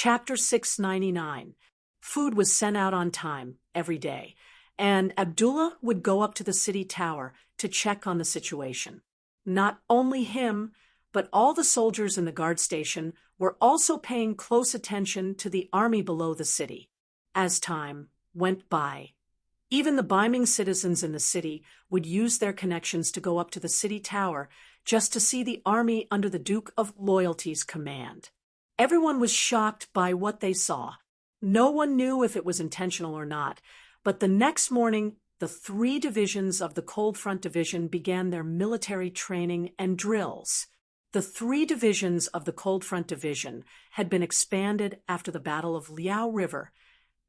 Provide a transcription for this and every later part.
Chapter 699. Food was sent out on time, every day, and Abdullah would go up to the city tower to check on the situation. Not only him, but all the soldiers in the guard station were also paying close attention to the army below the city. As time went by, even the Ming citizens in the city would use their connections to go up to the city tower just to see the army under the Duke of Loyalty's command. Everyone was shocked by what they saw. No one knew if it was intentional or not, but the next morning, the 3 divisions of the Cold Front Division began their military training and drills. The 3 divisions of the Cold Front Division had been expanded after the Battle of Liao River,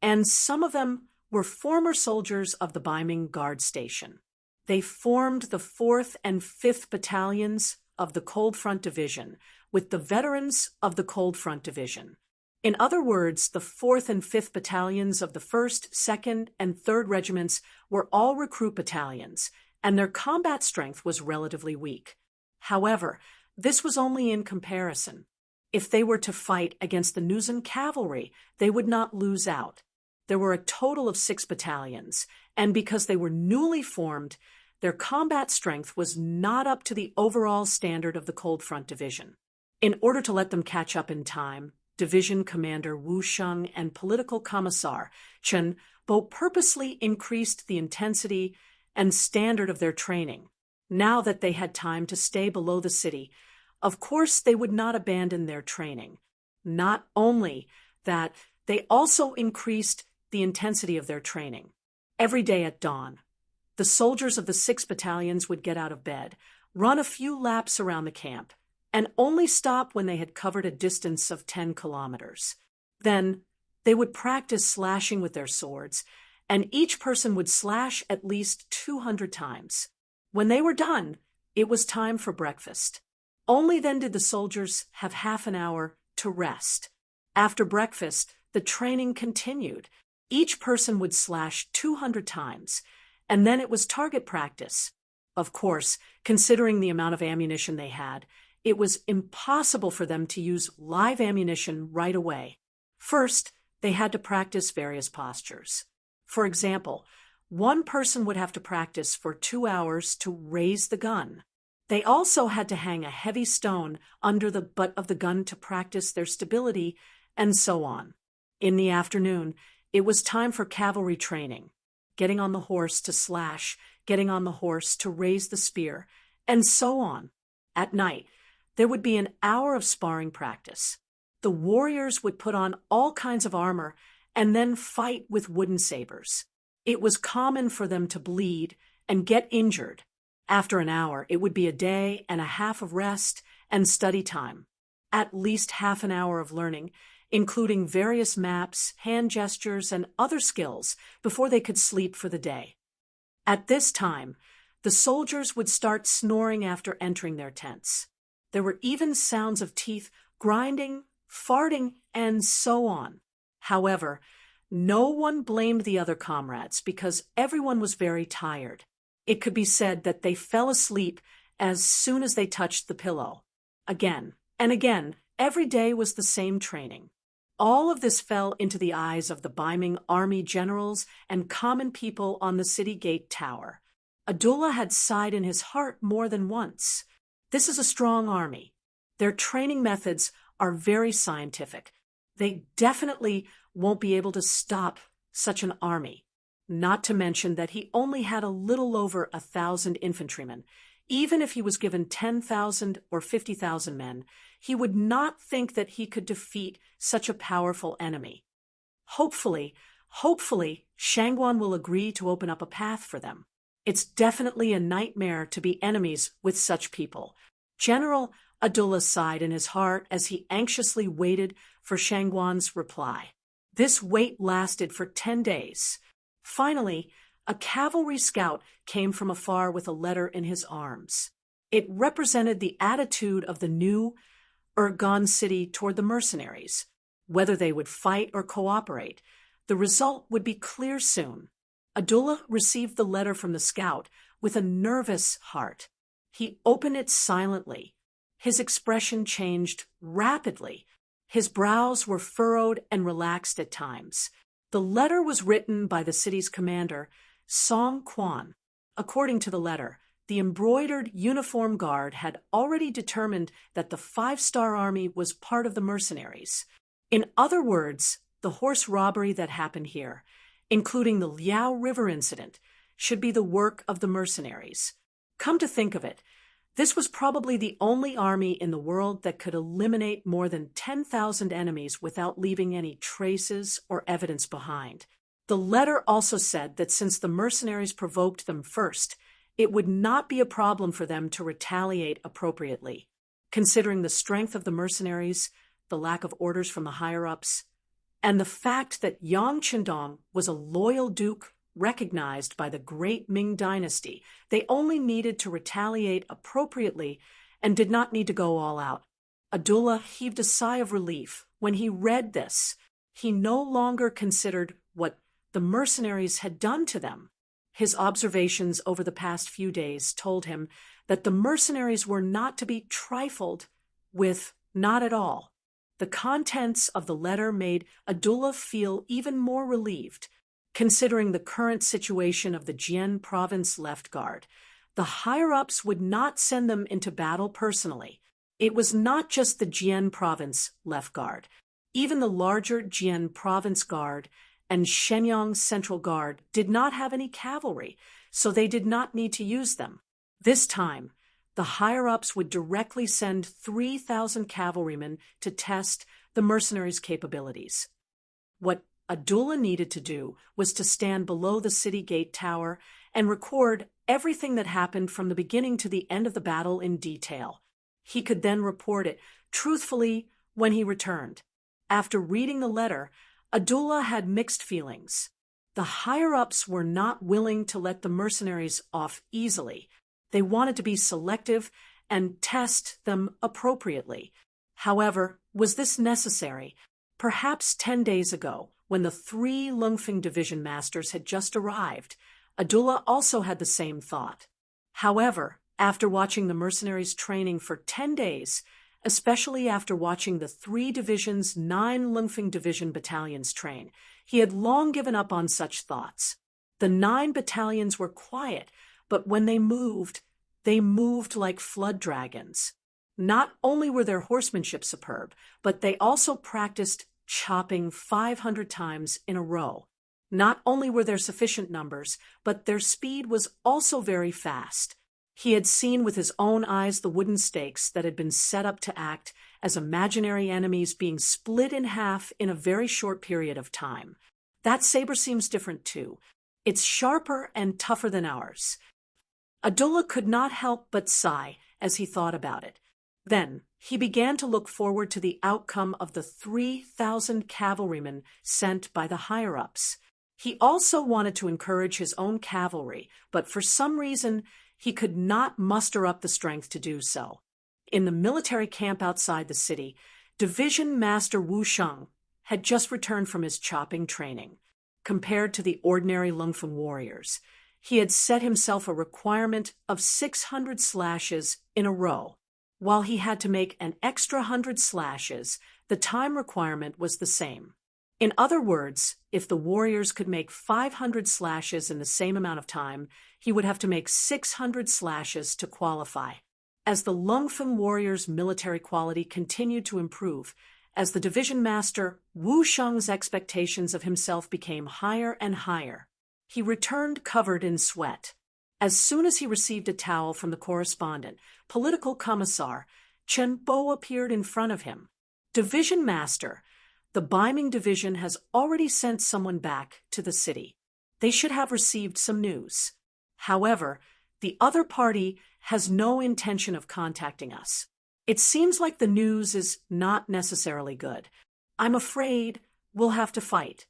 and some of them were former soldiers of the Ming Guard Station. They formed the 4th and 5th Battalions of the Cold Front Division with the veterans of the Cold Front Division. In other words, the 4th and 5th Battalions of the 1st, 2nd, and 3rd Regiments were all recruit battalions, and their combat strength was relatively weak. However, this was only in comparison. If they were to fight against the Nuzan cavalry, they would not lose out. There were a total of 6 battalions, and because they were newly formed, their combat strength was not up to the overall standard of the Cold Front Division. In order to let them catch up in time, Division Commander Wu Sheng and Political Commissar Chen Bo purposely increased the intensity and standard of their training. Now that they had time to stay below the city, of course they would not abandon their training. Not only that, they also increased the intensity of their training. Every day at dawn, the soldiers of the 6 battalions would get out of bed, run a few laps around the camp, and only stop when they had covered a distance of 10 kilometers. Then, they would practice slashing with their swords, and each person would slash at least 200 times. When they were done, it was time for breakfast. Only then did the soldiers have half an hour to rest. After breakfast, the training continued. Each person would slash 200 times, and then it was target practice. Of course, considering the amount of ammunition they had, it was impossible for them to use live ammunition right away. First, they had to practice various postures. For example, one person would have to practice for 2 hours to raise the gun. They also had to hang a heavy stone under the butt of the gun to practice their stability, and so on. In the afternoon, it was time for cavalry training, getting on the horse to slash, getting on the horse to raise the spear, and so on. At night, there would be an hour of sparring practice. The warriors would put on all kinds of armor and then fight with wooden sabers. It was common for them to bleed and get injured. After an hour, it would be a day and a half of rest and study time. At least half an hour of learning, including various maps, hand gestures, and other skills before they could sleep for the day. At this time, the soldiers would start snoring after entering their tents. There were even sounds of teeth grinding, farting, and so on. However, no one blamed the other comrades because everyone was very tired. It could be said that they fell asleep as soon as they touched the pillow. Again and again, every day was the same training. All of this fell into the eyes of the Ming army generals and common people on the city gate tower. Abdullah had sighed in his heart more than once. This is a strong army. Their training methods are very scientific. They definitely won't be able to stop such an army. Not to mention that he only had a little over 1,000 infantrymen. Even if he was given 10,000 or 50,000 men, he would not think that he could defeat such a powerful enemy. Hopefully, Shangguan will agree to open up a path for them. It's definitely a nightmare to be enemies with such people. General Abdullah sighed in his heart as he anxiously waited for Shangguan's reply. This wait lasted for 10 days. Finally, a cavalry scout came from afar with a letter in his arms. It represented the attitude of the new Urgan city toward the mercenaries. Whether they would fight or cooperate, the result would be clear soon. Abdullah received the letter from the scout with a nervous heart. He opened it silently. His expression changed rapidly. His brows were furrowed and relaxed at times. The letter was written by the city's commander, Song Quan. According to the letter, the embroidered uniform guard had already determined that the 5-star army was part of the mercenaries. In other words, the horse robbery that happened here, including the Liao River incident, should be the work of the mercenaries. Come to think of it, this was probably the only army in the world that could eliminate more than 10,000 enemies without leaving any traces or evidence behind. The letter also said that since the mercenaries provoked them first, it would not be a problem for them to retaliate appropriately. Considering the strength of the mercenaries, the lack of orders from the higher-ups, and the fact that Yang Qindong was a loyal duke recognized by the great Ming dynasty, they only needed to retaliate appropriately and did not need to go all out. Abdullah heaved a sigh of relief when he read this. He no longer considered what the mercenaries had done to them. His observations over the past few days told him that the mercenaries were not to be trifled with, not at all. The contents of the letter made Abdullah feel even more relieved. Considering the current situation of the Jian province left guard, the higher-ups would not send them into battle personally. It was not just the Jian province left guard. Even the larger Jian province guard and Shenyang Central Guard did not have any cavalry, so they did not need to use them. This time, the higher-ups would directly send 3,000 cavalrymen to test the mercenaries' capabilities. What Abdullah needed to do was to stand below the city gate tower and record everything that happened from the beginning to the end of the battle in detail. He could then report it truthfully when he returned. After reading the letter, Abdullah had mixed feelings. The higher-ups were not willing to let the mercenaries off easily. They wanted to be selective and test them appropriately. However, was this necessary? Perhaps 10 days ago, when the 3 Lungfeng division masters had just arrived, Abdullah also had the same thought. However, after watching the mercenaries training for 10 days, especially after watching the 3 divisions' 9 Lungfeng division battalions train, he had long given up on such thoughts. The 9 battalions were quiet, but when they moved like flood dragons. Not only were their horsemanship superb, but they also practiced chopping 500 times in a row. Not only were there sufficient numbers, but their speed was also very fast. He had seen with his own eyes the wooden stakes that had been set up to act as imaginary enemies being split in half in a very short period of time. That saber seems different too. It's sharper and tougher than ours. Abdullah could not help but sigh as he thought about it. Then he began to look forward to the outcome of the 3,000 cavalrymen sent by the higher-ups. He also wanted to encourage his own cavalry, but for some reason he could not muster up the strength to do so. In the military camp outside the city, Division Master Wu Sheng had just returned from his chopping training. Compared to the ordinary Lungfeng warriors, he had set himself a requirement of 600 slashes in a row. While he had to make an extra 100 slashes, the time requirement was the same. In other words, if the warriors could make 500 slashes in the same amount of time, he would have to make 600 slashes to qualify. As the Lungfeng warriors' military quality continued to improve, as the division master Wu Sheng's expectations of himself became higher and higher, he returned covered in sweat. As soon as he received a towel from the correspondent, political commissar Chen Bo appeared in front of him. Division master, the Ming division has already sent someone back to the city. They should have received some news. However, the other party has no intention of contacting us. It seems like the news is not necessarily good. I'm afraid we'll have to fight.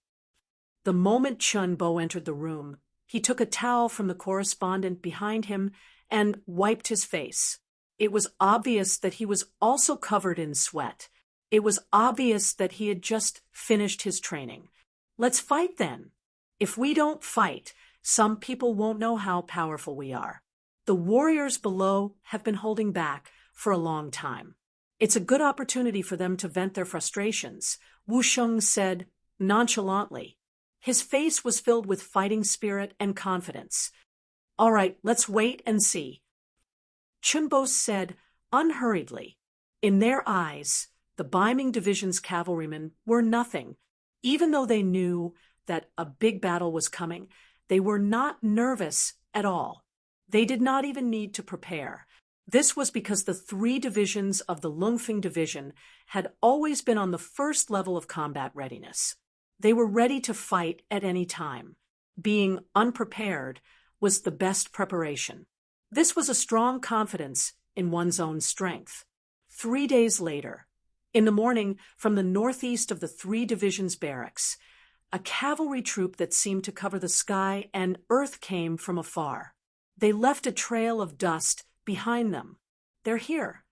The moment Chen Bo entered the room, he took a towel from the correspondent behind him and wiped his face. It was obvious that he was also covered in sweat. It was obvious that he had just finished his training. Let's fight then. If we don't fight, some people won't know how powerful we are. The warriors below have been holding back for a long time. It's a good opportunity for them to vent their frustrations, Wu Sheng said nonchalantly. His face was filled with fighting spirit and confidence. All right, let's wait and see, Chunbo said unhurriedly. In their eyes, the Ming division's cavalrymen were nothing. Even though they knew that a big battle was coming, they were not nervous at all. They did not even need to prepare. This was because the 3 divisions of the Lungfeng division had always been on the first level of combat readiness. They were ready to fight at any time. Being unprepared was the best preparation. This was a strong confidence in one's own strength. 3 days later, in the morning, from the northeast of the 3 divisions' barracks, a cavalry troop that seemed to cover the sky and earth came from afar. They left a trail of dust behind them. They're here.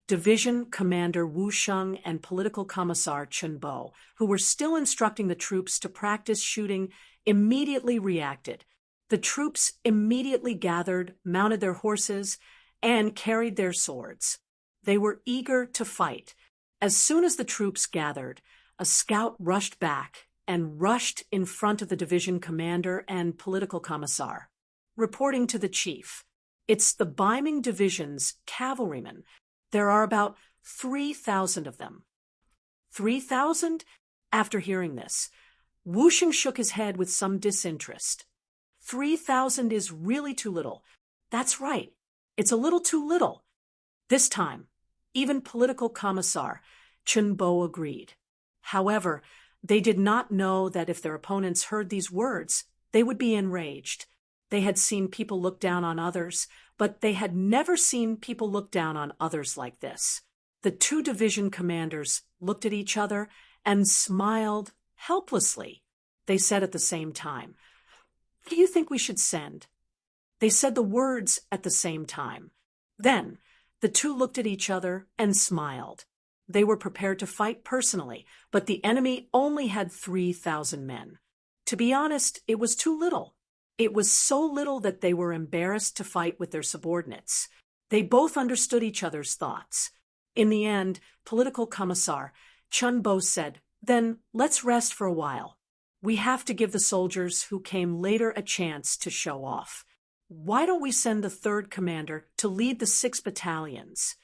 Division Commander Wu Sheng and Political Commissar Chen Bo, who were still instructing the troops to practice shooting, immediately reacted. The troops immediately gathered, mounted their horses, and carried their swords. They were eager to fight. As soon as the troops gathered, a scout rushed back and rushed in front of the division commander and political commissar, reporting to the chief. It's the Ming division's cavalrymen. There are about 3,000 of them. 3,000? After hearing this, Wu Sheng shook his head with some disinterest. 3,000 is really too little. That's right. It's a little too little. This time, even political commissar Chen Bo agreed. However, they did not know that if their opponents heard these words, they would be enraged. They had seen people look down on others, but they had never seen people look down on others like this. The 2 division commanders looked at each other and smiled helplessly. They said at the same time, "What do you think we should send?" They said the words at the same time. Then, the 2 looked at each other and smiled. They were prepared to fight personally, but the enemy only had 3,000 men. To be honest, it was too little. It was so little that they were embarrassed to fight with their subordinates. They both understood each other's thoughts. In the end, political commissar Chen Bo said, "Then let's rest for a while. We have to give the soldiers who came later a chance to show off. Why don't we send the 3rd commander to lead the 6 battalions?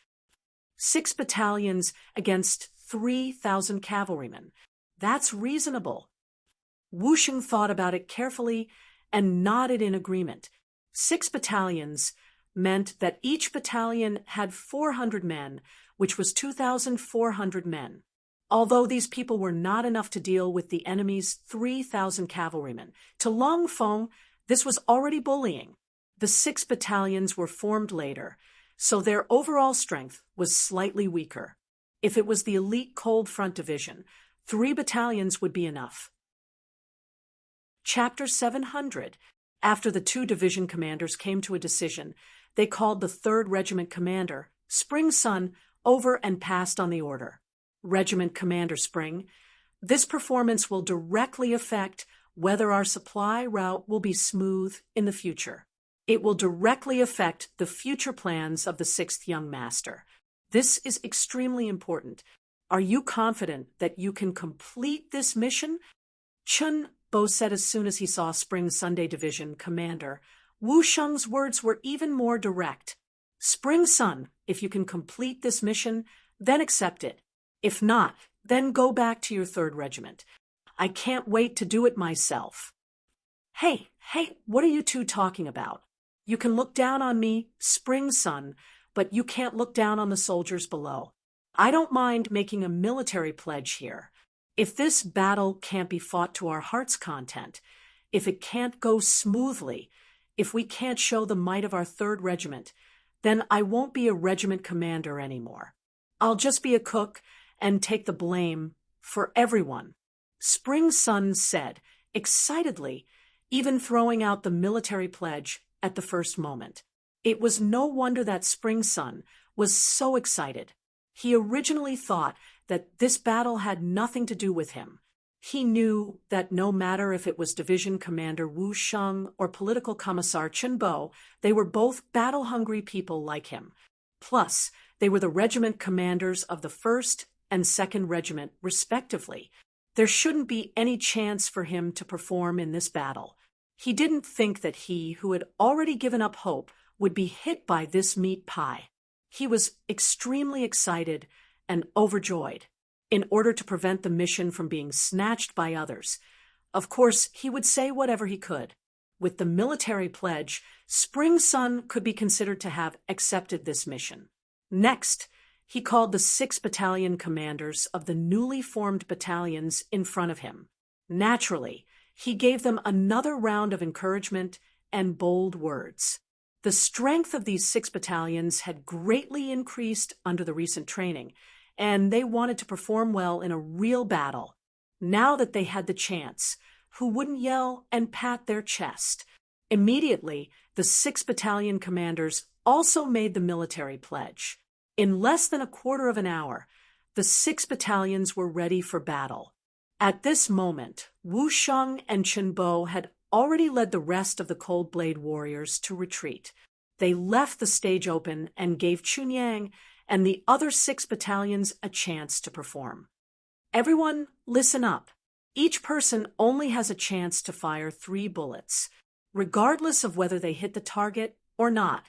6 battalions against 3,000 cavalrymen. That's reasonable." Wu Sheng thought about it carefully and nodded in agreement. 6 battalions meant that each battalion had 400 men, which was 2,400 men. Although these people were not enough to deal with the enemy's 3,000 cavalrymen, to Long Feng, this was already bullying. The 6 battalions were formed later, so their overall strength was slightly weaker. If it was the elite Cold Front Division, 3 battalions would be enough. Chapter 700. After the 2 division commanders came to a decision, they called the 3rd Regiment commander, Spring Sun, over and passed on the order. Regiment Commander Spring, this performance will directly affect whether our supply route will be smooth in the future. It will directly affect the future plans of the 6th Young Master. This is extremely important. Are you confident that you can complete this mission? Chen Bo said as soon as he saw Spring Sunday Division commander. Wu Sheng's words were even more direct. "Spring Sun, if you can complete this mission, then accept it. If not, then go back to your 3rd Regiment. I can't wait to do it myself." Hey, what are you 2 talking about? You can look down on me, Spring Sun, but you can't look down on the soldiers below. I don't mind making a military pledge here. If this battle can't be fought to our heart's content, if it can't go smoothly, if we can't show the might of our 3rd Regiment, then I won't be a regiment commander anymore. I'll just be a cook and take the blame for everyone," Spring Sun said, excitedly, even throwing out the military pledge at the first moment. It was no wonder that Spring Sun was so excited. He originally thought that this battle had nothing to do with him. He knew that no matter if it was Division Commander Wu Sheng or Political Commissar Chen Bo, they were both battle-hungry people like him. Plus, They were the regiment commanders of the 1st and 2nd Regiment, respectively. There shouldn't be any chance for him to perform in this battle. He didn't think that he, who had already given up hope, would be hit by this meat pie. He was extremely excited and overjoyed. In order to prevent the mission from being snatched by others, of course, he would say whatever he could. With the military pledge, Spring Sun could be considered to have accepted this mission. Next, he called the 6 battalion commanders of the newly formed battalions in front of him. Naturally, he gave them another round of encouragement and bold words. The strength of these 6 battalions had greatly increased under the recent training, and they wanted to perform well in a real battle. Now that they had the chance, who wouldn't yell and pat their chest? Immediately, the 6 battalion commanders also made the military pledge. In less than a quarter of an hour, the 6 battalions were ready for battle. At this moment, Wu Sheng and Chen Bo had already led the rest of the Cold Blade warriors to retreat. They left the stage open and gave Chunyang and the other 6 battalions a chance to perform. Everyone, listen up. Each person only has a chance to fire 3 bullets. Regardless of whether they hit the target or not,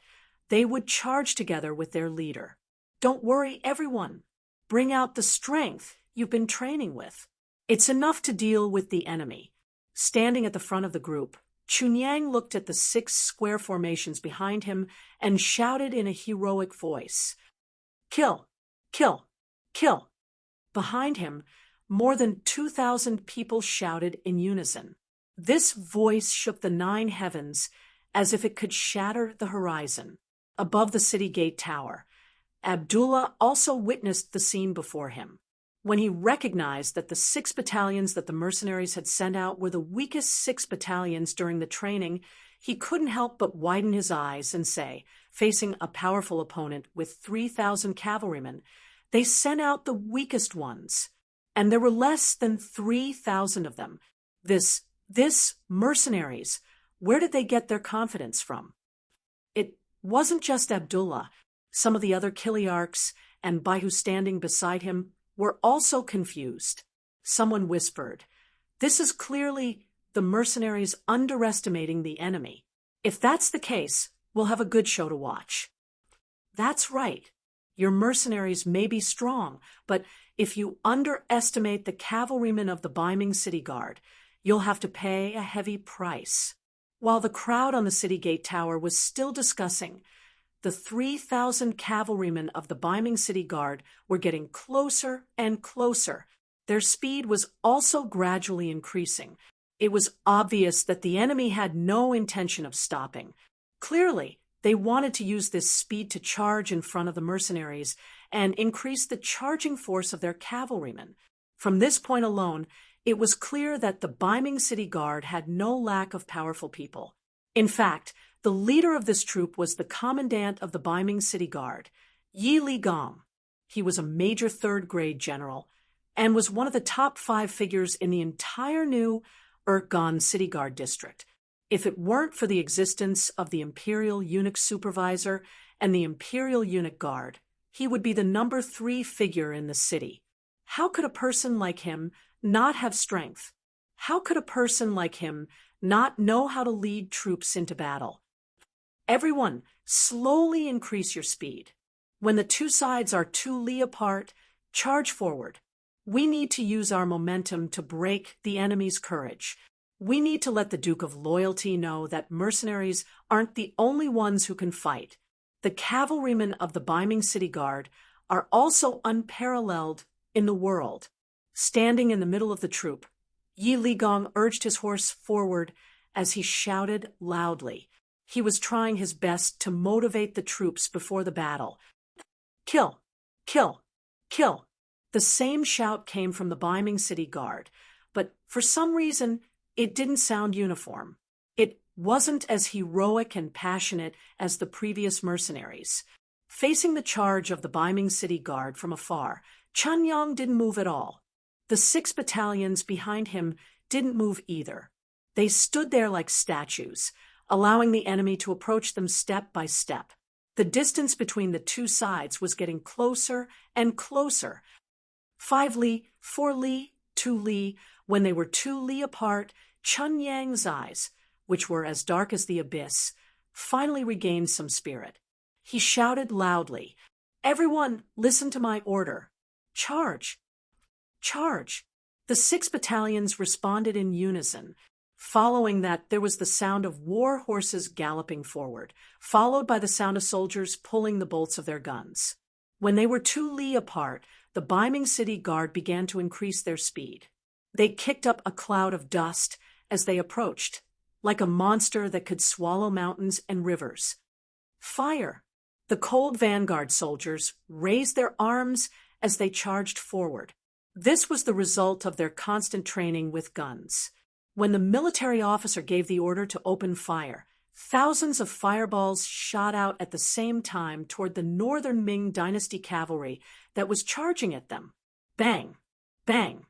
they would charge together with their leader. Don't worry, everyone. Bring out the strength you've been training with. It's enough to deal with the enemy. Standing at the front of the group, Chunyang looked at the 6 square formations behind him and shouted in a heroic voice, "Kill! Kill! Kill!" Behind him, more than 2,000 people shouted in unison. This voice shook the 9 heavens as if it could shatter the horizon. Above the city gate tower, Abdullah also witnessed the scene before him. When he recognized that the 6 battalions that the mercenaries had sent out were the weakest 6 battalions during the training, he couldn't help but widen his eyes and say, facing a powerful opponent with 3,000 cavalrymen, they sent out the weakest ones. And there were less than 3,000 of them. This mercenaries, where did they get their confidence from? It wasn't just Abdullah. Some of the other Kiliarchs and Baihu standing beside him were also confused. Someone whispered, "This is clearly the mercenaries underestimating the enemy. If that's the case, we'll have a good show to watch." That's right. Your mercenaries may be strong, but if you underestimate the cavalrymen of the Ming City Guard, you'll have to pay a heavy price. While the crowd on the city gate tower was still discussing, the 3,000 cavalrymen of the Ming City Guard were getting closer and closer. Their speed was also gradually increasing. It was obvious that the enemy had no intention of stopping. Clearly, they wanted to use this speed to charge in front of the mercenaries and increase the charging force of their cavalrymen. From this point alone, it was clear that the Ming City Guard had no lack of powerful people. In fact, the leader of this troop was the commandant of the Ming City Guard, Yi Ligong. He was a major 3rd-grade general and was one of the top 5 figures in the entire new Urgan City Guard district. If it weren't for the existence of the Imperial Eunuch Supervisor and the Imperial Eunuch Guard, he would be the number 3 figure in the city. How could a person like him not have strength? How could a person like him not know how to lead troops into battle? Everyone, slowly increase your speed. When the 2 sides are 2 li apart, charge forward. We need to use our momentum to break the enemy's courage. We need to let the Duke of Loyalty know that mercenaries aren't the only ones who can fight. The cavalrymen of the Ming City Guard are also unparalleled in the world. Standing in the middle of the troop, Yi Ligong urged his horse forward as he shouted loudly. He was trying his best to motivate the troops before the battle. "Kill! Kill! Kill!" The same shout came from the Ming City Guard, but for some reason, it didn't sound uniform. It wasn't as heroic and passionate as the previous mercenaries. Facing the charge of the Ming City Guard from afar, Chunyang didn't move at all. The 6 battalions behind him didn't move either. They stood there like statues, allowing the enemy to approach them step by step. The distance between the two sides was getting closer and closer. 5 li, 4 li, 2 li. When they were 2 li apart, Chun Yang's eyes, which were as dark as the abyss, finally regained some spirit. He shouted loudly, "Everyone, listen to my order. Charge! Charge!" The 6 battalions responded in unison. Following that, there was the sound of war horses galloping forward, followed by the sound of soldiers pulling the bolts of their guns. When they were 2 li apart, the Ming City Guard began to increase their speed. They kicked up a cloud of dust as they approached, like a monster that could swallow mountains and rivers. Fire! The cold vanguard soldiers raised their arms as they charged forward. This was the result of their constant training with guns. When the military officer gave the order to open fire, thousands of fireballs shot out at the same time toward the northern Ming dynasty cavalry that was charging at them. Bang! Bang!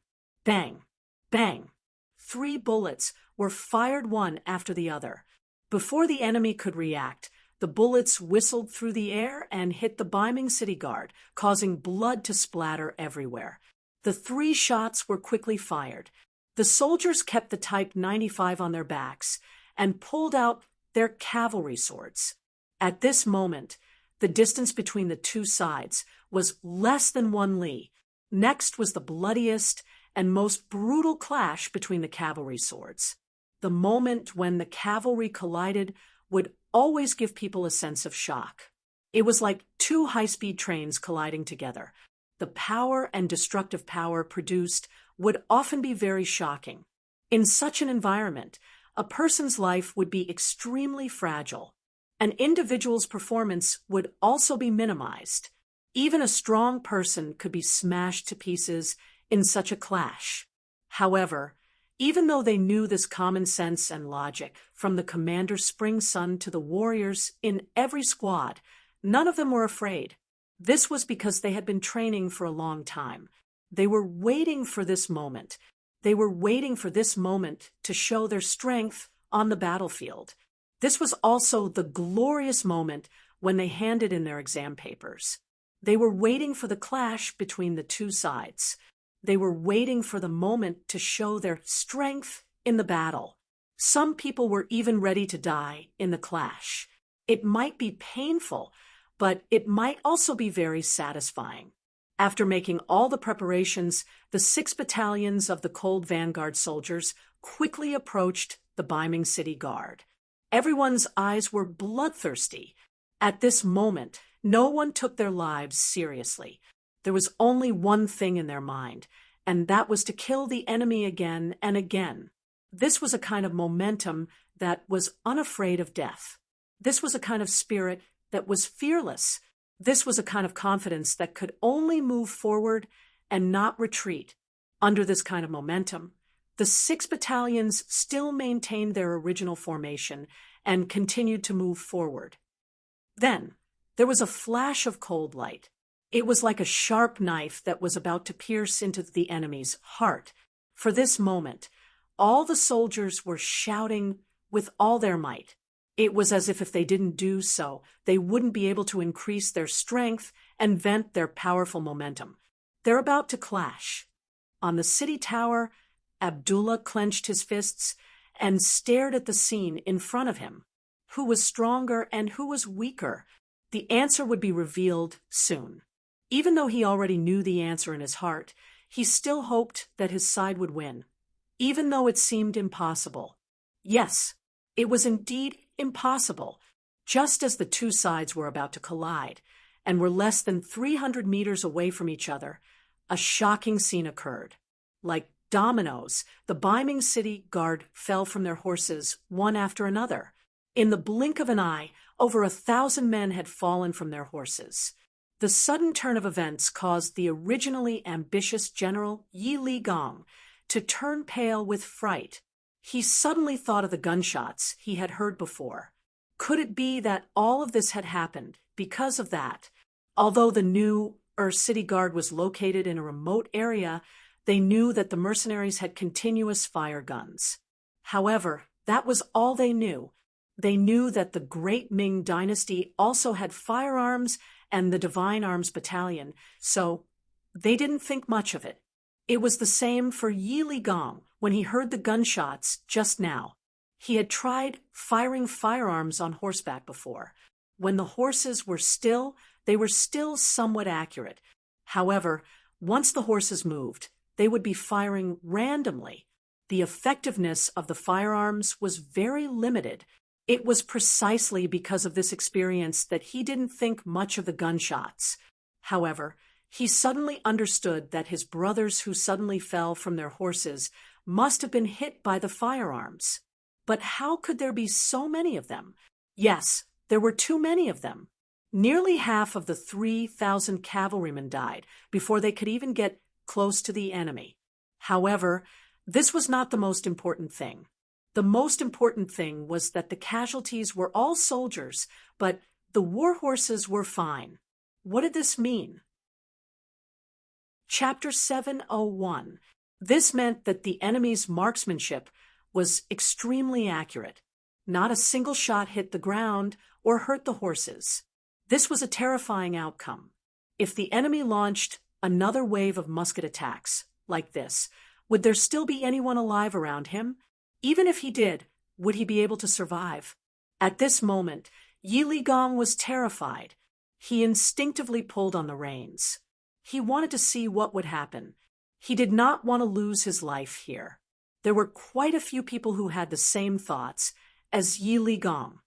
Bang! Bang! 3 bullets were fired one after the other. Before the enemy could react, the bullets whistled through the air and hit the Ming City Guard, causing blood to splatter everywhere. The 3 shots were quickly fired. The soldiers kept the Type 95 on their backs and pulled out their cavalry swords. At this moment, the distance between the two sides was less than 1 li. Next was the bloodiest and most brutal clash between the cavalry swords. The moment when the cavalry collided would always give people a sense of shock. It was like 2 high-speed trains colliding together. The power and destructive power produced would often be very shocking. In such an environment, a person's life would be extremely fragile. An individual's performance would also be minimized. Even a strong person could be smashed to pieces in such a clash. However, even though they knew this common sense and logic, from the commander's spring son to the warriors in every squad, none of them were afraid. This was because they had been training for a long time. They were waiting for this moment. They were waiting for this moment to show their strength on the battlefield. This was also the glorious moment when they handed in their exam papers. They were waiting for the clash between the two sides. They were waiting for the moment to show their strength in the battle. Some people were even ready to die in the clash. It might be painful, but it might also be very satisfying. After making all the preparations, the 6 battalions of the Cold Vanguard soldiers quickly approached the Ming City Guard. Everyone's eyes were bloodthirsty. At this moment, no one took their lives seriously. There was only one thing in their mind, and that was to kill the enemy again and again. This was a kind of momentum that was unafraid of death. This was a kind of spirit that was fearless. This was a kind of confidence that could only move forward and not retreat. Under this kind of momentum, the 6 battalions still maintained their original formation and continued to move forward. Then, there was a flash of cold light. It was like a sharp knife that was about to pierce into the enemy's heart. For this moment, all the soldiers were shouting with all their might. It was as if they didn't do so, they wouldn't be able to increase their strength and vent their powerful momentum. They're about to clash. On the city tower, Abdullah clenched his fists and stared at the scene in front of him. Who was stronger and who was weaker? The answer would be revealed soon. Even though he already knew the answer in his heart, he still hoped that his side would win, even though it seemed impossible. Yes, it was indeed impossible. Just as the two sides were about to collide and were less than 300 meters away from each other, a shocking scene occurred. Like dominoes, the Ming City Guard fell from their horses one after another. In the blink of an eye, over 1,000 men had fallen from their horses. The sudden turn of events caused the originally ambitious General Yi Ligong to turn pale with fright. He suddenly thought of the gunshots he had heard before. Could it be that all of this had happened because of that? Although the new city guard was located in a remote area, they knew that the mercenaries had continuous fire guns. However, that was all they knew. They knew that the great Ming dynasty also had firearms and the Divine Arms Battalion, so they didn't think much of it. It was the same for Yi Ligong when he heard the gunshots just now. He had tried firing firearms on horseback before. When the horses were still, they were still somewhat accurate. However, once the horses moved, they would be firing randomly. The effectiveness of the firearms was very limited. It was precisely because of this experience that he didn't think much of the gunshots. However, he suddenly understood that his brothers who suddenly fell from their horses must have been hit by the firearms. But how could there be so many of them? Yes, there were too many of them. Nearly half of the 3,000 cavalrymen died before they could even get close to the enemy. However, this was not the most important thing. The most important thing was that the casualties were all soldiers, but the war horses were fine. What did this mean? Chapter 701. This meant that the enemy's marksmanship was extremely accurate. Not a single shot hit the ground or hurt the horses. This was a terrifying outcome. If the enemy launched another wave of musket attacks like this, would there still be anyone alive around him? Even if he did, would he be able to survive? At this moment, Yi Ligong was terrified. He instinctively pulled on the reins. He wanted to see what would happen. He did not want to lose his life here. There were quite a few people who had the same thoughts as Yi Ligong.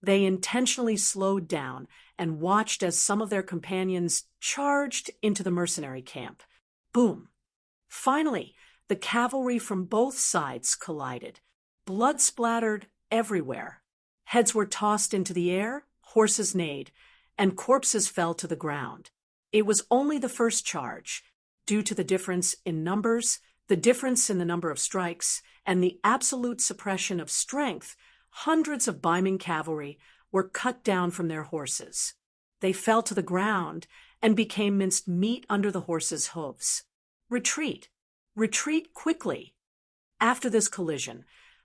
They intentionally slowed down and watched as some of their companions charged into the mercenary camp. Boom! Finally, the cavalry from both sides collided. Blood splattered everywhere. Heads were tossed into the air, horses neighed, and corpses fell to the ground. It was only the first charge. Due to the difference in numbers, the difference in the number of strikes, and the absolute suppression of strength, hundreds of Ming cavalry were cut down from their horses. They fell to the ground and became minced meat under the horses' hooves. Retreat! Retreat quickly! After this collision,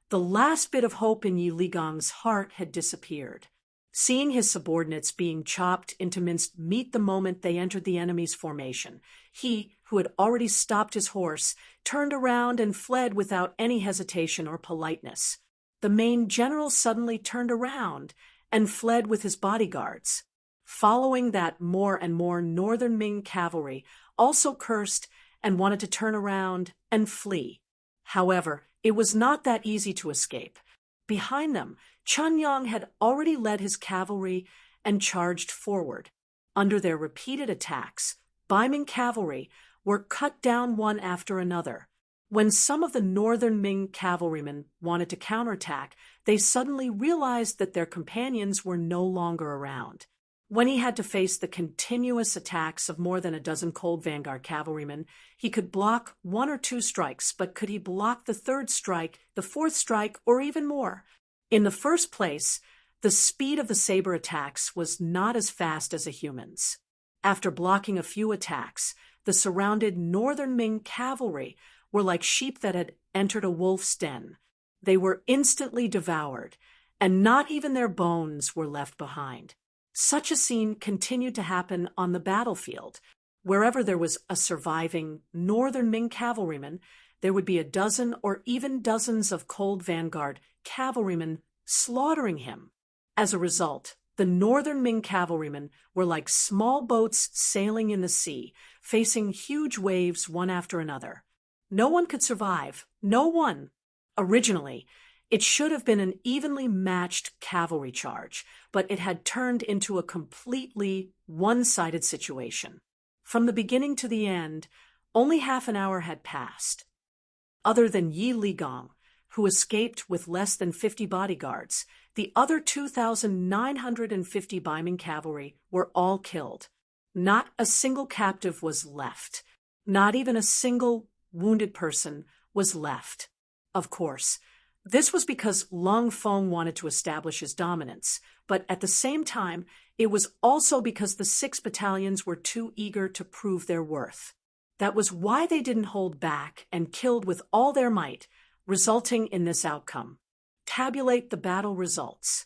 the last bit of hope in Yi Ligong's heart had disappeared. Seeing his subordinates being chopped into minced meat the moment they entered the enemy's formation, he, who had already stopped his horse, turned around and fled without any hesitation or politeness. The main general suddenly turned around and fled with his bodyguards. Following that, more and more northern Ming cavalry also cursed and wanted to turn around and flee. However, it was not that easy to escape. Behind them, Chunyang had already led his cavalry and charged forward. Under their repeated attacks, Ming cavalry were cut down one after another. When some of the northern Ming cavalrymen wanted to counterattack, they suddenly realized that their companions were no longer around. When he had to face the continuous attacks of more than a dozen Cold Vanguard cavalrymen, he could block one or two strikes, but could he block the third strike, the fourth strike, or even more? In the first place, the speed of the saber attacks was not as fast as a human's. After blocking a few attacks, the surrounded northern Ming cavalry were like sheep that had entered a wolf's den. They were instantly devoured, and not even their bones were left behind. Such a scene continued to happen on the battlefield. Wherever there was a surviving northern Ming cavalryman, there would be a dozen or even dozens of Cold Vanguard cavalrymen slaughtering him. As a result, the northern Ming cavalrymen were like small boats sailing in the sea, facing huge waves one after another. No one could survive. No one. Originally, it should have been an evenly matched cavalry charge, but it had turned into a completely one-sided situation. From the beginning to the end, only half an hour had passed. Other than Yi Ligong, who escaped with less than 50 bodyguards, the other 2,950 Ming cavalry were all killed. Not a single captive was left. Not even a single wounded person was left. Of course, this was because Long Feng wanted to establish his dominance, but at the same time, it was also because the 6 battalions were too eager to prove their worth. That was why they didn't hold back and killed with all their might, resulting in this outcome. Tabulate the battle results.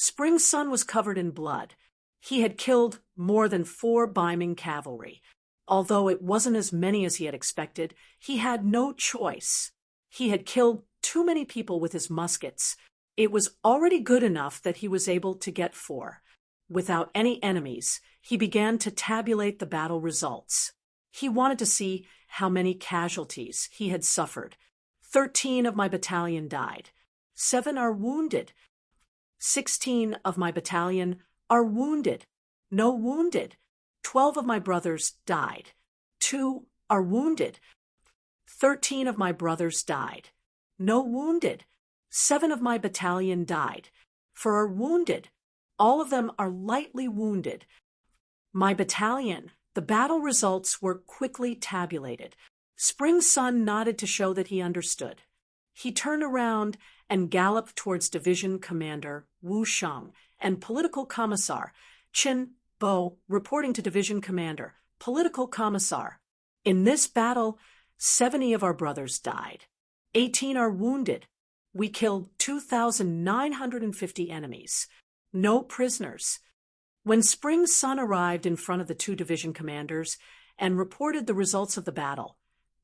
Spring's son was covered in blood. He had killed more than 4 Ming cavalry. Although it wasn't as many as he had expected, he had no choice. He had killed too many people with his muskets. It was already good enough that he was able to get 4. Without any enemies, he began to tabulate the battle results. He wanted to see how many casualties he had suffered. 13 of my battalion died. 7 are wounded. 16 of my battalion are wounded. No wounded. 12 of my brothers died. 2 are wounded. 13 of my brothers died. No wounded. 7 of my battalion died. 4 are wounded. All of them are lightly wounded. My battalion. The battle results were quickly tabulated. Spring's son nodded to show that he understood. He turned around and galloped towards Division Commander Wu Sheng and Political Commissar Qin Bo, reporting to Division Commander, Political Commissar. In this battle, 70 of our brothers died. 18 are wounded. We killed 2,950 enemies. No prisoners. When Spring's son arrived in front of the 2 division commanders and reported the results of the battle,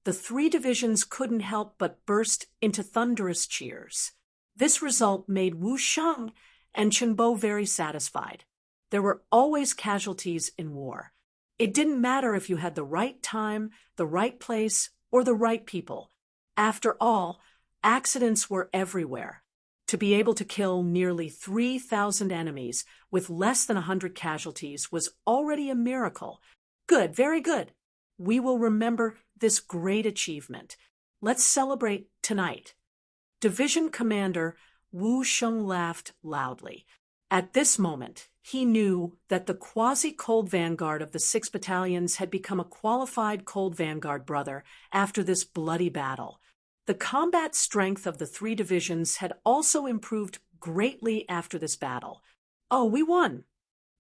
the 3 divisions couldn't help but burst into thunderous cheers. This result made Wu Sheng and Qinbo very satisfied. There were always casualties in war. It didn't matter if you had the right time, the right place, or the right people. After all, accidents were everywhere. To be able to kill nearly 3,000 enemies with less than 100 casualties was already a miracle. Good, very good. We will remember this great achievement. Let's celebrate tonight. Division Commander Wu Sheng laughed loudly. At this moment, he knew that the quasi-Cold Vanguard of the 6 battalions had become a qualified Cold Vanguard brother after this bloody battle. The combat strength of the 3 divisions had also improved greatly after this battle. Oh, we won!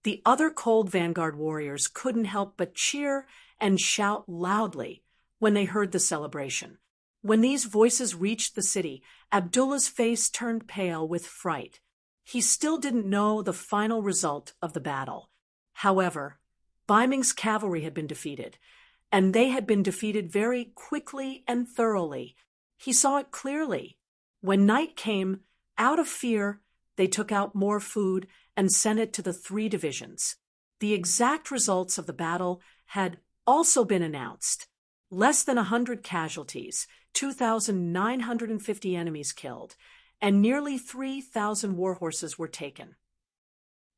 The other Cold Vanguard warriors couldn't help but cheer and shout loudly when they heard the celebration. When these voices reached the city, Abdullah's face turned pale with fright. He still didn't know the final result of the battle. However, Ming's cavalry had been defeated, and they had been defeated very quickly and thoroughly. He saw it clearly. When night came, out of fear, they took out more food and sent it to the 3 divisions. The exact results of the battle had also been announced. Less than 100 casualties, 2,950 enemies killed, and nearly 3,000 war horses were taken.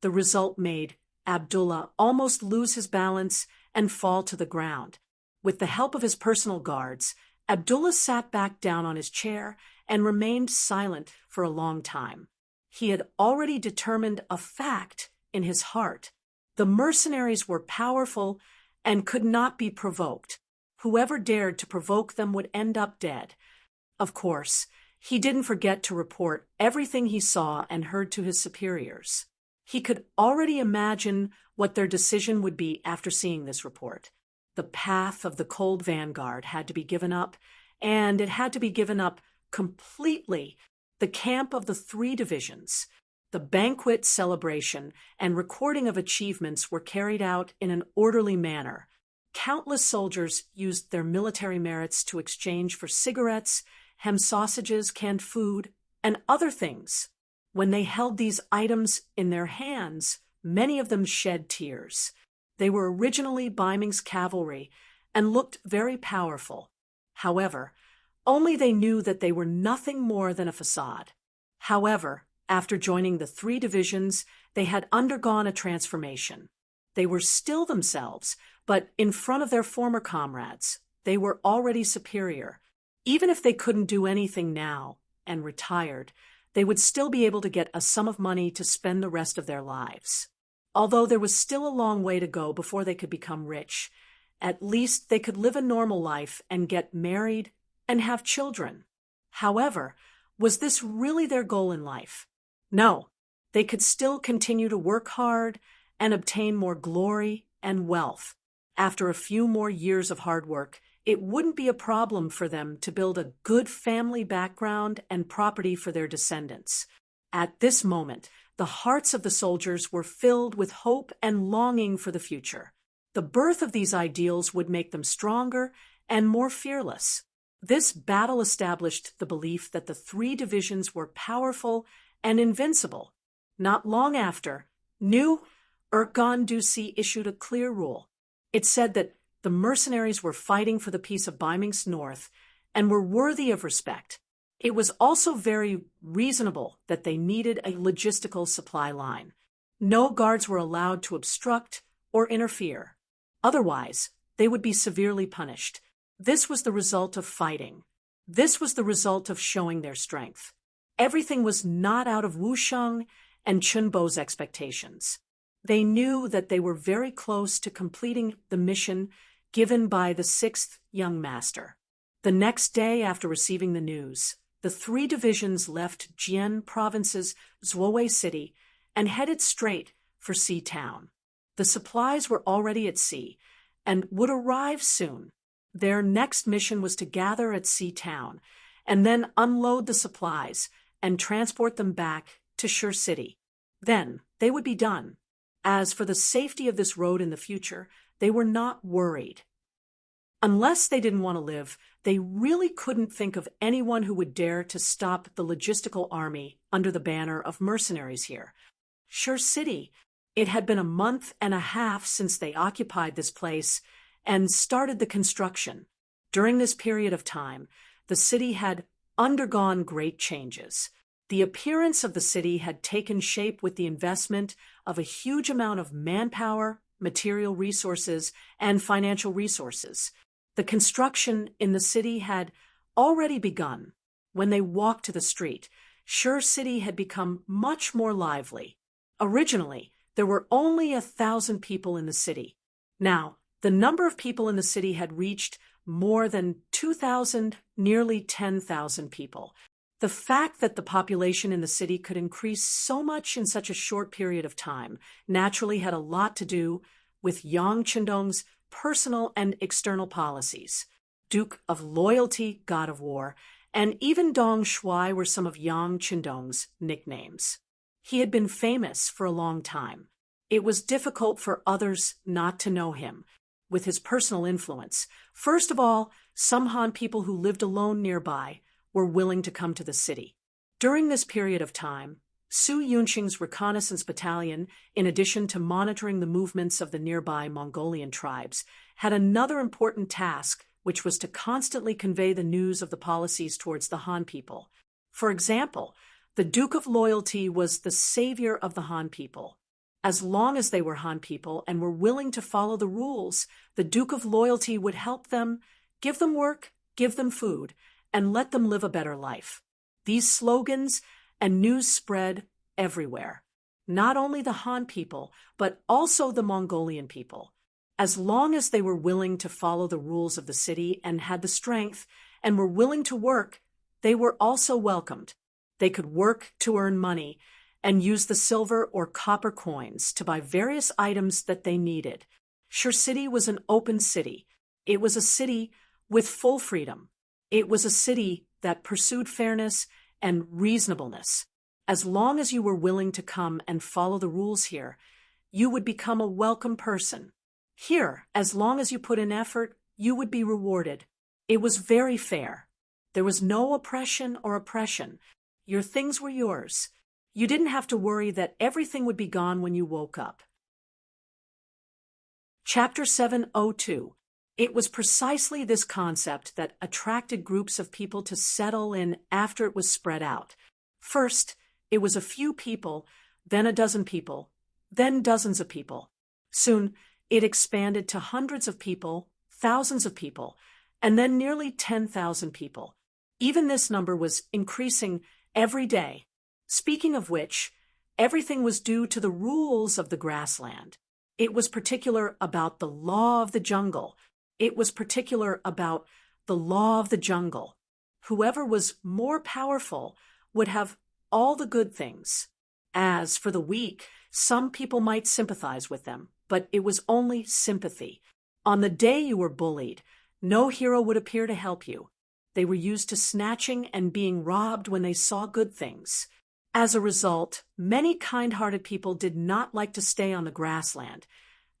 The result made Abdullah almost lose his balance and fall to the ground. With the help of his personal guards, Abdullah sat back down on his chair and remained silent for a long time. He had already determined a fact in his heart. The mercenaries were powerful and could not be provoked. Whoever dared to provoke them would end up dead. Of course, he didn't forget to report everything he saw and heard to his superiors. He could already imagine what their decision would be after seeing this report. The path of the Cold Vanguard had to be given up, and it had to be given up completely. The camp of the 3 divisions, the banquet celebration, and recording of achievements were carried out in an orderly manner. Countless soldiers used their military merits to exchange for cigarettes, ham sausages, canned food, and other things. When they held these items in their hands, many of them shed tears. They were originally Ming's cavalry and looked very powerful. However, only they knew that they were nothing more than a facade. However, after joining the 3 divisions, they had undergone a transformation. They were still themselves, but in front of their former comrades, they were already superior. Even if they couldn't do anything now and retired, they would still be able to get a sum of money to spend the rest of their lives. Although there was still a long way to go before they could become rich, at least they could live a normal life and get married and have children. However, was this really their goal in life? No, they could still continue to work hard and obtain more glory and wealth. After a few more years of hard work, it wouldn't be a problem for them to build a good family background and property for their descendants. At this moment, the hearts of the soldiers were filled with hope and longing for the future. The birth of these ideals would make them stronger and more fearless. This battle established the belief that the three divisions were powerful and invincible. Not long after, New Erkan Dusi issued a clear rule. It said that the mercenaries were fighting for the peace of Biming's north and were worthy of respect. It was also very reasonable that they needed a logistical supply line. No guards were allowed to obstruct or interfere. Otherwise, they would be severely punished. This was the result of fighting. This was the result of showing their strength. Everything was not out of Wusheng and Chunbo's expectations. They knew that they were very close to completing the mission given by the sixth young master. The next day after receiving the news, the three divisions left Jian Province's Zuowei City and headed straight for Sea Town. The supplies were already at sea and would arrive soon. Their next mission was to gather at Sea Town and then unload the supplies and transport them back to Shur City. Then they would be done. As for the safety of this road in the future, they were not worried. Unless they didn't want to live, they really couldn't think of anyone who would dare to stop the logistical army under the banner of mercenaries here. Shur City. It had been a month and a half since they occupied this place and started the construction. During this period of time, the city had undergone great changes. The appearance of the city had taken shape with the investment of a huge amount of manpower, material resources, and financial resources. The construction in the city had already begun. When they walked to the street, Shur City had become much more lively. Originally, there were only 1,000 people in the city. Now, the number of people in the city had reached more than 2,000, nearly 10,000 people. The fact that the population in the city could increase so much in such a short period of time naturally had a lot to do with Yang Chendong's personal and external policies. Duke of Loyalty, God of War, and even Dong Shuai were some of Yang Chendong's nicknames. He had been famous for a long time. It was difficult for others not to know him, with his personal influence. First of all, some Han people who lived alone nearby were willing to come to the city. During this period of time, Su Yunqing's reconnaissance battalion, in addition to monitoring the movements of the nearby Mongolian tribes, had another important task, which was to constantly convey the news of the policies towards the Han people. For example, the Duke of Loyalty was the savior of the Han people. As long as they were Han people and were willing to follow the rules, the Duke of Loyalty would help them, give them work, give them food, and let them live a better life. These slogans and news spread everywhere. Not only the Han people, but also the Mongolian people. As long as they were willing to follow the rules of the city and had the strength and were willing to work, they were also welcomed. They could work to earn money and use the silver or copper coins to buy various items that they needed. Shur City was an open city. It was a city with full freedom. It was a city that pursued fairness and reasonableness. As long as you were willing to come and follow the rules here, you would become a welcome person. Here, as long as you put in effort, you would be rewarded. It was very fair. There was no oppression or oppression. Your things were yours. You didn't have to worry that everything would be gone when you woke up. Chapter 702. It was precisely this concept that attracted groups of people to settle in after it was spread out. First, it was a few people, then a dozen people, then dozens of people. Soon, it expanded to hundreds of people, thousands of people, and then nearly 10,000 people. Even this number was increasing every day. Speaking of which, everything was due to the rules of the grassland. It was particular about the law of the jungle. It was particular about the law of the jungle. Whoever was more powerful would have all the good things. As for the weak, some people might sympathize with them, but it was only sympathy. On the day you were bullied, no hero would appear to help you. They were used to snatching and being robbed when they saw good things. As a result, many kind-hearted people did not like to stay on the grassland,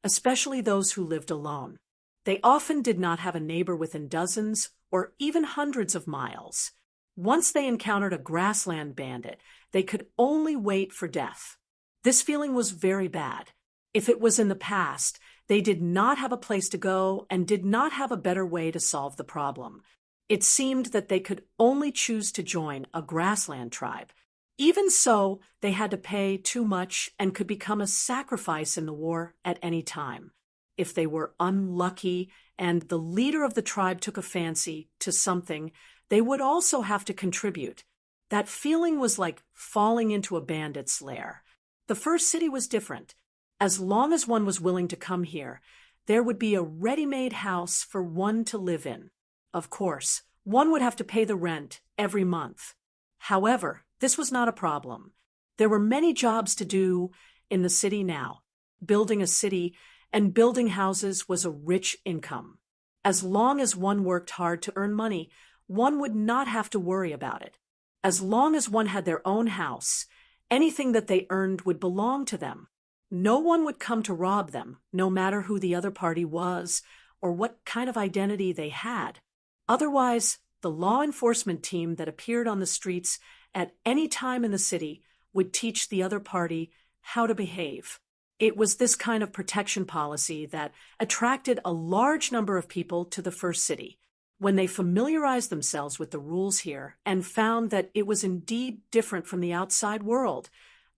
especially those who lived alone. They often did not have a neighbor within dozens or even hundreds of miles. Once they encountered a grassland bandit, they could only wait for death. This feeling was very bad. If it was in the past, they did not have a place to go and did not have a better way to solve the problem. It seemed that they could only choose to join a grassland tribe. Even so, they had to pay too much and could become a sacrifice in the war at any time. If they were unlucky and the leader of the tribe took a fancy to something, they would also have to contribute. That feeling was like falling into a bandit's lair. The first city was different. As long as one was willing to come here, there would be a ready-made house for one to live in. Of course, one would have to pay the rent every month. However, this was not a problem. There were many jobs to do in the city now. Building a city and building houses was a rich income. As long as one worked hard to earn money, one would not have to worry about it. As long as one had their own house, anything that they earned would belong to them. No one would come to rob them, no matter who the other party was or what kind of identity they had. Otherwise, the law enforcement team that appeared on the streets at any time in the city would teach the other party how to behave. It was this kind of protection policy that attracted a large number of people to the first city. When they familiarized themselves with the rules here and found that it was indeed different from the outside world,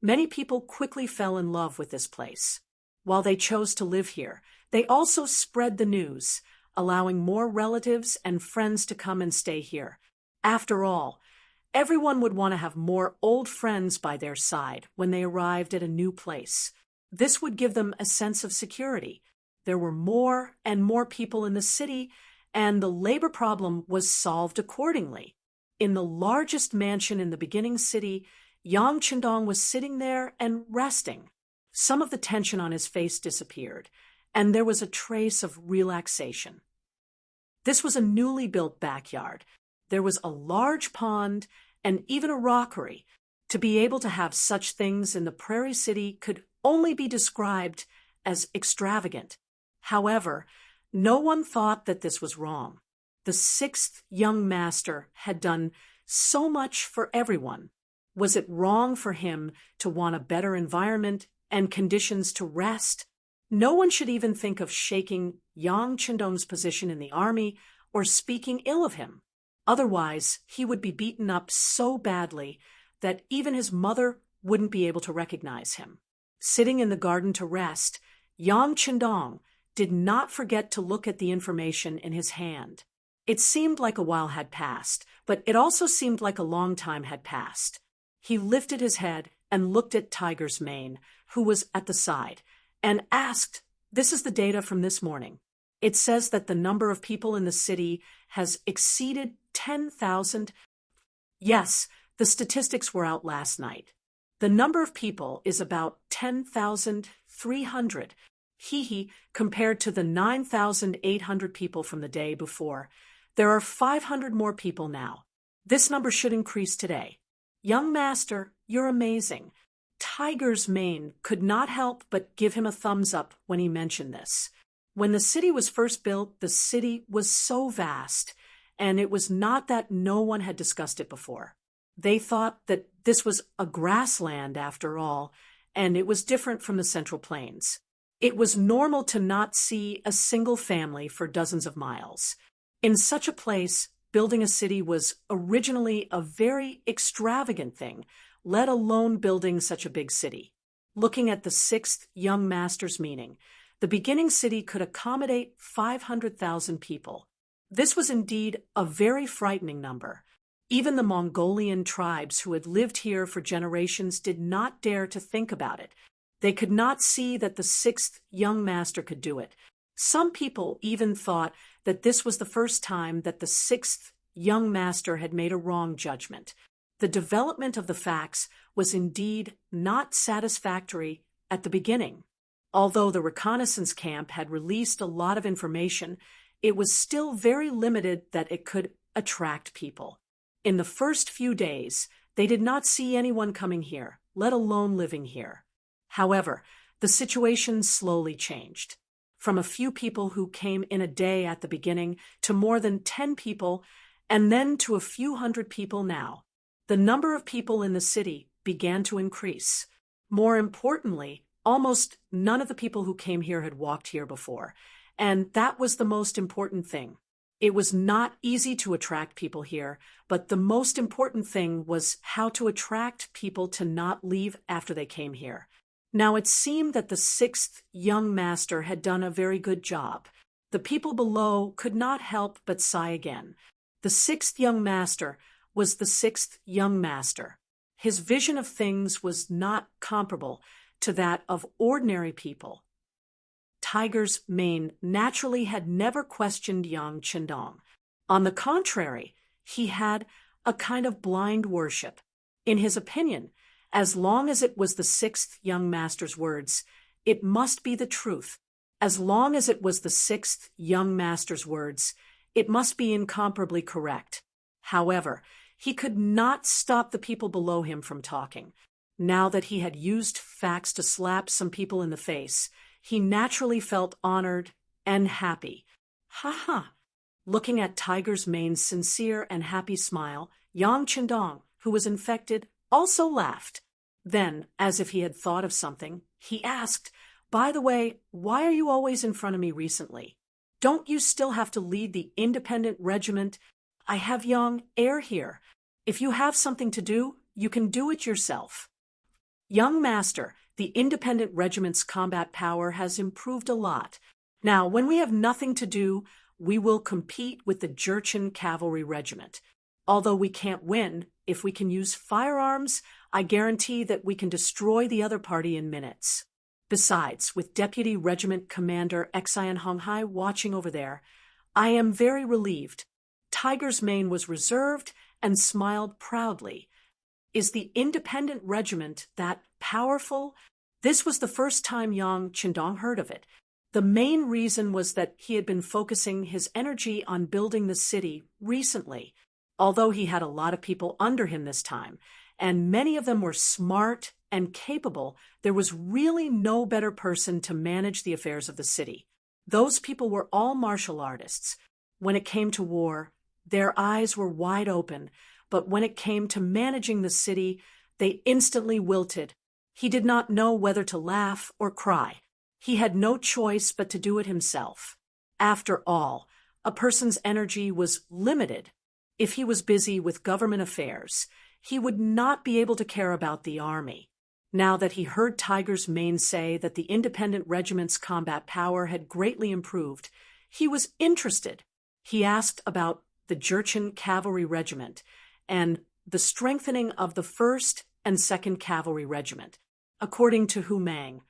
many people quickly fell in love with this place. While they chose to live here, they also spread the news, allowing more relatives and friends to come and stay here. After all, everyone would want to have more old friends by their side when they arrived at a new place. This would give them a sense of security. There were more and more people in the city, and the labor problem was solved accordingly. In the largest mansion in the beginning city, Yang Chendong was sitting there and resting. Some of the tension on his face disappeared, and there was a trace of relaxation. This was a newly built backyard. There was a large pond and even a rockery. To be able to have such things in the prairie city could only be described as extravagant. However, no one thought that this was wrong. The sixth young master had done so much for everyone. Was it wrong for him to want a better environment and conditions to rest? No one should even think of shaking Yang Chendong's position in the army or speaking ill of him. Otherwise, he would be beaten up so badly that even his mother wouldn't be able to recognize him. Sitting in the garden to rest, Yang Chendong did not forget to look at the information in his hand. It seemed like a while had passed, but it also seemed like a long time had passed. He lifted his head and looked at Tiger's mane, who was at the side, and asked, "This is the data from this morning. It says that the number of people in the city has exceeded 10,000. Yes, the statistics were out last night. The number of people is about 10,300. Compared to the 9,800 people from the day before. There are 500 more people now. This number should increase today. Young master, you're amazing." Tiger's mane could not help but give him a thumbs up when he mentioned this. When the city was first built, the city was so vast, and it was not that no one had discussed it before. They thought that this was a grassland after all, and it was different from the Central Plains. It was normal to not see a single family for dozens of miles. In such a place, building a city was originally a very extravagant thing, let alone building such a big city. Looking at the sixth young master's meaning, the beginning city could accommodate 500,000 people. This was indeed a very frightening number. Even the Mongolian tribes who had lived here for generations did not dare to think about it. They could not see that the sixth young master could do it. Some people even thought that this was the first time that the sixth young master had made a wrong judgment. The development of the facts was indeed not satisfactory at the beginning. Although the reconnaissance camp had released a lot of information, it was still very limited that it could attract people. In the first few days, They did not see anyone coming here, let alone living here. However, the situation slowly changed. From a few people who came in a day at the beginning to more than 10 people, and then to a few hundred people now. The number of people in the city began to increase. More importantly, almost none of the people who came here had walked here before, and that was the most important thing. It was not easy to attract people here, but the most important thing was how to attract people to not leave after they came here. Now it seemed that the sixth young master had done a very good job. The people below could not help but sigh again. The sixth young master was the sixth young master. His vision of things was not comparable to that of ordinary people. Tiger's Mane naturally had never questioned Yang Chendong. On the contrary, he had a kind of blind worship. In his opinion, as long as it was the sixth young master's words, it must be the truth. As long as it was the sixth young master's words, it must be incomparably correct. However, he could not stop the people below him from talking. Now that he had used facts to slap some people in the face, he naturally felt honored and happy. Ha ha! Looking at Tiger's Mane's sincere and happy smile, Yang Chendong, who was infected, also laughed. Then, as if he had thought of something, he asked, "By the way, why are you always in front of me recently? Don't you still have to lead the independent regiment? I have young heir here. If you have something to do, you can do it yourself." Young Master, the independent regiment's combat power has improved a lot. Now, when we have nothing to do, we will compete with the Jurchen cavalry regiment. Although we can't win, if we can use firearms, I guarantee that we can destroy the other party in minutes. Besides, with Deputy Regiment Commander Xian Honghai watching over there, I am very relieved. Tiger's Mane was reserved and smiled proudly. Is the independent regiment that powerful? This was the first time Yang Chendong heard of it. The main reason was that he had been focusing his energy on building the city recently, although he had a lot of people under him this time, and many of them were smart and capable. There was really no better person to manage the affairs of the city. Those people were all martial artists. When it came to war, their eyes were wide open, but when it came to managing the city, they instantly wilted. He did not know whether to laugh or cry. He had no choice but to do it himself. After all, a person's energy was limited. If he was busy with government affairs, he would not be able to care about the army. Now that he heard Tiger's Mane say that the independent regiment's combat power had greatly improved, he was interested. He asked about the Jurchen cavalry regiment and the strengthening of the 1st and 2nd Cavalry Regiment. According to Hu Mang,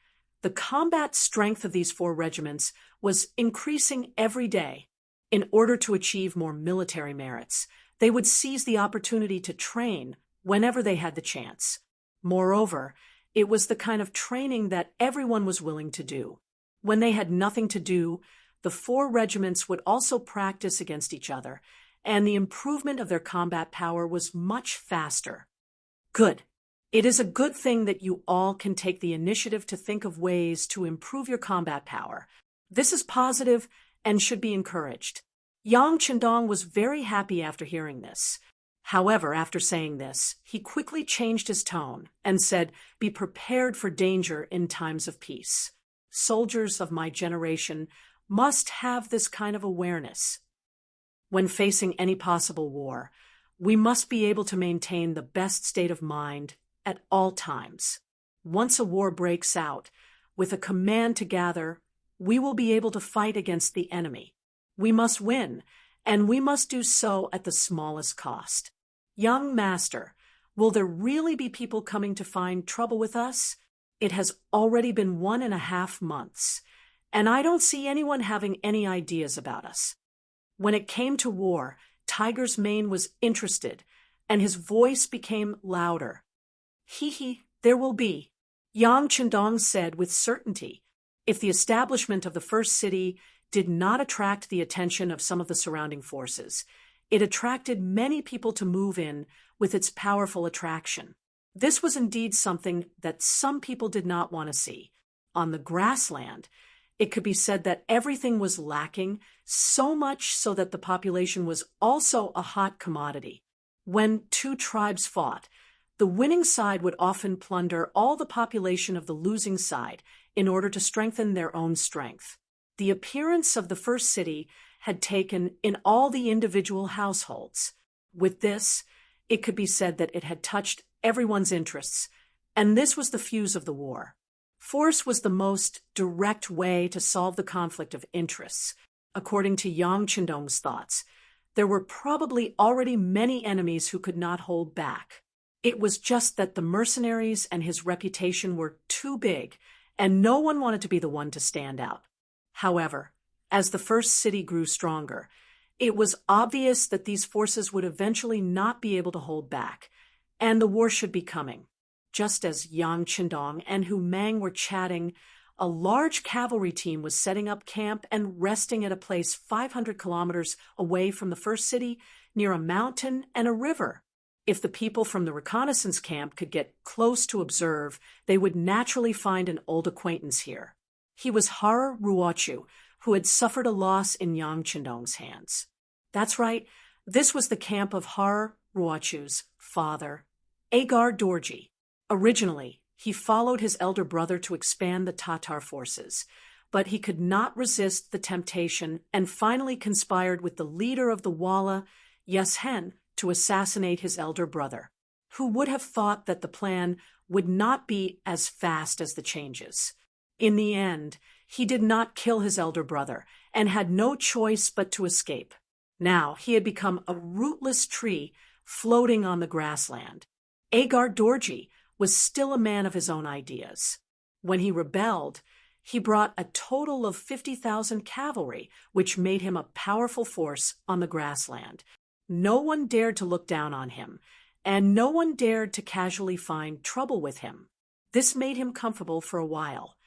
the combat strength of these 4 regiments was increasing every day. In order to achieve more military merits, they would seize the opportunity to train whenever they had the chance. Moreover, it was the kind of training that everyone was willing to do. When they had nothing to do, the 4 regiments would also practice against each other, and the improvement of their combat power was much faster. Good. It is a good thing that you all can take the initiative to think of ways to improve your combat power. This is positive and should be encouraged. Yang Chendong was very happy after hearing this. However, after saying this, he quickly changed his tone and said, "Be prepared for danger in times of peace. Soldiers of my generation must have this kind of awareness. When facing any possible war, we must be able to maintain the best state of mind at all times. Once a war breaks out, with a command to gather, we will be able to fight against the enemy. We must win, and we must do so at the smallest cost. Young Master, will there really be people coming to find trouble with us? It has already been 1.5 months, and I don't see anyone having any ideas about us." When it came to war, Tiger's Mane was interested, and his voice became louder. There will be," Yang Chendong said with certainty. If the establishment of the first city did not attract the attention of some of the surrounding forces, It attracted many people to move in with its powerful attraction. This was indeed something that some people did not want to see. On the grassland, it could be said that everything was lacking, so much so that the population was also a hot commodity. When two tribes fought, the winning side would often plunder all the population of the losing side in order to strengthen their own strength. The appearance of the first city had taken in all the individual households. With this, it could be said that it had touched everyone's interests, and this was the fuse of the war. Force was the most direct way to solve the conflict of interests. According to Yang Qindong's thoughts, there were probably already many enemies who could not hold back. It was just that the mercenaries and his reputation were too big, and no one wanted to be the one to stand out. However, as the first city grew stronger, it was obvious that these forces would eventually not be able to hold back, and the war should be coming. Just as Yang Qindong and Hu Mang were chatting, a large cavalry team was setting up camp and resting at a place 500 kilometers away from the first city, near a mountain and a river. If the people from the reconnaissance camp could get close to observe, they would naturally find an old acquaintance here. He was Har Ruochu, who had suffered a loss in Yang Qindong's hands. That's right, this was the camp of Har Ruochu's father, Agar Dorji. Originally, he followed his elder brother to expand the Tatar forces, but he could not resist the temptation and finally conspired with the leader of the Walla, Yeshen, to assassinate his elder brother. Who would have thought that the plan would not be as fast as the changes? In the end, he did not kill his elder brother and had no choice but to escape. Now he had become a rootless tree floating on the grassland. Agar Dorji was still a man of his own ideas. When he rebelled, he brought a total of 50,000 cavalry, which made him a powerful force on the grassland. No one dared to look down on him, and no one dared to casually find trouble with him. This made him comfortable for a while.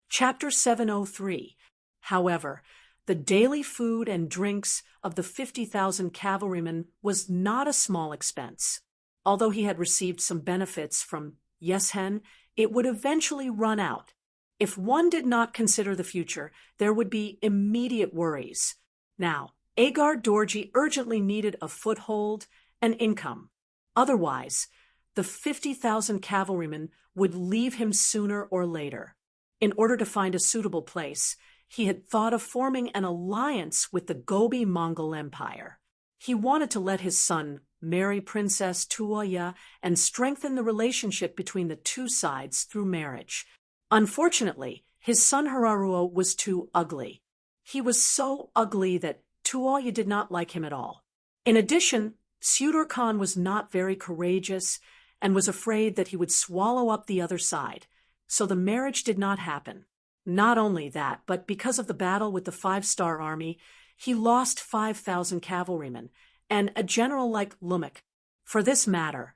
Chapter 703. However, the daily food and drinks of the 50,000 cavalrymen was not a small expense. Although he had received some benefits from Yeshen, it would eventually run out. If one did not consider the future, there would be immediate worries. Now, Agar Dorji urgently needed a foothold and income. Otherwise, the 50,000 cavalrymen would leave him sooner or later. In order to find a suitable place, he had thought of forming an alliance with the Gobi Mongol Empire. He wanted to let his son marry Princess Tuoya and strengthen the relationship between the two sides through marriage. Unfortunately, his son Hararuo was too ugly. He was so ugly that Tuoya did not like him at all. In addition, Sudur Khan was not very courageous and was afraid that he would swallow up the other side, so the marriage did not happen. Not only that, but because of the battle with the 5-star army, he lost 5,000 cavalrymen and a general like Lumik. For this matter,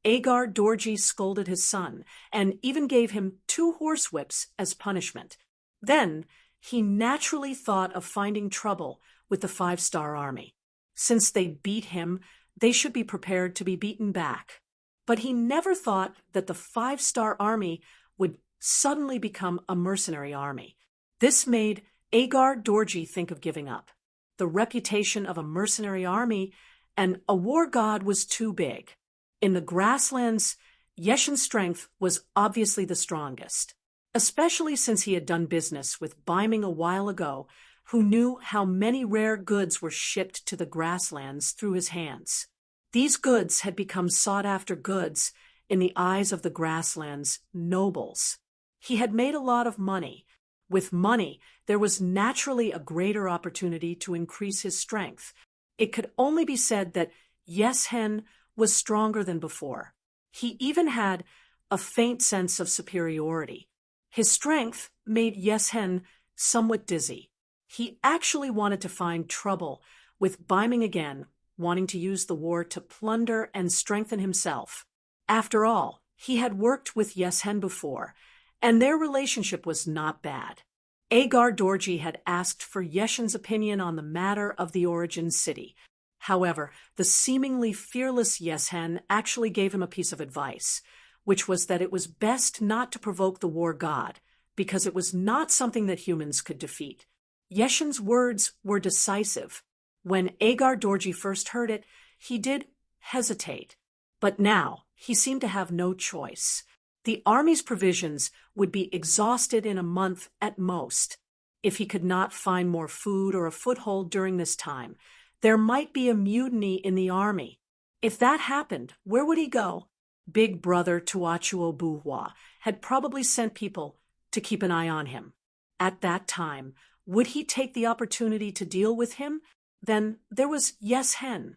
Agar Dorji scolded his son and even gave him 2 horsewhips as punishment. Then he naturally thought of finding trouble with the 5-star army. Since they beat him, they should be prepared to be beaten back. But he never thought that the 5-star army would suddenly become a mercenary army. This made Agar Dorji think of giving up. The reputation of a mercenary army and a war god was too big. In the grasslands, Yeshen's strength was obviously the strongest, especially since he had done business with Ming a while ago, who knew how many rare goods were shipped to the grasslands through his hands. These goods had become sought-after goods in the eyes of the grasslands' nobles. He had made a lot of money. With money, there was naturally a greater opportunity to increase his strength. It could only be said that Yeshen was stronger than before. He even had a faint sense of superiority. His strength made Yeshen somewhat dizzy. He actually wanted to find trouble with Ming again, wanting to use the war to plunder and strengthen himself. After all, he had worked with Yeshen before, and their relationship was not bad. Agar Dorji had asked for Yeshin's opinion on the matter of the origin city. However, the seemingly fearless Yeshen actually gave him a piece of advice, which was that it was best not to provoke the war god, because it was not something that humans could defeat. Yeshin's words were decisive. When Agar Dorji first heard it, he did hesitate. But now, he seemed to have no choice. The army's provisions would be exhausted in a month at most. If he could not find more food or a foothold during this time, there might be a mutiny in the army. If that happened, where would he go? Big brother Tuachuo Buhua had probably sent people to keep an eye on him. At that time, would he take the opportunity to deal with him? Then there was Yeshen.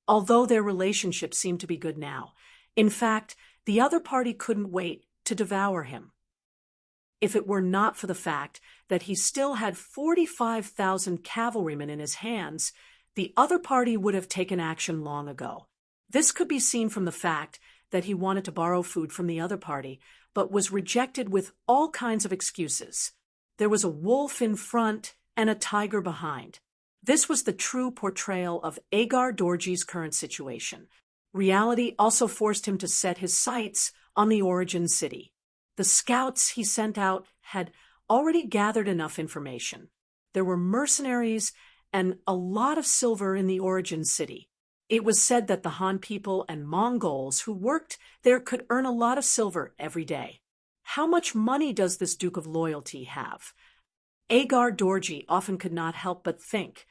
Although their relationship seemed to be good now, in fact, the other party couldn't wait to devour him. If it were not for the fact that he still had 45,000 cavalrymen in his hands, the other party would have taken action long ago. This could be seen from the fact that he wanted to borrow food from the other party, but was rejected with all kinds of excuses. There was a wolf in front and a tiger behind. This was the true portrayal of Agar Dorji's current situation. Reality also forced him to set his sights on the origin city. The scouts he sent out had already gathered enough information. There were mercenaries and a lot of silver in the origin city. It was said that the Han people and Mongols who worked there could earn a lot of silver every day. How much money does this Duke of Loyalty have? Agar Dorji often could not help but think,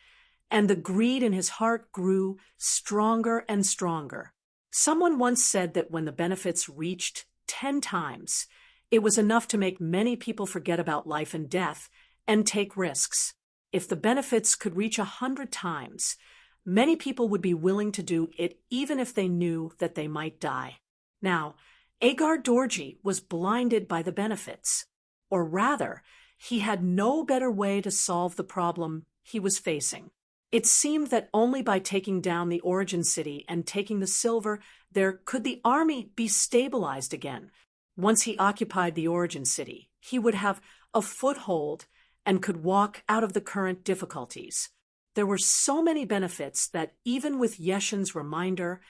and the greed in his heart grew stronger and stronger. Someone once said that when the benefits reached 10 times, it was enough to make many people forget about life and death and take risks. If the benefits could reach 100 times, many people would be willing to do it even if they knew that they might die. Now, Agar Dorji was blinded by the benefits. Or rather, he had no better way to solve the problem he was facing. It seemed that only by taking down the origin city and taking the silver, there could the army be stabilized again. Once he occupied the origin city, he would have a foothold and could walk out of the current difficulties. There were so many benefits that even with Yeshin's reminder,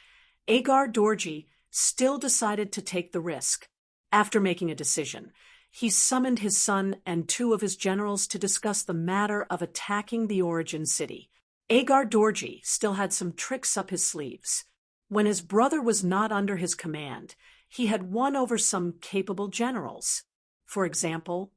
Agar Dorji still decided to take the risk. After making a decision, he summoned his son and 2 of his generals to discuss the matter of attacking the origin city. Agar Dorji still had some tricks up his sleeves. When his brother was not under his command, he had won over some capable generals. For example,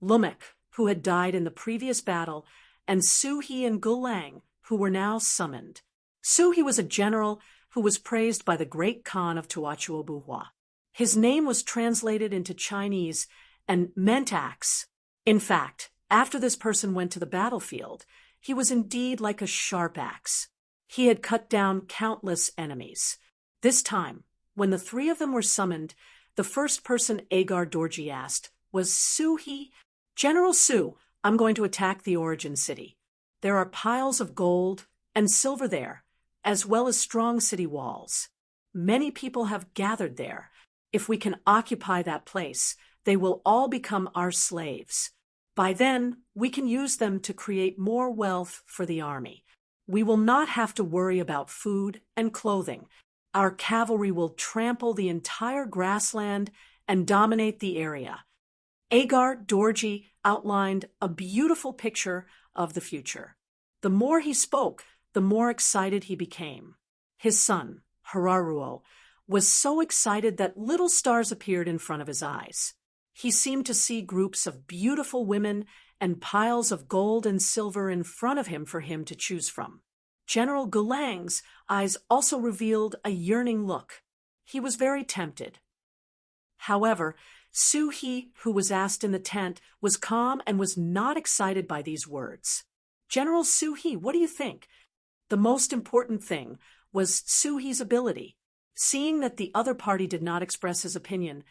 Lumek, who had died in the previous battle, and Suhi and Gulang, who were now summoned. Suhi was a general who was praised by the great Khan of Tuachuo Buhua. His name was translated into Chinese and meant axe. In fact, after this person went to the battlefield, he was indeed like a sharp axe. He had cut down countless enemies. This time, when the 3 of them were summoned, the first person Agar Dorji asked was Suhi. General Su, I'm going to attack the origin city. There are piles of gold and silver there, as well as strong city walls. Many people have gathered there. If we can occupy that place, they will all become our slaves. By then, we can use them to create more wealth for the army. We will not have to worry about food and clothing. Our cavalry will trample the entire grassland and dominate the area. Agar Dorji outlined a beautiful picture of the future. The more he spoke, the more excited he became. His son, Hararuo, was so excited that little stars appeared in front of his eyes. He seemed to see groups of beautiful women and piles of gold and silver in front of him for him to choose from. General Gulang's eyes also revealed a yearning look. He was very tempted. However, Suhi, who was asked in the tent, was calm and was not excited by these words. General Suhi, what do you think? The most important thing was Suhi's ability. Seeing that the other party did not express his opinion,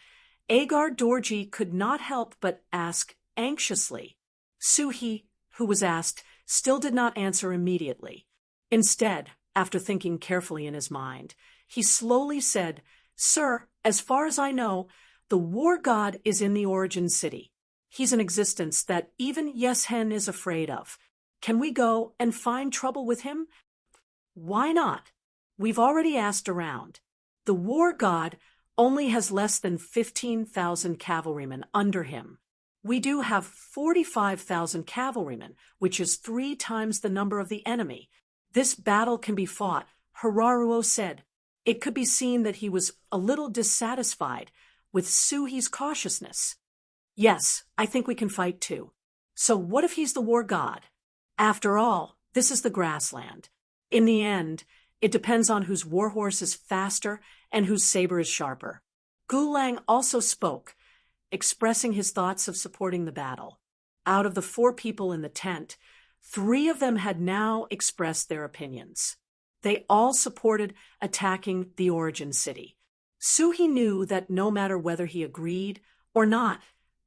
Agar Dorji could not help but ask anxiously. Suhi, who was asked, still did not answer immediately. Instead, after thinking carefully in his mind, he slowly said, Sir, as far as I know, the war god is in the origin city. He's an existence that even Yes Hen is afraid of. Can we go and find trouble with him? Why not? We've already asked around. The war god only has less than 15,000 cavalrymen under him. We do have 45,000 cavalrymen, which is 3 times the number of the enemy. This battle can be fought, Hararuo said. It could be seen that he was a little dissatisfied with Suhi's cautiousness. Yes, I think we can fight too. So what if he's the war god? After all, this is the grassland. In the end, it depends on whose warhorse is faster and whose saber is sharper. Gulang also spoke, expressing his thoughts of supporting the battle. Out of the 4 people in the tent, 3 of them had now expressed their opinions. They all supported attacking the origin city. Suhi knew that no matter whether he agreed or not,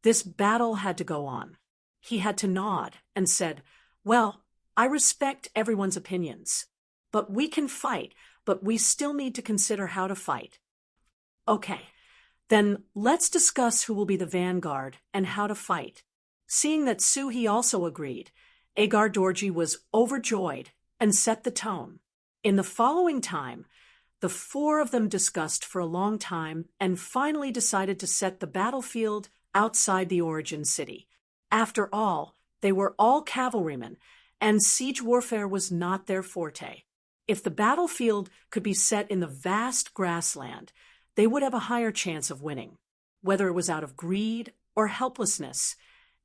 this battle had to go on. He had to nod and said, "Well, I respect everyone's opinions. But we can fight, but we still need to consider how to fight." Okay, then let's discuss who will be the vanguard and how to fight. Seeing that Suhi also agreed, Agar Dorji was overjoyed and set the tone. In the following time, the 4 of them discussed for a long time and finally decided to set the battlefield outside the origin city. After all, they were all cavalrymen, and siege warfare was not their forte. If the battlefield could be set in the vast grassland, they would have a higher chance of winning. Whether it was out of greed or helplessness,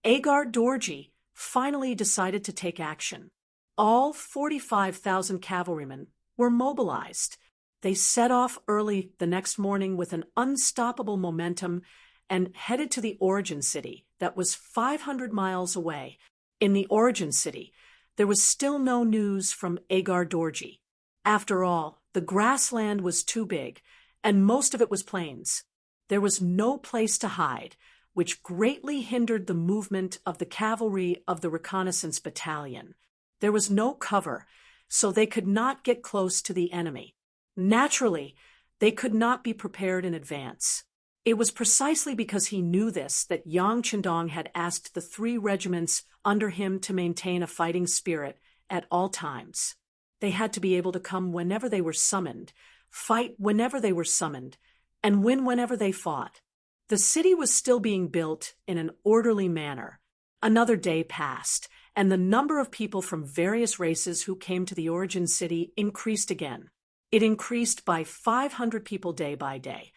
Agar Dorji finally decided to take action. All 45,000 cavalrymen were mobilized. They set off early the next morning with an unstoppable momentum and headed to the origin city that was 500 miles away. In the origin city, there was still no news from Agar Dorji. After all, the grassland was too big, and most of it was plains. There was no place to hide, which greatly hindered the movement of the cavalry of the reconnaissance battalion. There was no cover, so they could not get close to the enemy. Naturally, they could not be prepared in advance. It was precisely because he knew this that Yang Chendong had asked the 3 regiments under him to maintain a fighting spirit at all times. They had to be able to come whenever they were summoned, fight whenever they were summoned, and win whenever they fought. The city was still being built in an orderly manner. Another day passed, and the number of people from various races who came to the origin city increased again. It increased by 500 people day by day.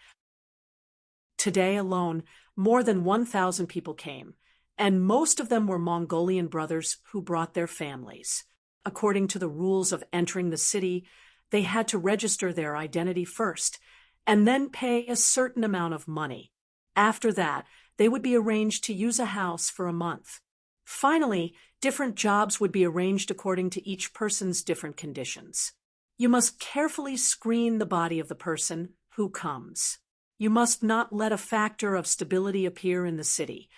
Today alone, more than 1,000 people came, and most of them were Mongolian brothers who brought their families. According to the rules of entering the city, they had to register their identity first, and then pay a certain amount of money. After that, they would be arranged to use a house for a month. Finally, different jobs would be arranged according to each person's different conditions. You must carefully screen the body of the person who comes. You must not let a factor of stability appear in the city.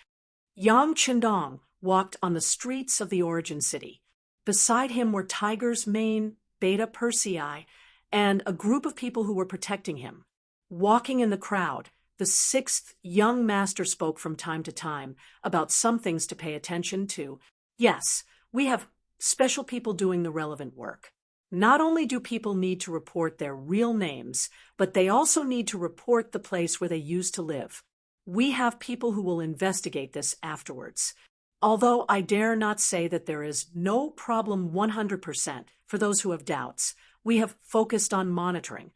Yang Chendong walked on the streets of the origin city. Beside him were Tiger's Mane, Beta Persei, and a group of people who were protecting him. Walking in the crowd, the 6th young master spoke from time to time about some things to pay attention to. Yes, we have special people doing the relevant work. Not only do people need to report their real names, but they also need to report the place where they used to live. We have people who will investigate this afterwards. Although I dare not say that there is no problem 100% for those who have doubts, we have focused on monitoring.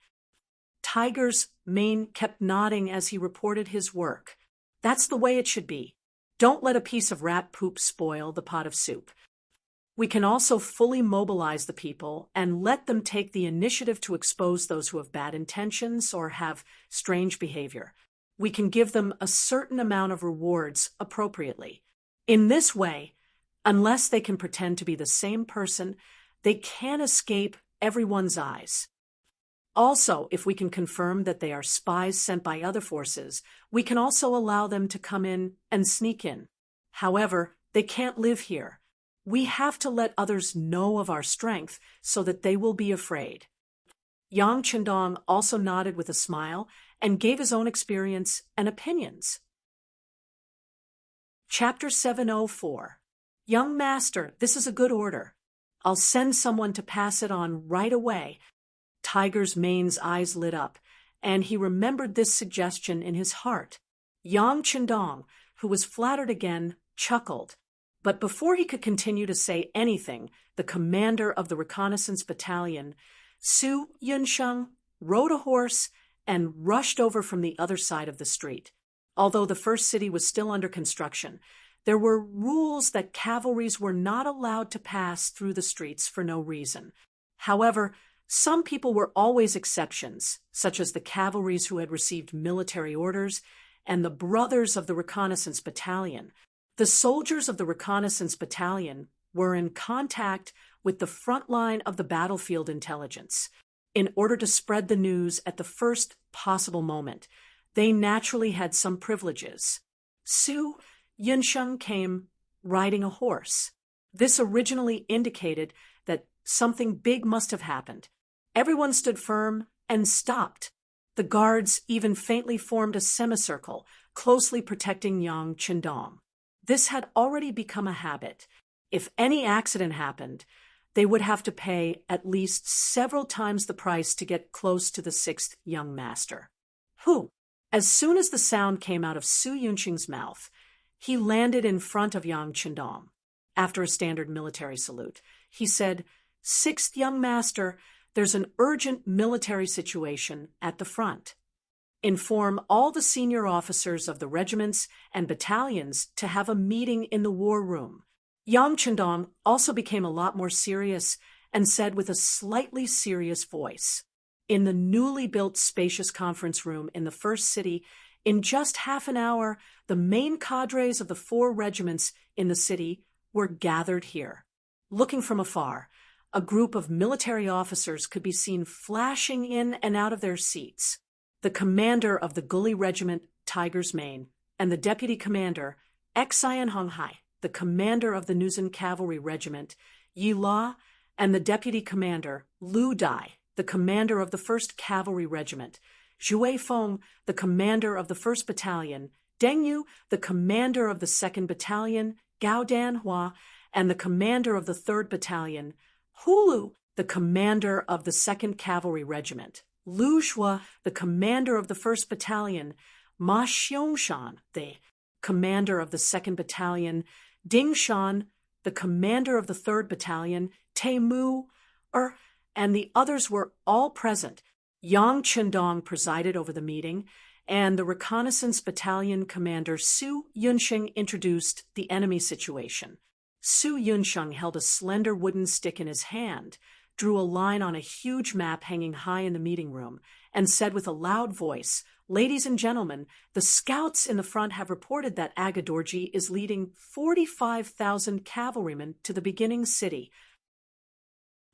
Tiger's Mane kept nodding as he reported his work. That's the way it should be. Don't let a piece of rat poop spoil the pot of soup. We can also fully mobilize the people and let them take the initiative to expose those who have bad intentions or have strange behavior. We can give them a certain amount of rewards appropriately. In this way, unless they can pretend to be the same person, they can't escape everyone's eyes. Also, if we can confirm that they are spies sent by other forces, we can also allow them to come in and sneak in. However, they can't live here. We have to let others know of our strength so that they will be afraid. Yang Chendong also nodded with a smile and gave his own experience and opinions. Chapter 704. Young master, this is a good order. I'll send someone to pass it on right away. Tiger's mane's eyes lit up, and he remembered this suggestion in his heart. Yang Chendong, who was flattered again, chuckled. But before he could continue to say anything, the commander of the reconnaissance battalion, Su Yunsheng, rode a horse and rushed over from the other side of the street. Although the first city was still under construction, there were rules that cavalries were not allowed to pass through the streets for no reason. However, some people were always exceptions, such as the cavalries who had received military orders and the brothers of the reconnaissance battalion. The soldiers of the reconnaissance battalion were in contact with the front line of the battlefield intelligence. In order to spread the news at the first possible moment, they naturally had some privileges. Su Yunsheng came riding a horse. This originally indicated that something big must have happened. Everyone stood firm and stopped. The guards even faintly formed a semicircle, closely protecting Yang Chendong. This had already become a habit. If any accident happened, they would have to pay at least several times the price to get close to the sixth young master. Who? As soon as the sound came out of Su Yunsheng's mouth, he landed in front of Yang Chendong. After a standard military salute, he said, "Sixth young master, there's an urgent military situation at the front. Inform all the senior officers of the regiments and battalions to have a meeting in the war room." Yang Chendong also became a lot more serious and said with a slightly serious voice, "In the newly built spacious conference room in the first city, in just half an hour, the main cadres of the 4 regiments in the city were gathered here." Looking from afar, a group of military officers could be seen flashing in and out of their seats. The commander of the Gully Regiment, Tiger's Mane, and the deputy commander, Xian Honghai, the commander of the Nuzhen Cavalry Regiment, Yi La, and the deputy commander, Lu Dai, the commander of the 1st Cavalry Regiment, Zhui Feng, the commander of the 1st Battalion, Deng Yu, the commander of the 2nd Battalion, Gao Danhua, and the commander of the 3rd Battalion, Hulu, the commander of the 2nd Cavalry Regiment, Lu Shua, the commander of the 1st Battalion, Ma Xiangshan, the commander of the 2nd Battalion, Ding Shan, the commander of the 3rd Battalion, Teimu, and the others were all present. Yang Chendong presided over the meeting, and the reconnaissance battalion commander Su Yunsheng introduced the enemy situation. Su Yunsheng held a slender wooden stick in his hand, drew a line on a huge map hanging high in the meeting room, and said with a loud voice, "Ladies and gentlemen, the scouts in the front have reported that Aga Dorji is leading 45,000 cavalrymen to the beginning city.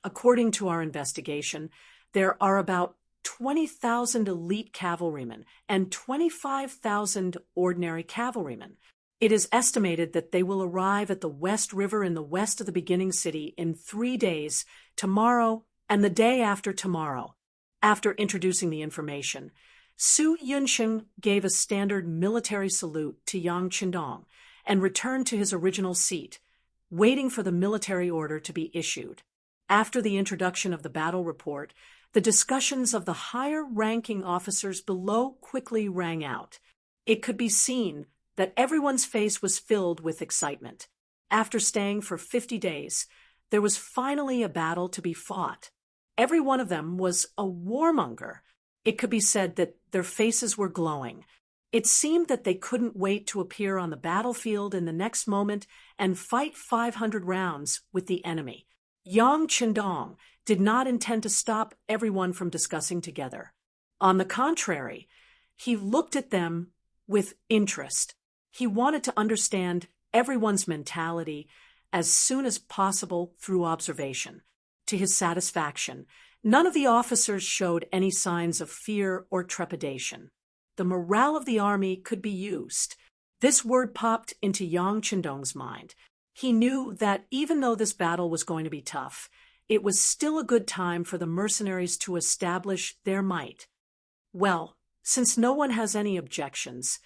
According to our investigation, there are about 20,000 elite cavalrymen and 25,000 ordinary cavalrymen. It is estimated that they will arrive at the West River in the west of the beginning city in 3 days, tomorrow and the day after tomorrow." After introducing the information, Su Yunsheng gave a standard military salute to Yang Chendong and returned to his original seat, waiting for the military order to be issued. After the introduction of the battle report, the discussions of the higher-ranking officers below quickly rang out. It could be seen that everyone's face was filled with excitement. After staying for 50 days, there was finally a battle to be fought. Every one of them was a warmonger. It could be said that their faces were glowing. It seemed that they couldn't wait to appear on the battlefield in the next moment and fight 500 rounds with the enemy. Yang Chendong did not intend to stop everyone from discussing together. On the contrary, he looked at them with interest. He wanted to understand everyone's mentality as soon as possible through observation. To his satisfaction, none of the officers showed any signs of fear or trepidation. The morale of the army could be used. This word popped into Yang Chendong's mind. He knew that even though this battle was going to be tough, it was still a good time for the mercenaries to establish their might. Well, since no one has any objections,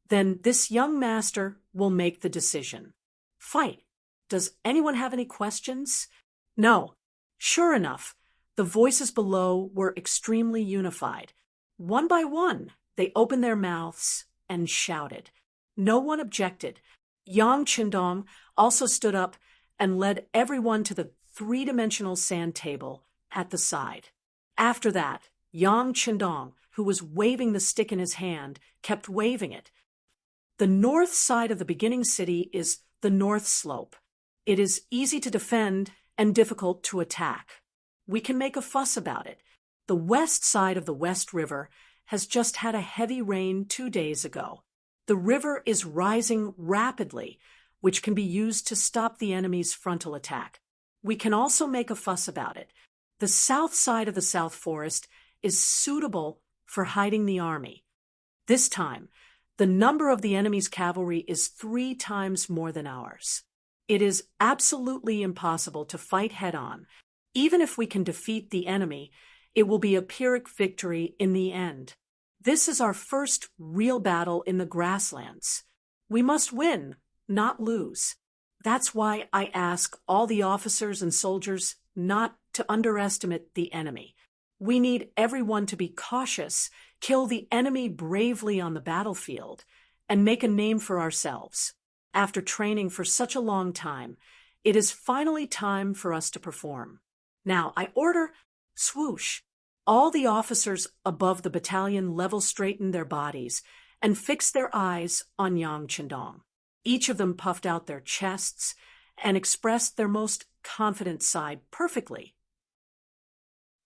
Then this young master will make the decision. Fight. Does anyone have any questions? No. Sure enough, the voices below were extremely unified. One by one, they opened their mouths and shouted. No one objected. Yang Qindong also stood up and led everyone to the three-dimensional sand table at the side. After that, Yang Qindong, who was waving the stick in his hand, kept waving it. The north side of the beginning city is the north slope. It is easy to defend and difficult to attack. We can make a fuss about it. The west side of the West River has just had a heavy rain 2 days ago. The river is rising rapidly, which can be used to stop the enemy's frontal attack. We can also make a fuss about it. The south side of the South Forest is suitable for hiding the army. This time, the number of the enemy's cavalry is 3 times more than ours. It is absolutely impossible to fight head-on. Even if we can defeat the enemy, it will be a Pyrrhic victory in the end. This is our first real battle in the grasslands. We must win, not lose. That's why I ask all the officers and soldiers not to underestimate the enemy. We need everyone to be cautious, kill the enemy bravely on the battlefield, and make a name for ourselves. After training for such a long time, it is finally time for us to perform. Now, I order swoosh. All the officers above the battalion level straighten their bodies and fix their eyes on Yang Qindong. Each of them puffed out their chests and expressed their most confident side perfectly.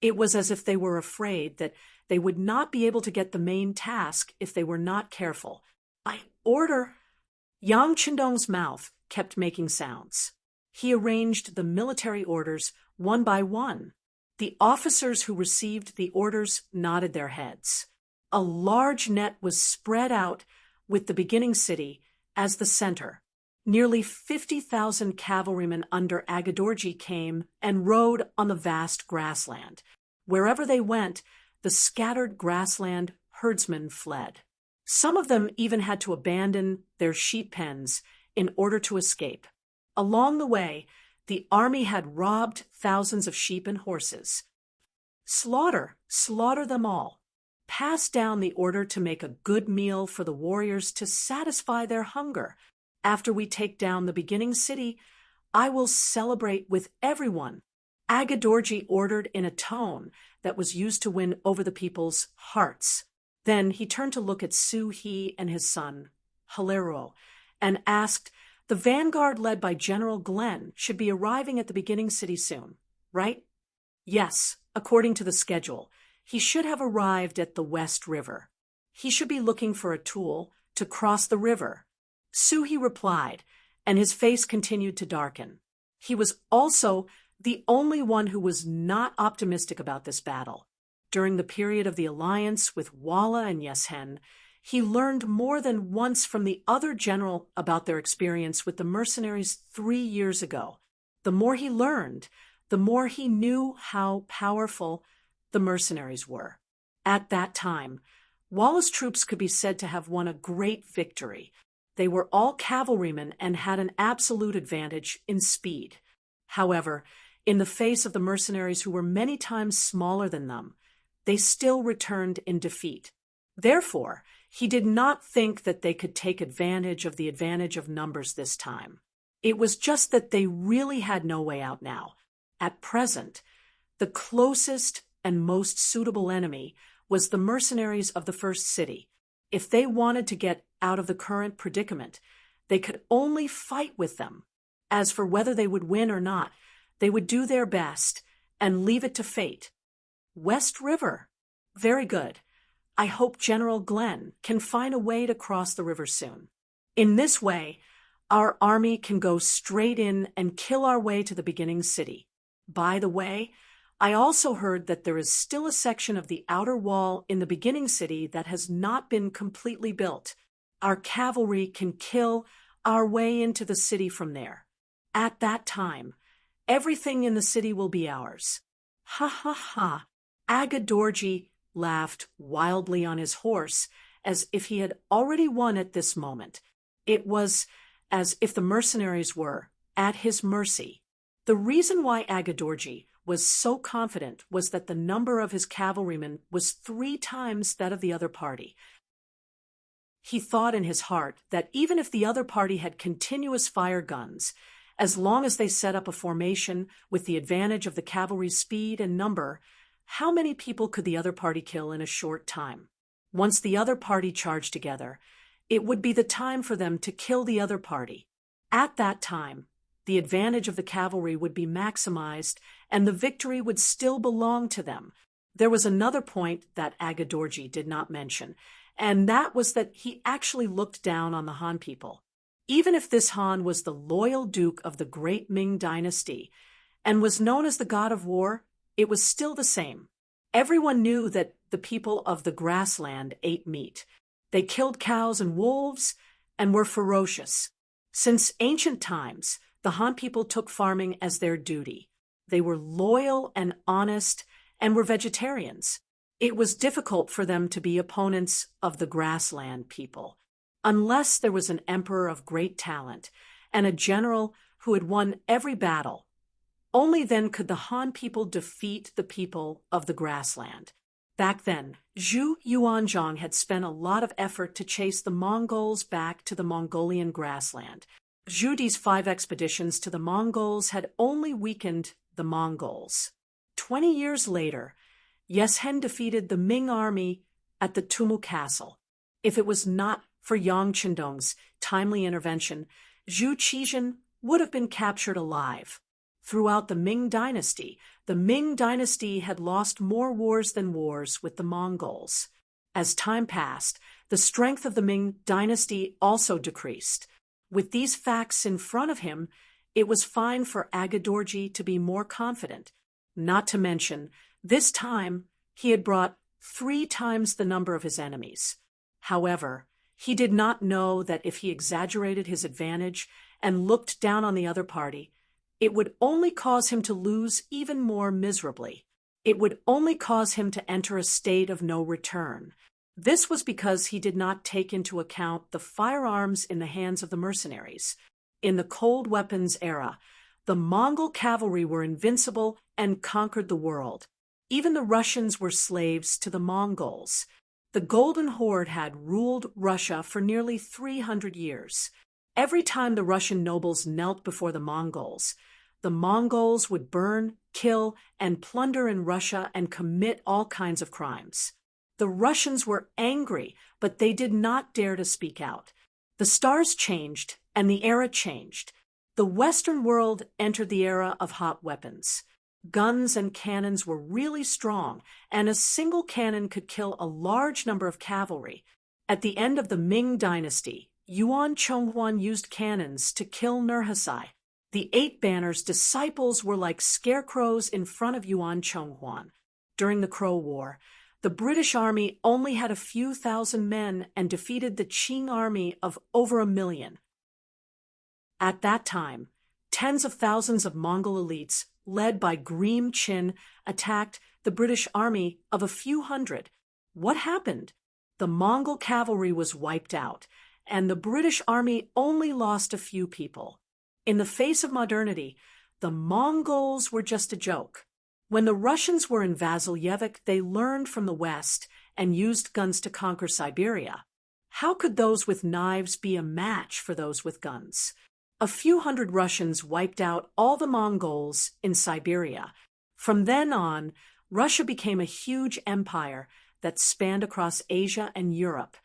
It was as if they were afraid that they would not be able to get the main task if they were not careful. I order. Yang Qindong's mouth kept making sounds. He arranged the military orders one by one. The officers who received the orders nodded their heads. A large net was spread out with the beginning city as the center. Nearly 50,000 cavalrymen under Agadorji came and rode on the vast grassland. Wherever they went, the scattered grassland herdsmen fled. Some of them even had to abandon their sheep pens in order to escape. Along the way, the army had robbed thousands of sheep and horses. Slaughter them all. Pass down the order to make a good meal for the warriors to satisfy their hunger. After we take down the beginning city, I will celebrate with everyone. Agadorji ordered in a tone that was used to win over the people's hearts. Then he turned to look at Su He and his son, Hilaro, and asked, "The vanguard led by General Glenn should be arriving at the beginning city soon, right?" "Yes, according to the schedule. He should have arrived at the West River. He should be looking for a tool to cross the river." Su He replied, and his face continued to darken. He was also the only one who was not optimistic about this battle. During the period of the alliance with Walla and Yeshen, he learned more than once from the other general about their experience with the mercenaries 3 years ago. The more he learned, the more he knew how powerful the mercenaries were. At that time, Walla's troops could be said to have won a great victory. They were all cavalrymen and had an absolute advantage in speed. However, in the face of the mercenaries who were many times smaller than them, they still returned in defeat. Therefore, he did not think that they could take advantage of the advantage of numbers this time. It was just that they really had no way out now. At present, the closest and most suitable enemy was the mercenaries of the first city. If they wanted to get out of the current predicament, they could only fight with them. As for whether they would win or not, they would do their best and leave it to fate. West River. Very good. I hope General Glenn can find a way to cross the river soon. In this way, our army can go straight in and kill our way to the beginning city. By the way, I also heard that there is still a section of the outer wall in the beginning city that has not been completely built. Our cavalry can kill our way into the city from there. At that time, everything in the city will be ours. Ha ha ha. Agadorji laughed wildly on his horse as if he had already won at this moment. It was as if the mercenaries were at his mercy. The reason why Agadorji was so confident was that the number of his cavalrymen was 3 times that of the other party. He thought in his heart that even if the other party had continuous fire guns, as long as they set up a formation with the advantage of the cavalry's speed and number, how many people could the other party kill in a short time? Once the other party charged together, it would be the time for them to kill the other party. At that time, the advantage of the cavalry would be maximized and the victory would still belong to them. There was another point that Agadorji did not mention, and that was that he actually looked down on the Han people. Even if this Han was the loyal duke of the great Ming dynasty and was known as the god of war, it was still the same. Everyone knew that the people of the grassland ate meat. They killed cows and wolves and were ferocious. Since ancient times, the Han people took farming as their duty. They were loyal and honest and were vegetarians. It was difficult for them to be opponents of the grassland people, unless there was an emperor of great talent and a general who had won every battle. Only then could the Han people defeat the people of the grassland. Back then, Zhu Yuanzhang had spent a lot of effort to chase the Mongols back to the Mongolian grassland. Zhu Di's 5 expeditions to the Mongols had only weakened the Mongols. 20 years later, Yeshen defeated the Ming army at the Tumu Castle. If it was not for Yang Qindong's timely intervention, Zhu Qizhen would have been captured alive. Throughout the Ming dynasty had lost more wars than wars with the Mongols. As time passed, the strength of the Ming dynasty also decreased. With these facts in front of him, it was fine for Agadorji to be more confident. Not to mention, this time he had brought 3 times the number of his enemies. However, he did not know that if he exaggerated his advantage and looked down on the other party, it would only cause him to lose even more miserably. It would only cause him to enter a state of no return. This was because he did not take into account the firearms in the hands of the mercenaries. In the cold weapons era, the Mongol cavalry were invincible and conquered the world. Even the Russians were slaves to the Mongols. The Golden Horde had ruled Russia for nearly 300 years. Every time the Russian nobles knelt before the Mongols would burn, kill, and plunder in Russia and commit all kinds of crimes. The Russians were angry, but they did not dare to speak out. The stars changed, and the era changed. The Western world entered the era of hot weapons. Guns and cannons were really strong, and a single cannon could kill a large number of cavalry. At the end of the Ming dynasty, Yuan Chonghuan used cannons to kill Nurhasai. The 8 Banners' disciples were like scarecrows in front of Yuan Chonghuan. During the Crow War, the British army only had a few thousand men and defeated the Qing army of over 1 million. At that time, tens of thousands of Mongol elites, led by Greem Chin, attacked the British army of a few hundred. What happened? The Mongol cavalry was wiped out, and the British army only lost a few people. In the face of modernity, the Mongols were just a joke. When the Russians were in Vasilyevic, they learned from the West and used guns to conquer Siberia. How could those with knives be a match for those with guns? A few hundred Russians wiped out all the Mongols in Siberia. From then on, Russia became a huge empire that spanned across Asia and Europe.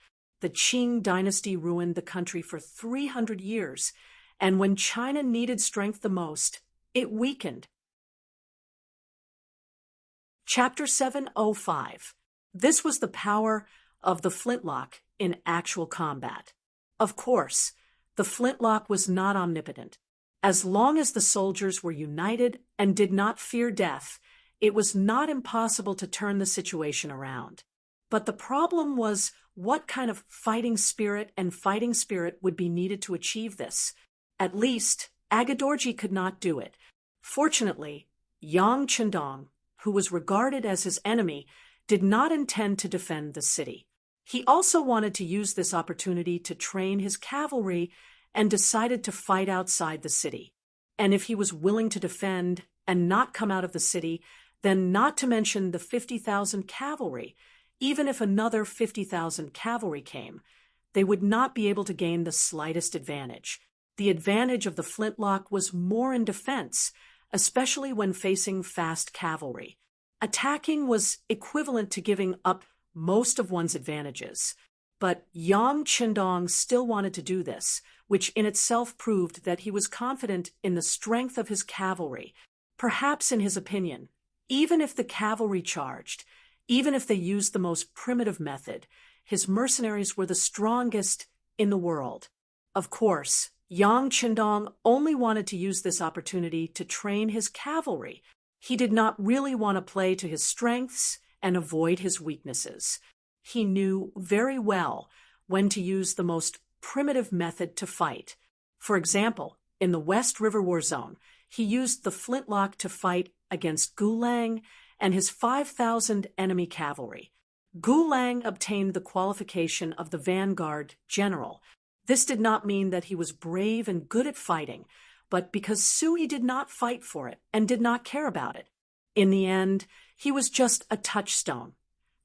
The Qing dynasty ruined the country for 300 years, and when China needed strength the most, it weakened. Chapter 705. This was the power of the flintlock in actual combat. Of course, the flintlock was not omnipotent. As long as the soldiers were united and did not fear death, it was not impossible to turn the situation around. But the problem was what kind of fighting spirit would be needed to achieve this. At least, Agadorji could not do it. Fortunately, Yang Qindong, who was regarded as his enemy, did not intend to defend the city. He also wanted to use this opportunity to train his cavalry and decided to fight outside the city. And if he was willing to defend and not come out of the city, then not to mention the 50,000 cavalry, even if another 50,000 cavalry came, they would not be able to gain the slightest advantage. The advantage of the flintlock was more in defense, especially when facing fast cavalry. Attacking was equivalent to giving up most of one's advantages. But Yang Qindong still wanted to do this, which in itself proved that he was confident in the strength of his cavalry. Perhaps in his opinion, even if the cavalry charged, even if they used the most primitive method, his mercenaries were the strongest in the world. Of course, Yang Qindong only wanted to use this opportunity to train his cavalry. He did not really want to play to his strengths and avoid his weaknesses. He knew very well when to use the most primitive method to fight. For example, in the West River War Zone, he used the flintlock to fight against Gulang and his 5,000 enemy cavalry. Gulang obtained the qualification of the vanguard general. This did not mean that he was brave and good at fighting, but because Sui did not fight for it and did not care about it. In the end, he was just a touchstone,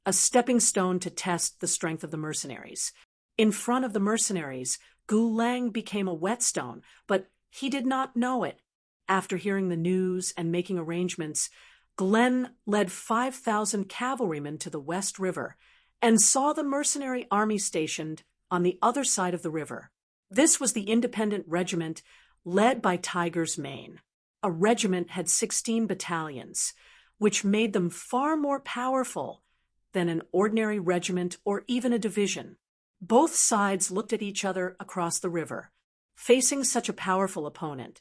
a stepping stone to test the strength of the mercenaries. In front of the mercenaries, Gulang became a whetstone, but he did not know it. After hearing the news and making arrangements, Glenn led 5,000 cavalrymen to the West River and saw the mercenary army stationed on the other side of the river. This was the independent regiment led by Tiger's Mane. A regiment had 16 battalions, which made them far more powerful than an ordinary regiment or even a division. Both sides looked at each other across the river. Facing such a powerful opponent,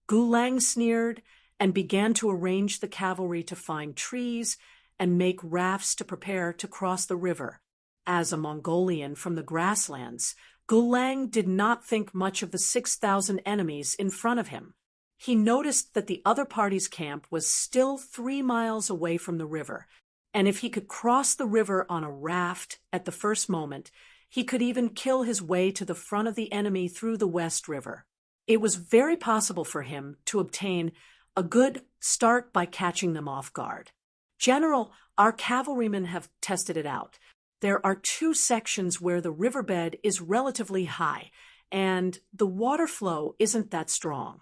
Gulang sneered and began to arrange the cavalry to find trees and make rafts to prepare to cross the river. As a Mongolian from the grasslands, Gulang did not think much of the 6,000 enemies in front of him. He noticed that the other party's camp was still 3 miles away from the river, and if he could cross the river on a raft at the first moment, he could even kill his way to the front of the enemy through the West River. It was very possible for him to obtain a good start by catching them off guard. General, our cavalrymen have tested it out. There are 2 sections where the riverbed is relatively high, and the water flow isn't that strong.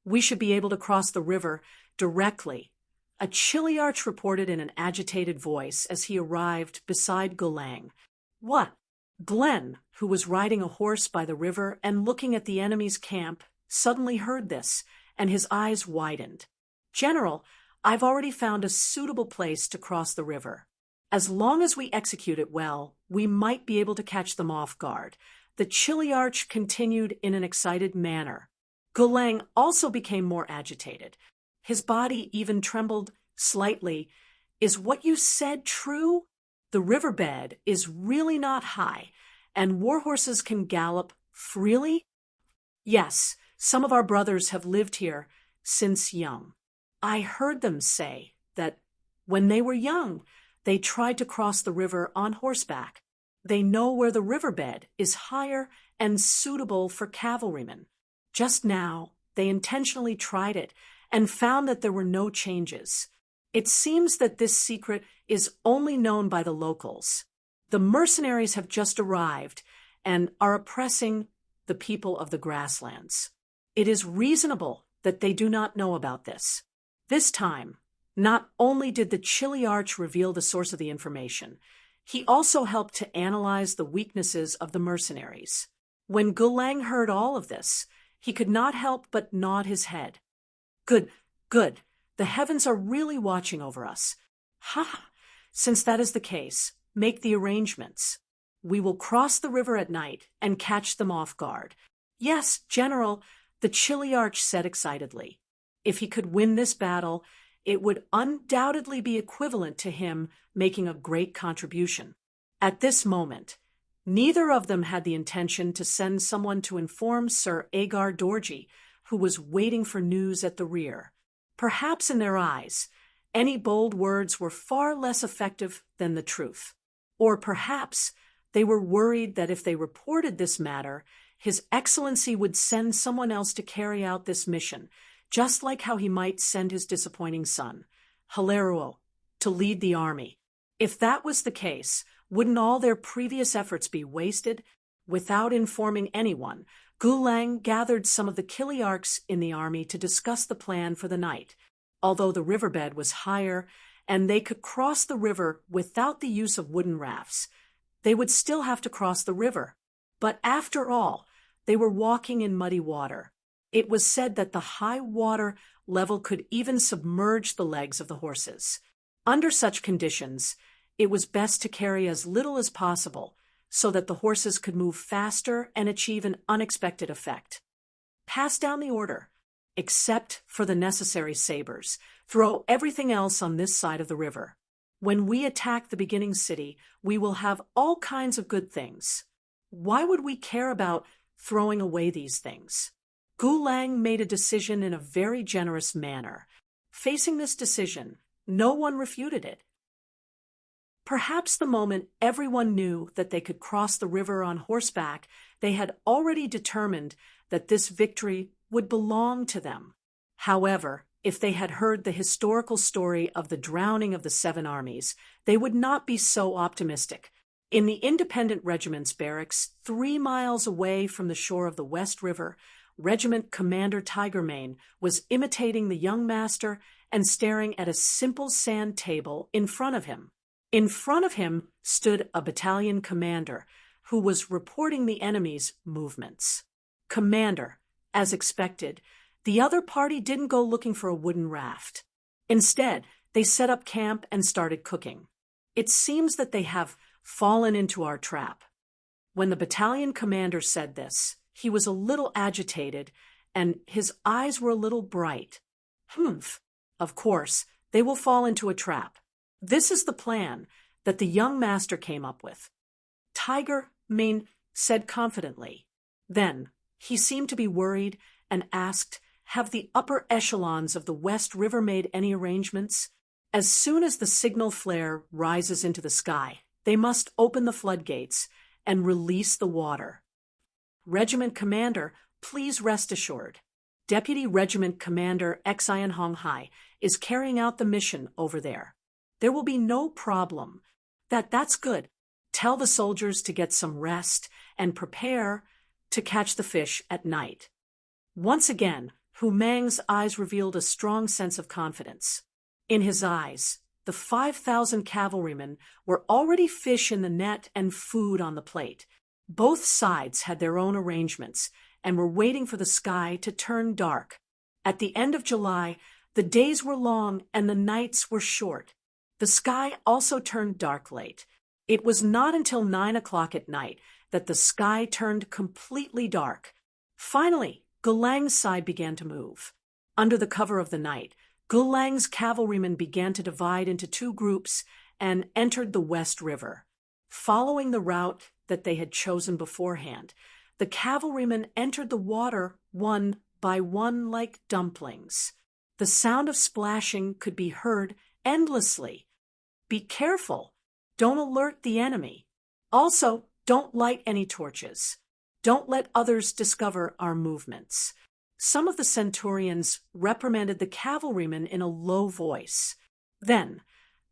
We should be able to cross the river directly, a Chiliarch reported in an agitated voice as he arrived beside Gulang. What? Glenn, who was riding a horse by the river and looking at the enemy's camp, suddenly heard this, and his eyes widened. General, I've already found a suitable place to cross the river. As long as we execute it well, we might be able to catch them off guard. The Chiliarch continued in an excited manner. Gulang also became more agitated. His body even trembled slightly. Is what you said true? The riverbed is really not high, and warhorses can gallop freely? Yes, some of our brothers have lived here since young. I heard them say that when they were young, they tried to cross the river on horseback. They know where the riverbed is higher and suitable for cavalrymen. Just now, they intentionally tried it and found that there were no changes. It seems that this secret is only known by the locals. The mercenaries have just arrived and are oppressing the people of the grasslands. It is reasonable that they do not know about this. This time, not only did the Chiliarch reveal the source of the information, he also helped to analyze the weaknesses of the mercenaries. When Gulang heard all of this, he could not help but nod his head. Good, good. The heavens are really watching over us. Ha! Since that is the case, make the arrangements. We will cross the river at night and catch them off guard. Yes, General, the Chiliarch said excitedly. If he could win this battle, it would undoubtedly be equivalent to him making a great contribution. At this moment, neither of them had the intention to send someone to inform Sir Agar Dorji, who was waiting for news at the rear. Perhaps in their eyes, any bold words were far less effective than the truth. Or perhaps they were worried that if they reported this matter, His Excellency would send someone else to carry out this mission, just like how he might send his disappointing son, Hilario, to lead the army. If that was the case, wouldn't all their previous efforts be wasted? Without informing anyone, Gulang gathered some of the Kiliarchs in the army to discuss the plan for the night. Although the riverbed was higher and they could cross the river without the use of wooden rafts, they would still have to cross the river. But after all, they were walking in muddy water. It was said that the high water level could even submerge the legs of the horses. Under such conditions, it was best to carry as little as possible so that the horses could move faster and achieve an unexpected effect. Pass down the order, except for the necessary sabers. Throw everything else on this side of the river. When we attack the beginning city, we will have all kinds of good things. Why would we care about throwing away these things? Gulang made a decision in a very generous manner. Facing this decision, no one refuted it. Perhaps the moment everyone knew that they could cross the river on horseback, they had already determined that this victory would belong to them. However, if they had heard the historical story of the drowning of the 7 armies, they would not be so optimistic. In the independent regiment's barracks, 3 miles away from the shore of the West River, Regiment Commander Tigermane was imitating the young master and staring at a simple sand table in front of him. In front of him stood a battalion commander who was reporting the enemy's movements. Commander, as expected, the other party didn't go looking for a wooden raft. Instead, they set up camp and started cooking. It seems that they have fallen into our trap. When the battalion commander said this, he was a little agitated and his eyes were a little bright. Humph! Of course, they will fall into a trap. This is the plan that the young master came up with. Tigermane said confidently. Then, he seemed to be worried and asked, have the upper echelons of the West River made any arrangements? As soon as the signal flare rises into the sky, they must open the floodgates and release the water. Regiment Commander, please rest assured. Deputy Regiment Commander Xian Honghai is carrying out the mission over there. There will be no problem. That's good. Tell the soldiers to get some rest and prepare to catch the fish at night. Once again, Hu Mang's eyes revealed a strong sense of confidence. In his eyes, the 5,000 cavalrymen were already fish in the net and food on the plate. Both sides had their own arrangements and were waiting for the sky to turn dark. At the end of July, the days were long and the nights were short. The sky also turned dark late. It was not until 9 o'clock at night that the sky turned completely dark. Finally, Gulang's side began to move. Under the cover of the night, Gulang's cavalrymen began to divide into 2 groups and entered the West River. Following the route that they had chosen beforehand, the cavalrymen entered the water one by one like dumplings. The sound of splashing could be heard endlessly. Be careful. Don't alert the enemy. Also, don't light any torches. Don't let others discover our movements. Some of the centurions reprimanded the cavalrymen in a low voice. Then,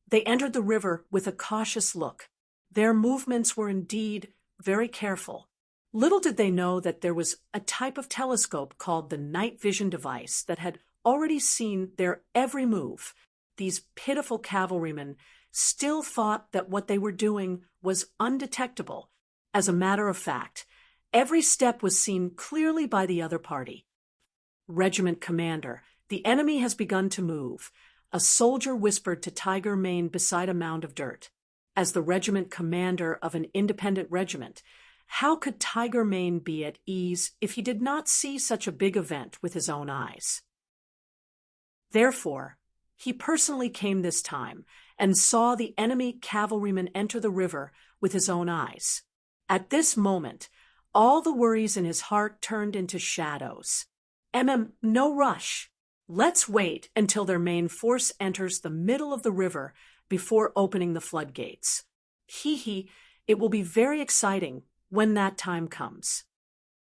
they entered the river with a cautious look. Their movements were indeed very careful. Little did they know that there was a type of telescope called the night vision device that had already seen their every move. These pitiful cavalrymen still thought that what they were doing was undetectable. As a matter of fact, every step was seen clearly by the other party. Regiment Commander, the enemy has begun to move. A soldier whispered to Tigermane beside a mound of dirt. As the regiment commander of an independent regiment, how could Tigermane be at ease if he did not see such a big event with his own eyes? Therefore, he personally came this time and saw the enemy cavalrymen enter the river with his own eyes. At this moment, all the worries in his heart turned into shadows. No rush. Let's wait until their main force enters the middle of the river before opening the floodgates. Hee hee, it will be very exciting when that time comes.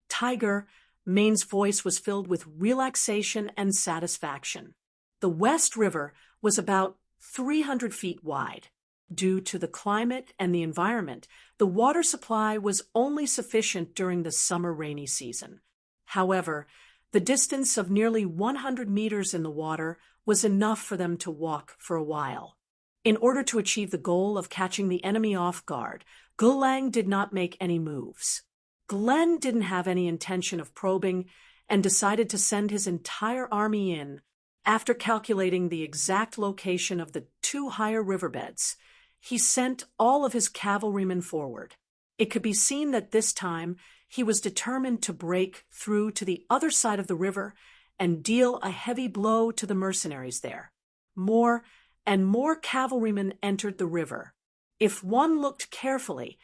Tiger, Maine's voice was filled with relaxation and satisfaction. The West River was about 300 feet wide. Due to the climate and the environment, the water supply was only sufficient during the summer rainy season. However, the distance of nearly 100 meters in the water was enough for them to walk for a while. In order to achieve the goal of catching the enemy off guard, Gulang did not make any moves. Glenn didn't have any intention of probing and decided to send his entire army in. After calculating the exact location of the two higher riverbeds, he sent all of his cavalrymen forward. It could be seen that this time he was determined to break through to the other side of the river and deal a heavy blow to the mercenaries there. More and more cavalrymen entered the river. If one looked carefully,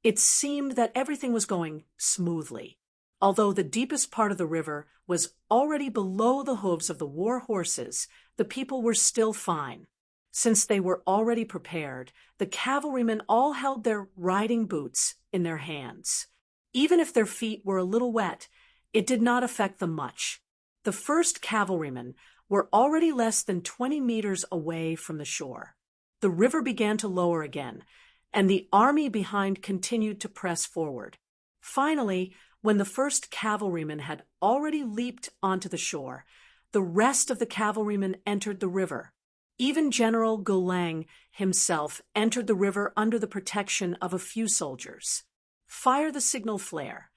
it seemed that everything was going smoothly. Although the deepest part of the river was already below the hooves of the war horses, the people were still fine. Since they were already prepared, the cavalrymen all held their riding boots in their hands. Even if their feet were a little wet, it did not affect them much. The first cavalrymen were already less than 20 meters away from the shore. The river began to lower again, and the army behind continued to press forward. Finally, when the first cavalryman had already leaped onto the shore, the rest of the cavalrymen entered the river. Even General Gulang himself entered the river under the protection of a few soldiers. Fire the signal flare.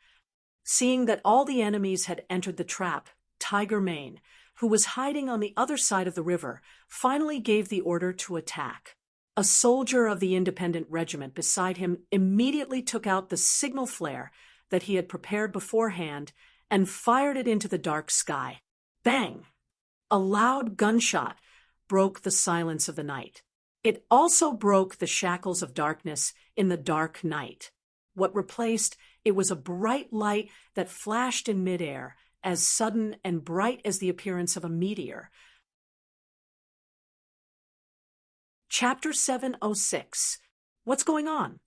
Seeing that all the enemies had entered the trap, Tiger Main, who was hiding on the other side of the river, finally gave the order to attack. A soldier of the independent regiment beside him immediately took out the signal flare that he had prepared beforehand and fired it into the dark sky. Bang! A loud gunshot broke the silence of the night. It also broke the shackles of darkness in the dark night. What replaced it was a bright light that flashed in midair, as sudden and bright as the appearance of a meteor. Chapter 706. What's going on?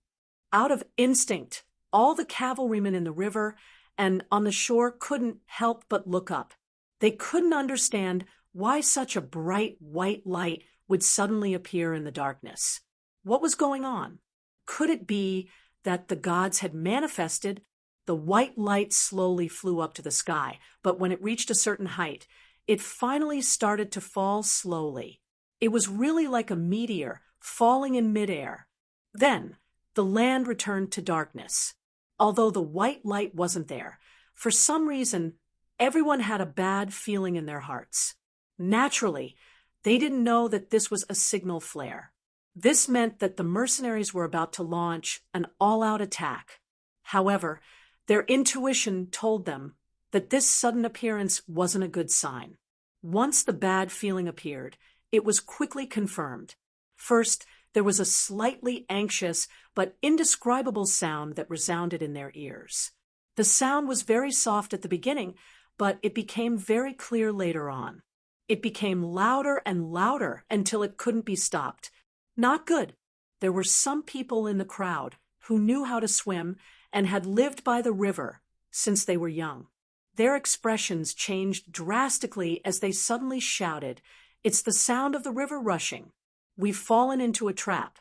Out of instinct, all the cavalrymen in the river and on the shore couldn't help but look up. They couldn't understand why such a bright white light would suddenly appear in the darkness. What was going on? Could it be that the gods had manifested? The white light slowly flew up to the sky, but when it reached a certain height, it finally started to fall slowly. It was really like a meteor falling in midair. Then, the land returned to darkness. Although the white light wasn't there, for some reason, everyone had a bad feeling in their hearts. Naturally, they didn't know that this was a signal flare. This meant that the mercenaries were about to launch an all-out attack. However, their intuition told them that this sudden appearance wasn't a good sign. Once the bad feeling appeared, it was quickly confirmed. First, there was a slightly anxious but indescribable sound that resounded in their ears. The sound was very soft at the beginning, but it became very clear later on. It became louder and louder until it couldn't be stopped. Not good. There were some people in the crowd who knew how to swim and had lived by the river since they were young. Their expressions changed drastically as they suddenly shouted, "It's the sound of the river rushing. We've fallen into a trap.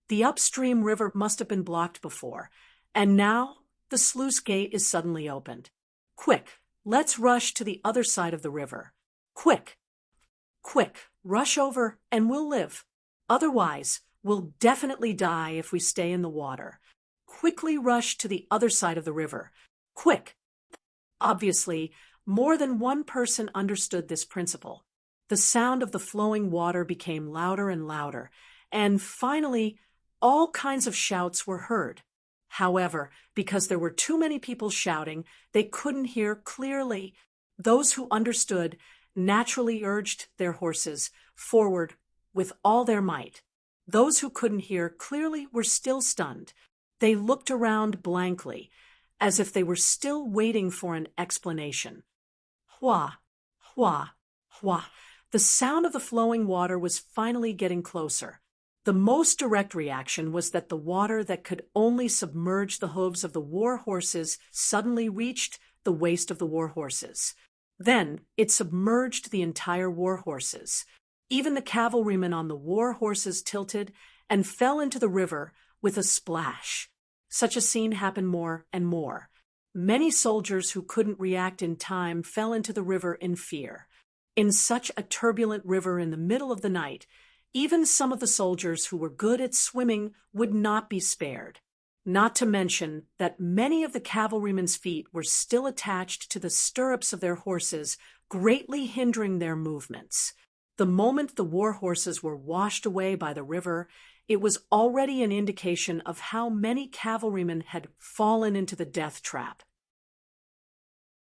The upstream river must have been blocked before, and now the sluice gate is suddenly opened. Quick, let's rush to the other side of the river. Quick! Quick, rush over and we'll live. Otherwise, we'll definitely die if we stay in the water. Quickly rush to the other side of the river. Quick!" Obviously, more than one person understood this principle. The sound of the flowing water became louder and louder, and finally, all kinds of shouts were heard. However, because there were too many people shouting, they couldn't hear clearly. Those who understood naturally urged their horses forward with all their might. Those who couldn't hear clearly were still stunned. They looked around blankly, as if they were still waiting for an explanation. Hua, hua, hua. The sound of the flowing water was finally getting closer. The most direct reaction was that the water that could only submerge the hooves of the war horses suddenly reached the waist of the war horses. Then it submerged the entire war horses. Even the cavalrymen on the war horses tilted and fell into the river with a splash. Such a scene happened more and more. Many soldiers who couldn't react in time fell into the river in fear. In such a turbulent river in the middle of the night, even some of the soldiers who were good at swimming would not be spared. Not to mention that many of the cavalrymen's feet were still attached to the stirrups of their horses, greatly hindering their movements. The moment the war horses were washed away by the river, it was already an indication of how many cavalrymen had fallen into the death trap.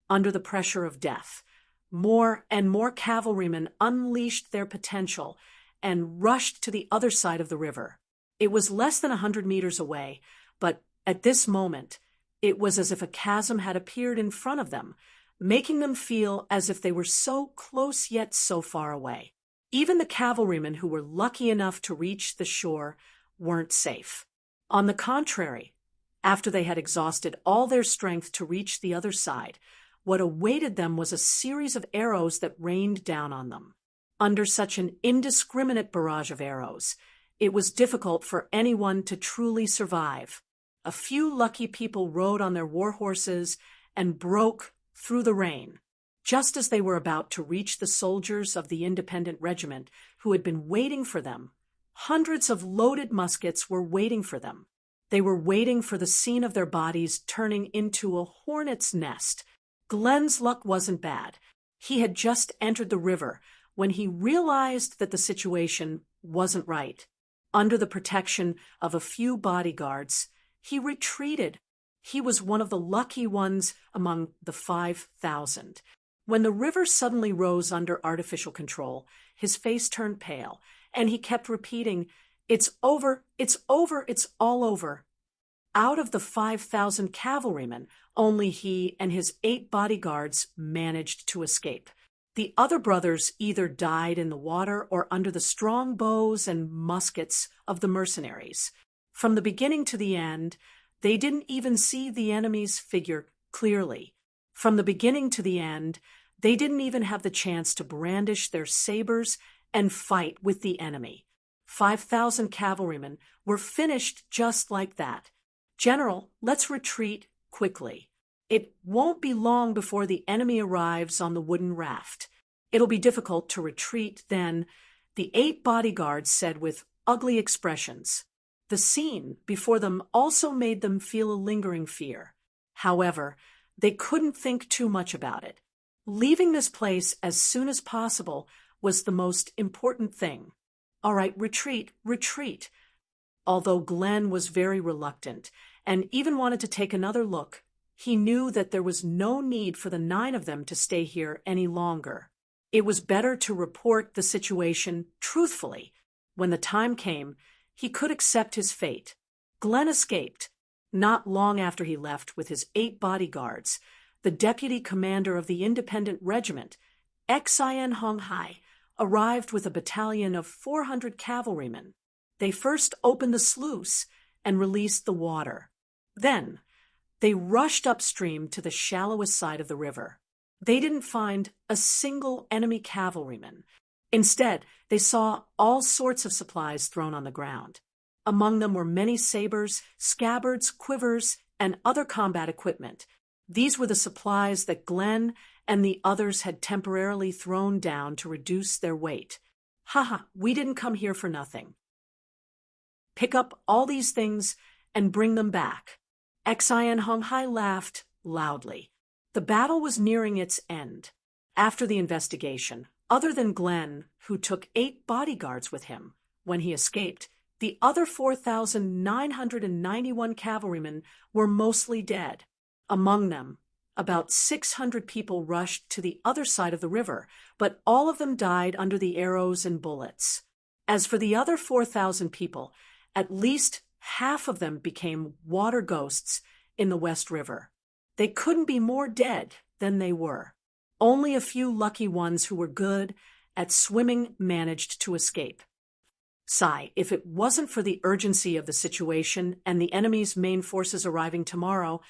Under the pressure of death, more and more cavalrymen unleashed their potential and rushed to the other side of the river. It was less than 100 meters away, but at this moment, it was as if a chasm had appeared in front of them, making them feel as if they were so close yet so far away. Even the cavalrymen who were lucky enough to reach the shore weren't safe. On the contrary, after they had exhausted all their strength to reach the other side, what awaited them was a series of arrows that rained down on them. Under such an indiscriminate barrage of arrows, it was difficult for anyone to truly survive. A few lucky people rode on their war horses and broke through the rain, just as they were about to reach the soldiers of the independent regiment who had been waiting for them. Hundreds of loaded muskets were waiting for them. They were waiting for the scene of their bodies turning into a hornet's nest. Glenn's luck wasn't bad. He had just entered the river when he realized that the situation wasn't right. Under the protection of a few bodyguards, he retreated. He was one of the lucky ones among the 5,000. When the river suddenly rose under artificial control, his face turned pale, and he kept repeating, "It's over, it's over, it's all over." Out of the 5,000 cavalrymen, only he and his 8 bodyguards managed to escape. The other brothers either died in the water or under the strong bows and muskets of the mercenaries. From the beginning to the end, they didn't even see the enemy's figure clearly. From the beginning to the end, they didn't even have the chance to brandish their sabers and fight with the enemy. 5,000 cavalrymen were finished just like that. "General, let's retreat quickly. It won't be long before the enemy arrives on the wooden raft. It'll be difficult to retreat then," the 8 bodyguards said with ugly expressions. The scene before them also made them feel a lingering fear. However, they couldn't think too much about it. Leaving this place as soon as possible was the most important thing. "All right, retreat, retreat." Although Glenn was very reluctant and even wanted to take another look, he knew that there was no need for the 9 of them to stay here any longer. It was better to report the situation truthfully. When the time came, he could accept his fate. Glenn escaped. Not long after he left with his 8 bodyguards, the deputy commander of the independent regiment, Xin Hong Hai, arrived with a battalion of 400 cavalrymen. They first opened the sluice and released the water. Then, they rushed upstream to the shallowest side of the river. They didn't find a single enemy cavalryman. Instead, they saw all sorts of supplies thrown on the ground. Among them were many sabers, scabbards, quivers, and other combat equipment. These were the supplies that Glenn and the others had temporarily thrown down to reduce their weight. "Haha, we didn't come here for nothing. Pick up all these things and bring them back." Xin Hong Hai laughed loudly. The battle was nearing its end. After the investigation, other than Glenn, who took 8 bodyguards with him, when he escaped, the other 4,991 cavalrymen were mostly dead. Among them, about 600 people rushed to the other side of the river, but all of them died under the arrows and bullets. As for the other 4,000 people, at least half of them became water ghosts in the West River. They couldn't be more dead than they were. Only a few lucky ones who were good at swimming managed to escape. Sigh, if it wasn't for the urgency of the situation and the enemy's main forces arriving tomorrow,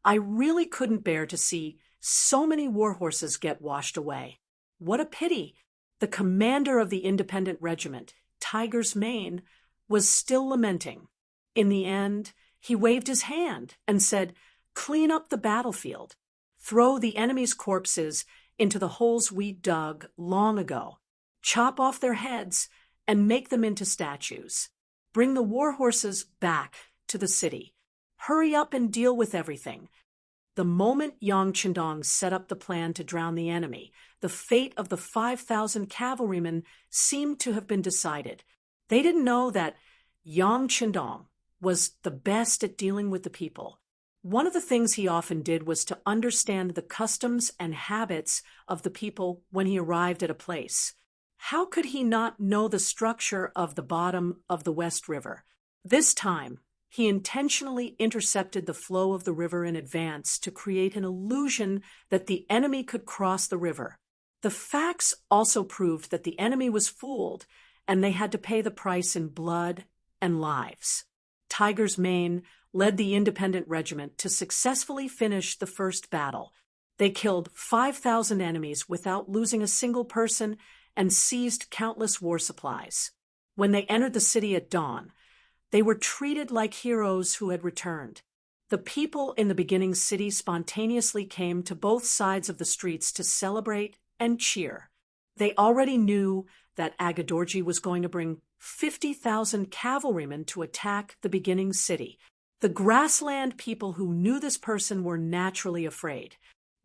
I really couldn't bear to see so many war horses get washed away. What a pity! The commander of the independent regiment, Tiger's Mane, was still lamenting. In the end, he waved his hand and said, "Clean up the battlefield. Throw the enemy's corpses into the holes we dug long ago. Chop off their heads and make them into statues. Bring the war horses back to the city. Hurry up and deal with everything." The moment Yang Chendong set up the plan to drown the enemy, the fate of the 5,000 cavalrymen seemed to have been decided. They didn't know that Yang Chendong was the best at dealing with the people. One of the things he often did was to understand the customs and habits of the people when he arrived at a place. How could he not know the structure of the bottom of the West River? This time, he intentionally intercepted the flow of the river in advance to create an illusion that the enemy could cross the river. The facts also proved that the enemy was fooled, and they had to pay the price in blood and lives. Tiger's Mane led the independent regiment to successfully finish the first battle. They killed 5,000 enemies without losing a single person and seized countless war supplies. When they entered the city at dawn, they were treated like heroes who had returned. The people in the beginning city spontaneously came to both sides of the streets to celebrate and cheer. They already knew that Agadorji was going to bring 50,000 cavalrymen to attack the beginning city. The grassland people who knew this person were naturally afraid.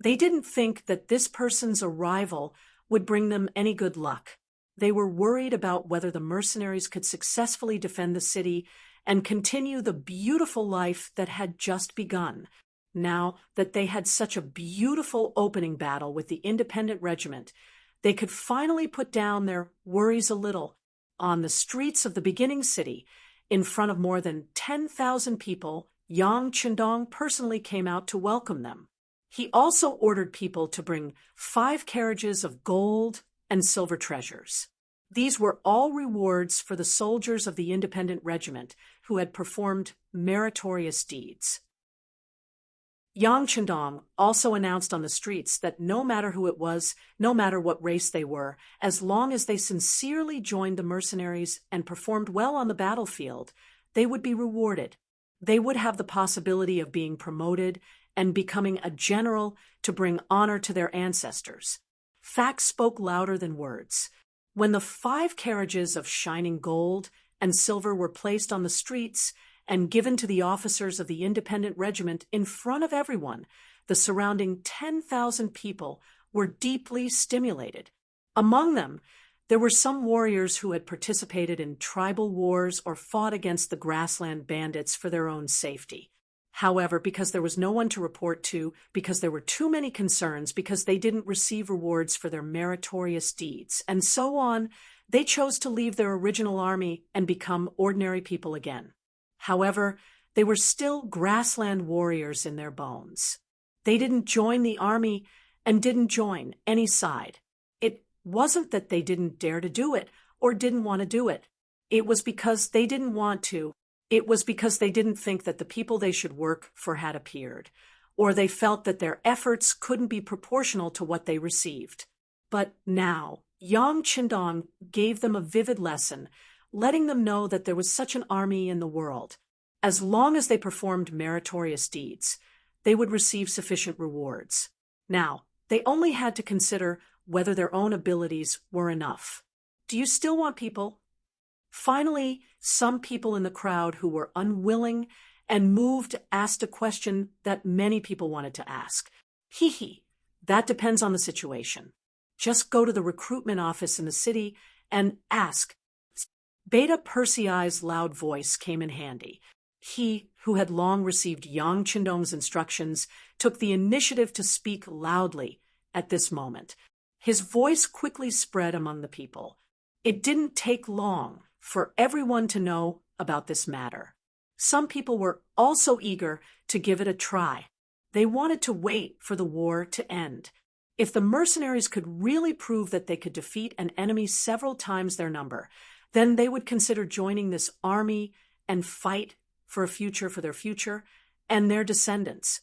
They didn't think that this person's arrival would bring them any good luck. They were worried about whether the mercenaries could successfully defend the city and continue the beautiful life that had just begun. Now that they had such a beautiful opening battle with the independent regiment, they could finally put down their worries a little. On the streets of the beginning city, in front of more than 10,000 people, Yang Chendong personally came out to welcome them. He also ordered people to bring 5 carriages of gold and silver treasures. These were all rewards for the soldiers of the independent regiment who had performed meritorious deeds. Yang Chendong also announced on the streets that no matter who it was, no matter what race they were, as long as they sincerely joined the mercenaries and performed well on the battlefield, they would be rewarded. They would have the possibility of being promoted and becoming a general to bring honor to their ancestors. Facts spoke louder than words. When the 5 carriages of shining gold and silver were placed on the streets and given to the officers of the independent regiment in front of everyone, the surrounding 10,000 people were deeply stimulated. Among them, there were some warriors who had participated in tribal wars or fought against the grassland bandits for their own safety. However, because there was no one to report to, because there were too many concerns, because they didn't receive rewards for their meritorious deeds, and so on, they chose to leave their original army and become ordinary people again. However, they were still grassland warriors in their bones. They didn't join the army and didn't join any side. It wasn't that they didn't dare to do it or didn't want to do it. It was because they didn't want to. It was because they didn't think that the people they should work for had appeared, or they felt that their efforts couldn't be proportional to what they received. But now, Yang Chendong gave them a vivid lesson, letting them know that there was such an army in the world. As long as they performed meritorious deeds, they would receive sufficient rewards. Now, they only had to consider whether their own abilities were enough. Do you still want people? Finally, some people in the crowd who were unwilling and moved asked a question that many people wanted to ask. That depends on the situation. Just go to the recruitment office in the city and ask. Beta Persei's loud voice came in handy. He, who had long received Yang Chendong's instructions, took the initiative to speak loudly at this moment. His voice quickly spread among the people. It didn't take long for everyone to know about this matter. Some people were also eager to give it a try. They wanted to wait for the war to end. If the mercenaries could really prove that they could defeat an enemy several times their number, Then they would consider joining this army and fight for a future for their future and their descendants.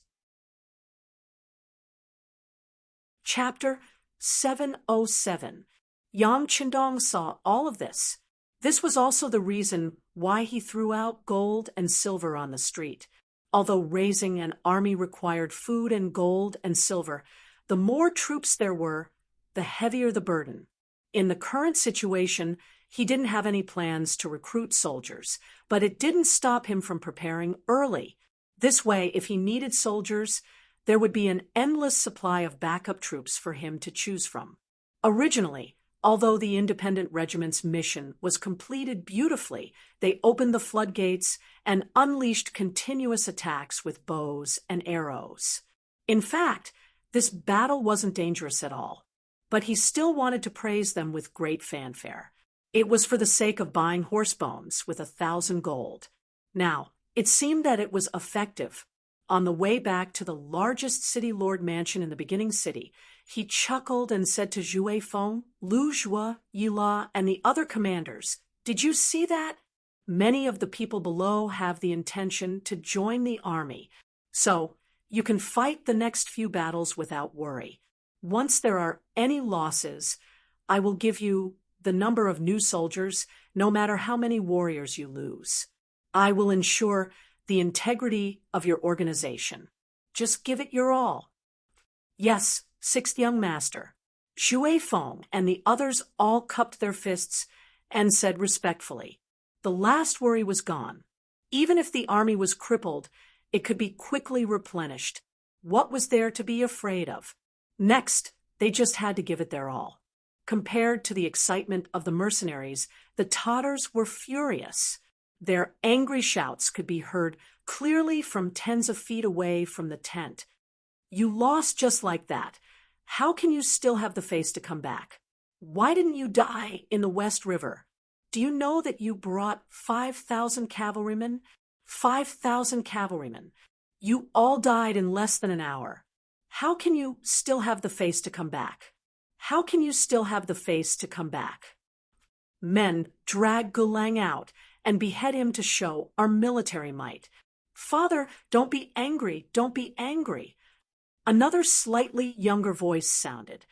Chapter 707. Yang Qindong saw all of this. This was also the reason why he threw out gold and silver on the street. Although raising an army required food and gold and silver, the more troops there were, the heavier the burden. In the current situation, he didn't have any plans to recruit soldiers, but it didn't stop him from preparing early. This way, if he needed soldiers, there would be an endless supply of backup troops for him to choose from. Originally, although the independent regiment's mission was completed beautifully, they opened the floodgates and unleashed continuous attacks with bows and arrows. In fact, this battle wasn't dangerous at all, but he still wanted to praise them with great fanfare. It was for the sake of buying horse bones with 1,000 gold. Now, it seemed that it was effective. On the way back to the largest city lord mansion in the beginning city, he chuckled and said to Zhu Feng, Lu Zhua, Yila, and the other commanders, "Did you see that? Many of the people below have the intention to join the army, so you can fight the next few battles without worry. Once there are any losses, I will give you the number of new soldiers, no matter how many warriors you lose. I will ensure the integrity of your organization. Just give it your all." "Yes, sixth young master." Zhu Feng and the others all cupped their fists and said respectfully. The last worry was gone. Even if the army was crippled, it could be quickly replenished. What was there to be afraid of? Next, they just had to give it their all. Compared to the excitement of the mercenaries, the Tatars were furious. Their angry shouts could be heard clearly from tens of feet away from the tent. "You lost just like that. How can you still have the face to come back? Why didn't you die in the West River? Do you know that you brought 5,000 cavalrymen? 5,000 cavalrymen. You all died in less than an hour. How can you still have the face to come back? How can you still have the face to come back?" Men drag Gulang out and behead him to show our military might. "Father, don't be angry, don't be angry." Another slightly younger voice sounded.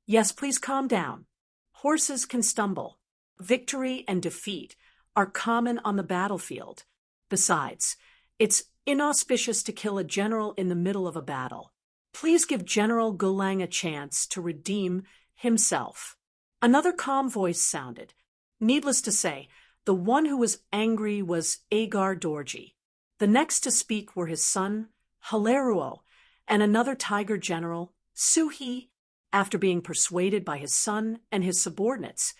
"Yes, please calm down. Horses can stumble. Victory and defeat are common on the battlefield. Besides, it's inauspicious to kill a general in the middle of a battle. Please give General Gulang a chance to redeem himself." Another calm voice sounded. Needless to say, the one who was angry was Agar Dorji. The next to speak were his son, Haleruo, and another tiger general, Suhi. After being persuaded by his son and his subordinates,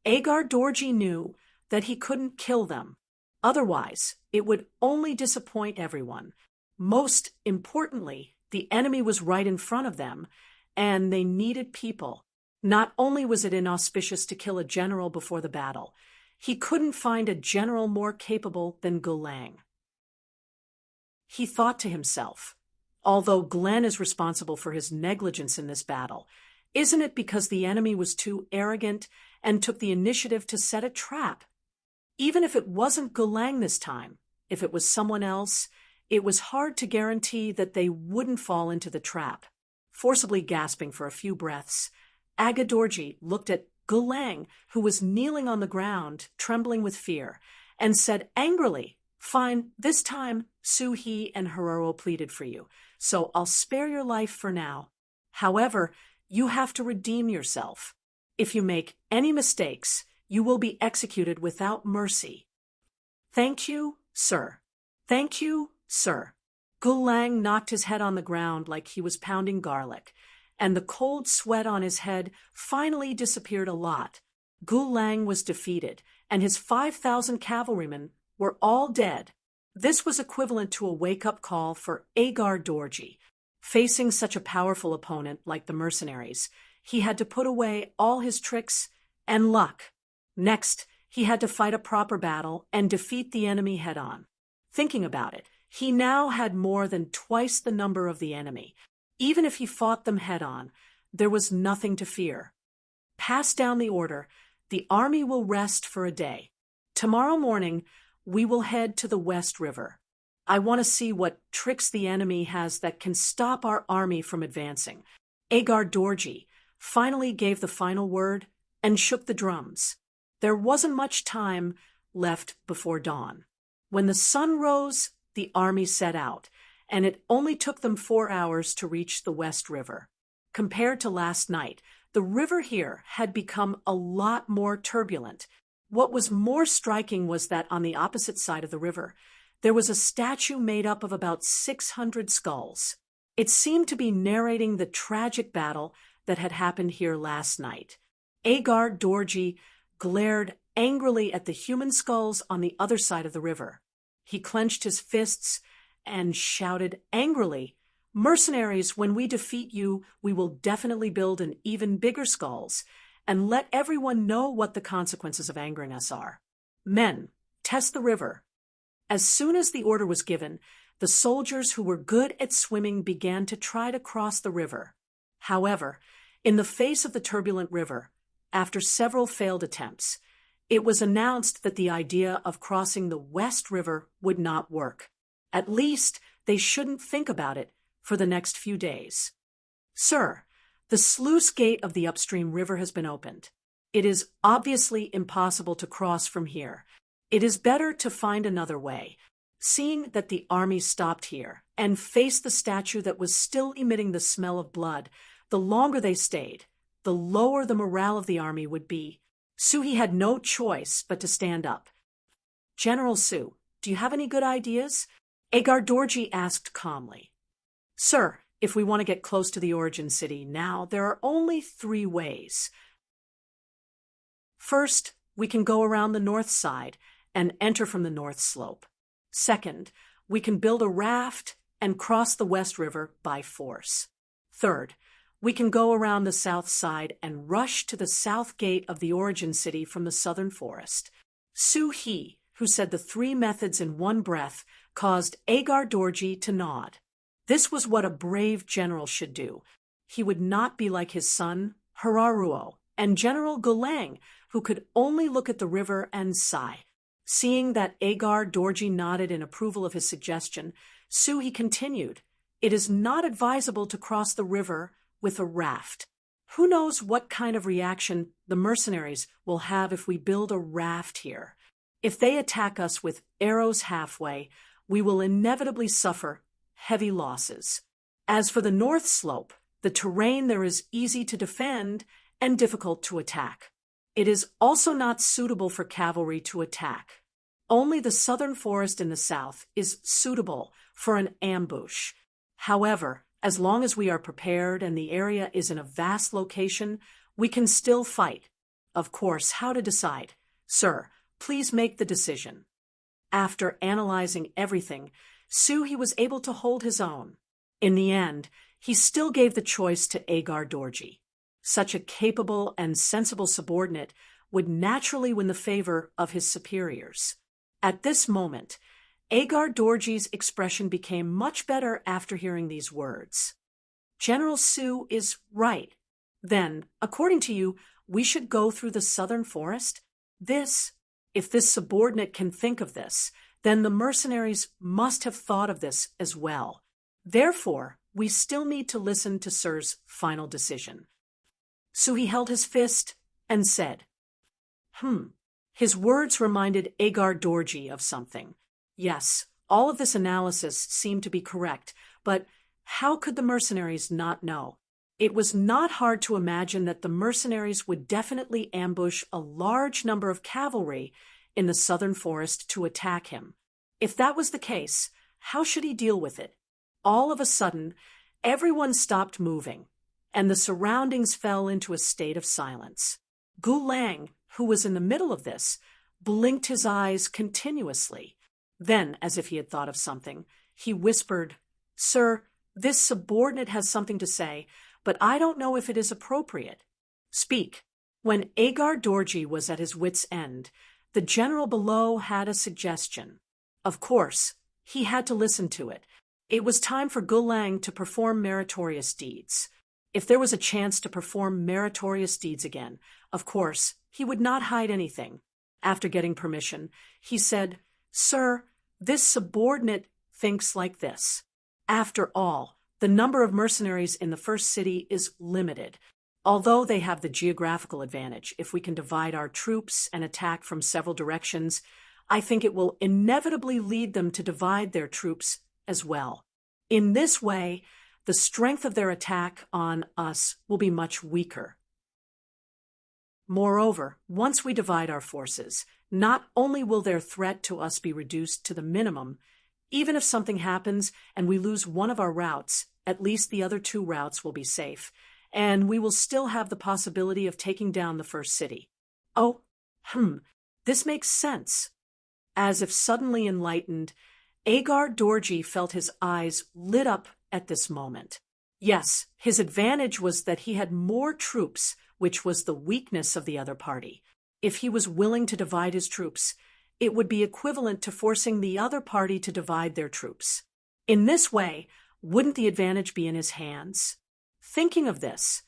Agar Dorji knew that he couldn't kill them. Otherwise, it would only disappoint everyone. Most importantly, the enemy was right in front of them, and they needed people. Not only was it inauspicious to kill a general before the battle, he couldn't find a general more capable than Gulang. He thought to himself, although Glenn is responsible for his negligence in this battle, isn't it because the enemy was too arrogant and took the initiative to set a trap? Even if it wasn't Gulang this time, if it was someone else, it was hard to guarantee that they wouldn't fall into the trap. Forcibly gasping for a few breaths, Agadorji looked at Gulang, who was kneeling on the ground, trembling with fear, and said angrily, "Fine, this time Suhi and Herero pleaded for you, so I'll spare your life for now. However, you have to redeem yourself. If you make any mistakes, you will be executed without mercy." "Thank you, sir. Thank you, sir." Gulang knocked his head on the ground like he was pounding garlic, and the cold sweat on his head finally disappeared a lot. Gulang was defeated, and his 5,000 cavalrymen were all dead. This was equivalent to a wake-up call for Agar Dorji. Facing such a powerful opponent like the mercenaries, he had to put away all his tricks and luck. Next, he had to fight a proper battle and defeat the enemy head-on. Thinking about it, he now had more than twice the number of the enemy. Even if he fought them head-on, there was nothing to fear. Pass down the order The army will rest for a day. Tomorrow morning, we will head to the West River. I want to see what tricks the enemy has that can stop our army from advancing." Agar Dorji finally gave the final word and shook the drums. There wasn't much time left before dawn. When the sun rose, the army set out, and it only took them 4 hours to reach the West River. Compared to last night, the river here had become a lot more turbulent. What was more striking was that on the opposite side of the river, there was a statue made up of about 600 skulls. It seemed to be narrating the tragic battle that had happened here last night. Agar Dorji glared angrily at the human skulls on the other side of the river. He clenched his fists and shouted angrily, "Mercenaries, when we defeat you, we will definitely build an even bigger skulls, and let everyone know what the consequences of angering us are. Men, test the river." As soon as the order was given, the soldiers who were good at swimming began to try to cross the river. However, in the face of the turbulent river, after several failed attempts, it was announced that the idea of crossing the West River would not work. At least they shouldn't think about it for the next few days. "Sir, the sluice gate of the upstream river has been opened. It is obviously impossible to cross from here. It is better to find another way." Seeing that the army stopped here and faced the statue that was still emitting the smell of blood, the longer they stayed, the lower the morale of the army would be. Suhi had no choice but to stand up. "General Su, do you have any good ideas?" Agar Dorji asked calmly. "Sir, if we want to get close to the origin city now, there are only 3 ways. First, we can go around the north side and enter from the north slope. Second, we can build a raft and cross the West River by force. Third, we can go around the south side and rush to the south gate of the origin city from the southern forest." Su He, who said the 3 methods in one breath, caused Agar Dorji to nod. This was what a brave general should do. He would not be like his son, Hararuo, and General Gulang, who could only look at the river and sigh. Seeing that Agar Dorji nodded in approval of his suggestion, Suhi continued, "It is not advisable to cross the river with a raft. Who knows what kind of reaction the mercenaries will have if we build a raft here? If they attack us with arrows halfway, we will inevitably suffer heavy losses. As for the north slope, the terrain there is easy to defend and difficult to attack. It is also not suitable for cavalry to attack. Only the southern forest in the south is suitable for an ambush. However, as long as we are prepared and the area is in a vast location, we can still fight. Of course, how to decide? Sir, please make the decision." After analyzing everything, Suhi was able to hold his own. In the end, he still gave the choice to Agar Dorji. Such a capable and sensible subordinate would naturally win the favor of his superiors. At this moment, Agar Dorji's expression became much better after hearing these words. "General Su is right. Then, according to you, we should go through the southern forest? If this subordinate can think of this, then the mercenaries must have thought of this as well. Therefore, we still need to listen to Sir's final decision." Suhi held his fist and said, His words reminded Agar Dorji of something. Yes, all of this analysis seemed to be correct, but how could the mercenaries not know? It was not hard to imagine that the mercenaries would definitely ambush a large number of cavalry in the southern forest to attack him. If that was the case, how should he deal with it? All of a sudden, everyone stopped moving, and the surroundings fell into a state of silence. Gulang, who was in the middle of this, blinked his eyes continuously. Then, as if he had thought of something, he whispered, "Sir, this subordinate has something to say, but I don't know if it is appropriate." "Speak." When Agar Dorji was at his wit's end, the general below had a suggestion. Of course, he had to listen to it. It was time for Gulang to perform meritorious deeds. If there was a chance to perform meritorious deeds again, of course, he would not hide anything. After getting permission, he said, "Sir, this subordinate thinks like this. After all, the number of mercenaries in the first city is limited. Although they have the geographical advantage, if we can divide our troops and attack from several directions, I think it will inevitably lead them to divide their troops as well. In this way, the strength of their attack on us will be much weaker. Moreover, once we divide our forces, not only will their threat to us be reduced to the minimum, even if something happens and we lose one of our routes, at least the other two routes will be safe, and we will still have the possibility of taking down the first city." "Oh, this makes sense." As if suddenly enlightened, Agar Dorji felt his eyes lit up at this moment. Yes, his advantage was that he had more troops, which was the weakness of the other party. If he was willing to divide his troops, it would be equivalent to forcing the other party to divide their troops. In this way, wouldn't the advantage be in his hands? Thinking of this,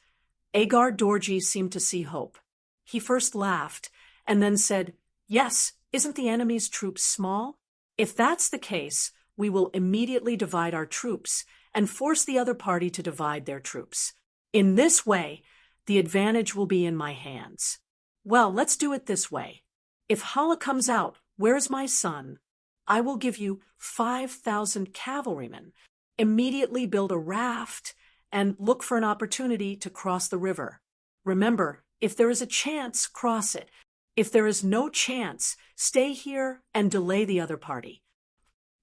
Agar Dorji seemed to see hope. He first laughed and then said, "Yes, isn't the enemy's troops small? If that's the case, we will immediately divide our troops and force the other party to divide their troops. In this way, the advantage will be in my hands. Well, let's do it this way. If Hala comes out, where's my son? I will give you 5,000 cavalrymen. Immediately build a raft and look for an opportunity to cross the river. Remember, if there is a chance, cross it. If there is no chance, stay here and delay the other party.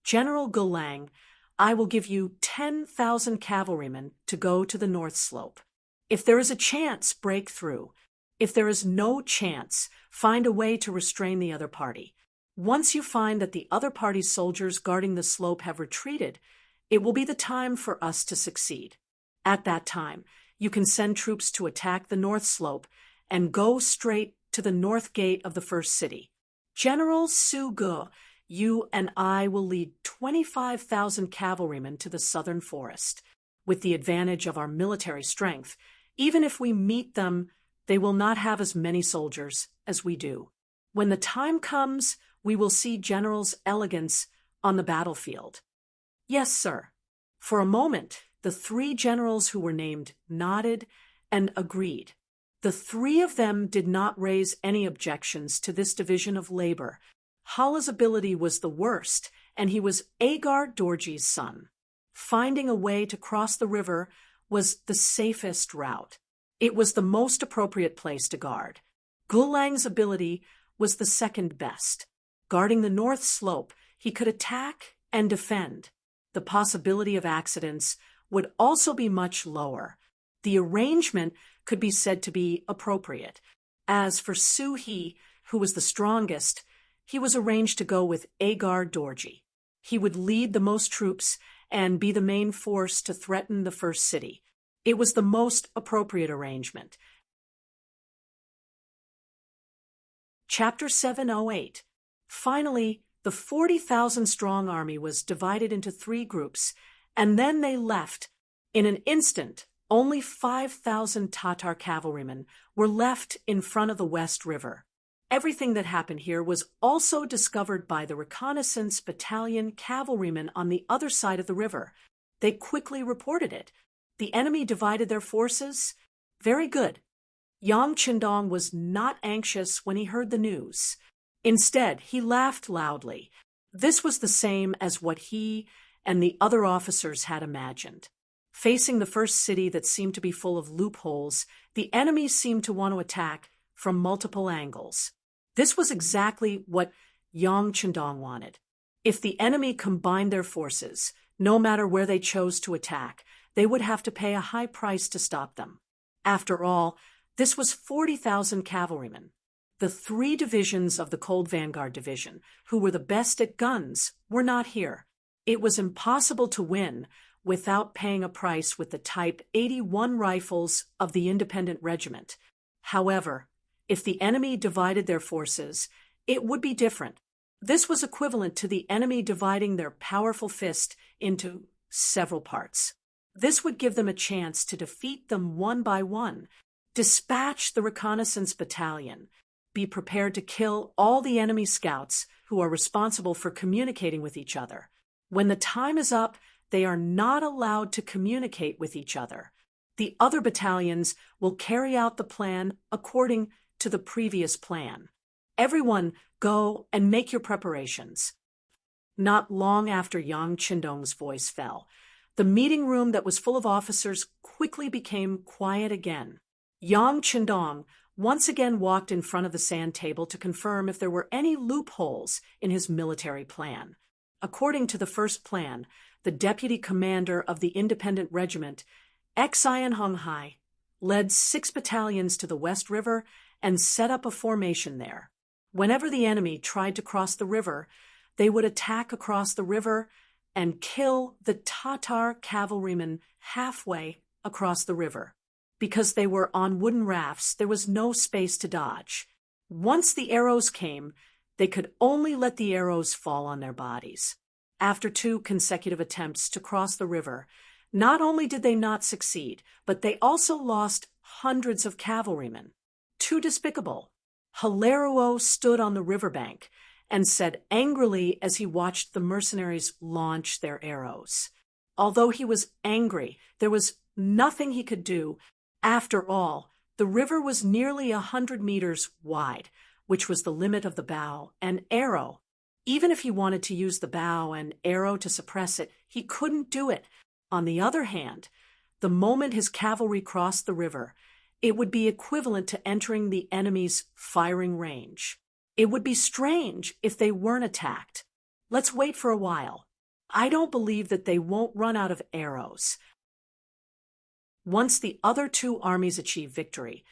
General Gulang, I will give you 10,000 cavalrymen to go to the north slope. If there is a chance, break through. If there is no chance, find a way to restrain the other party. Once you find that the other party's soldiers guarding the slope have retreated, it will be the time for us to succeed. At that time, you can send troops to attack the north slope and go straight to the north gate of the first city. General Su Ge, you and I will lead 25,000 cavalrymen to the southern forest. With the advantage of our military strength, even if we meet them, they will not have as many soldiers as we do. When the time comes, we will see General's elegance on the battlefield." "Yes, sir." For a moment, the three generals who were named nodded and agreed. The three of them did not raise any objections to this division of labor. Hala's ability was the worst, and he was Agar Dorji's son. Finding a way to cross the river was the safest route. It was the most appropriate place to guard. Gulang's ability was the second best. Guarding the north slope, he could attack and defend. The possibility of accidents would also be much lower. The arrangement could be said to be appropriate. As for Su He, who was the strongest, he was arranged to go with Agar Dorji. He would lead the most troops and be the main force to threaten the first city. It was the most appropriate arrangement. Chapter 708. Finally, the 40,000-strong army was divided into 3 groups, and then they left. In an instant, only 5,000 Tatar cavalrymen were left in front of the West River. Everything that happened here was also discovered by the reconnaissance battalion cavalrymen on the other side of the river. They quickly reported it. The enemy divided their forces. Very good. Yang Qindong was not anxious when he heard the news. Instead, he laughed loudly. This was the same as what he and the other officers had imagined. Facing the first city that seemed to be full of loopholes, the enemy seemed to want to attack from multiple angles. This was exactly what Yang Qindong wanted. If the enemy combined their forces, no matter where they chose to attack, they would have to pay a high price to stop them. After all, this was 40,000 cavalrymen. The 3 divisions of the Cold Vanguard Division, who were the best at guns, were not here. It was impossible to win without paying a price with the Type 81 rifles of the Independent Regiment. However, if the enemy divided their forces, it would be different. This was equivalent to the enemy dividing their powerful fist into several parts. This would give them a chance to defeat them one by one. Dispatch the reconnaissance battalion. Be prepared to kill all the enemy scouts who are responsible for communicating with each other. When the time is up, they are not allowed to communicate with each other. The other battalions will carry out the plan according to the previous plan. Everyone, go and make your preparations. Not long after Yang Qindong's voice fell, the meeting room that was full of officers quickly became quiet again. Yang Qindong once again walked in front of the sand table to confirm if there were any loopholes in his military plan. According to the first plan, the deputy commander of the independent regiment, Xian Honghai, led 6 battalions to the West River and set up a formation there. Whenever the enemy tried to cross the river, they would attack across the river and kill the Tatar cavalrymen halfway across the river. Because they were on wooden rafts, there was no space to dodge. Once the arrows came, they could only let the arrows fall on their bodies. After 2 consecutive attempts to cross the river, not only did they not succeed, but they also lost hundreds of cavalrymen. Too despicable. Hilario stood on the riverbank and said angrily as he watched the mercenaries launch their arrows. Although he was angry, there was nothing he could do. After all, the river was nearly 100 meters wide, which was the limit of the bow and arrow. Even if he wanted to use the bow and arrow to suppress it, he couldn't do it. On the other hand, the moment his cavalry crossed the river, it would be equivalent to entering the enemy's firing range. It would be strange if they weren't attacked. Let's wait for a while. I don't believe that they won't run out of arrows. Once the other 2 armies achieve victory,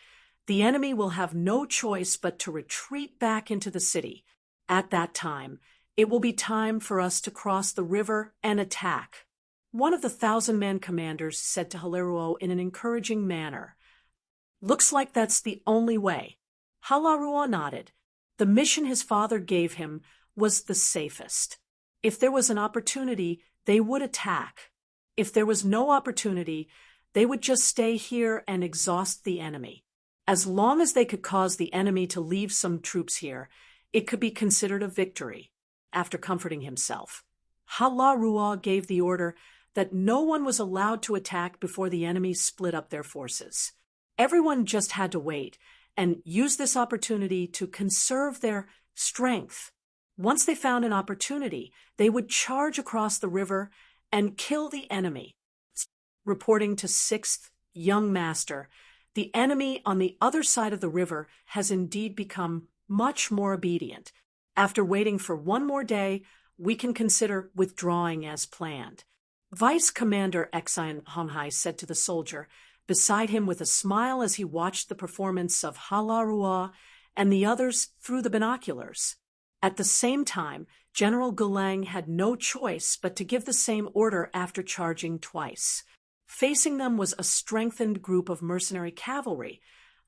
the enemy will have no choice but to retreat back into the city. At that time, it will be time for us to cross the river and attack. One of the 1,000-man commanders said to Hilario in an encouraging manner, "Looks like that's the only way." Hilario nodded. The mission his father gave him was the safest. If there was an opportunity, they would attack. If there was no opportunity, they would just stay here and exhaust the enemy. As long as they could cause the enemy to leave some troops here, it could be considered a victory. After comforting himself, Hilario gave the order that no one was allowed to attack before the enemy split up their forces. Everyone just had to wait and use this opportunity to conserve their strength. Once they found an opportunity, they would charge across the river and kill the enemy. Reporting to 6th Young Master, the enemy on the other side of the river has indeed become much more obedient. After waiting for 1 more day, we can consider withdrawing as planned. Vice Commander Xian Honghai said to the soldier beside him with a smile as he watched the performance of Hilario and the others through the binoculars. At the same time, General Gulang had no choice but to give the same order after charging twice. Facing them was a strengthened group of mercenary cavalry,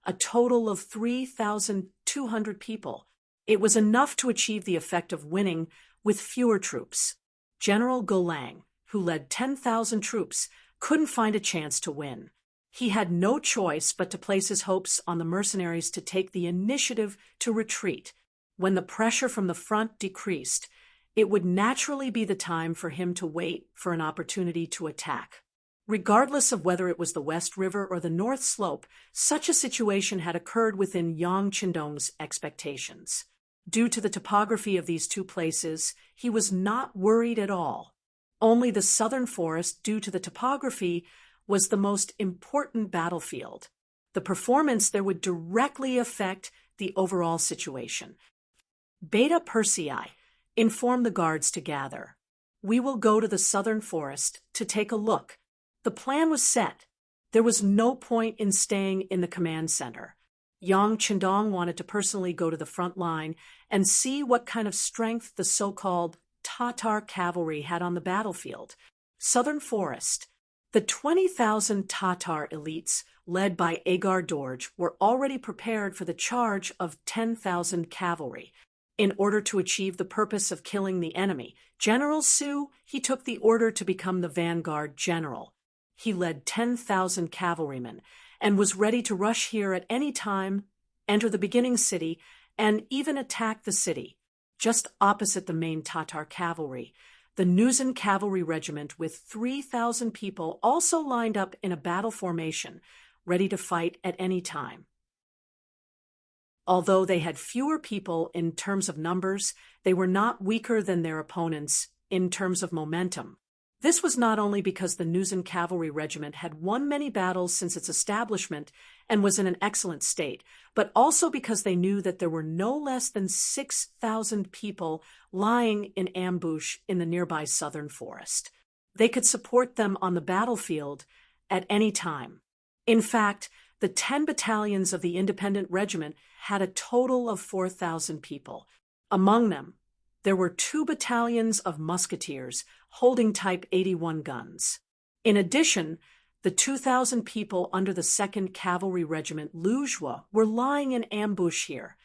a total of 3,200 people. It was enough to achieve the effect of winning with fewer troops. General Gulang, who led 10,000 troops, couldn't find a chance to win. He had no choice but to place his hopes on the mercenaries to take the initiative to retreat. When the pressure from the front decreased, it would naturally be the time for him to wait for an opportunity to attack. Regardless of whether it was the West River or the North Slope, such a situation had occurred within Yang Qindong's expectations. Due to the topography of these 2 places, he was not worried at all. Only the southern forest, due to the topography, was the most important battlefield. The performance there would directly affect the overall situation. Beta Persei informed the guards to gather. We will go to the southern forest to take a look. The plan was set. There was no point in staying in the command center. Yang Qindong wanted to personally go to the front line and see what kind of strength the so-called Tatar cavalry had on the battlefield. Southern Forest. The 20,000 Tatar elites, led by Agar Dorj, were already prepared for the charge of 10,000 cavalry. In order to achieve the purpose of killing the enemy, General Su, he took the order to become the vanguard general. he led 10,000 cavalrymen and was ready to rush here at any time, enter the beginning city, and even attack the city. Just opposite the main Tatar cavalry, the Nuzan cavalry regiment with 3,000 people also lined up in a battle formation, ready to fight at any time. Although they had fewer people in terms of numbers, they were not weaker than their opponents in terms of momentum. This was not only because the Nuzan cavalry regiment had won many battles since its establishment and was in an excellent state, but also because they knew that there were no less than 6,000 people lying in ambush in the nearby southern forest. They could support them on the battlefield at any time. In fact, the 10 battalions of the independent regiment had a total of 4,000 people. Among them, there were 2 battalions of musketeers holding Type 81 guns. In addition, the 2,000 people under the 2nd Cavalry Regiment Lujua were lying in ambush here,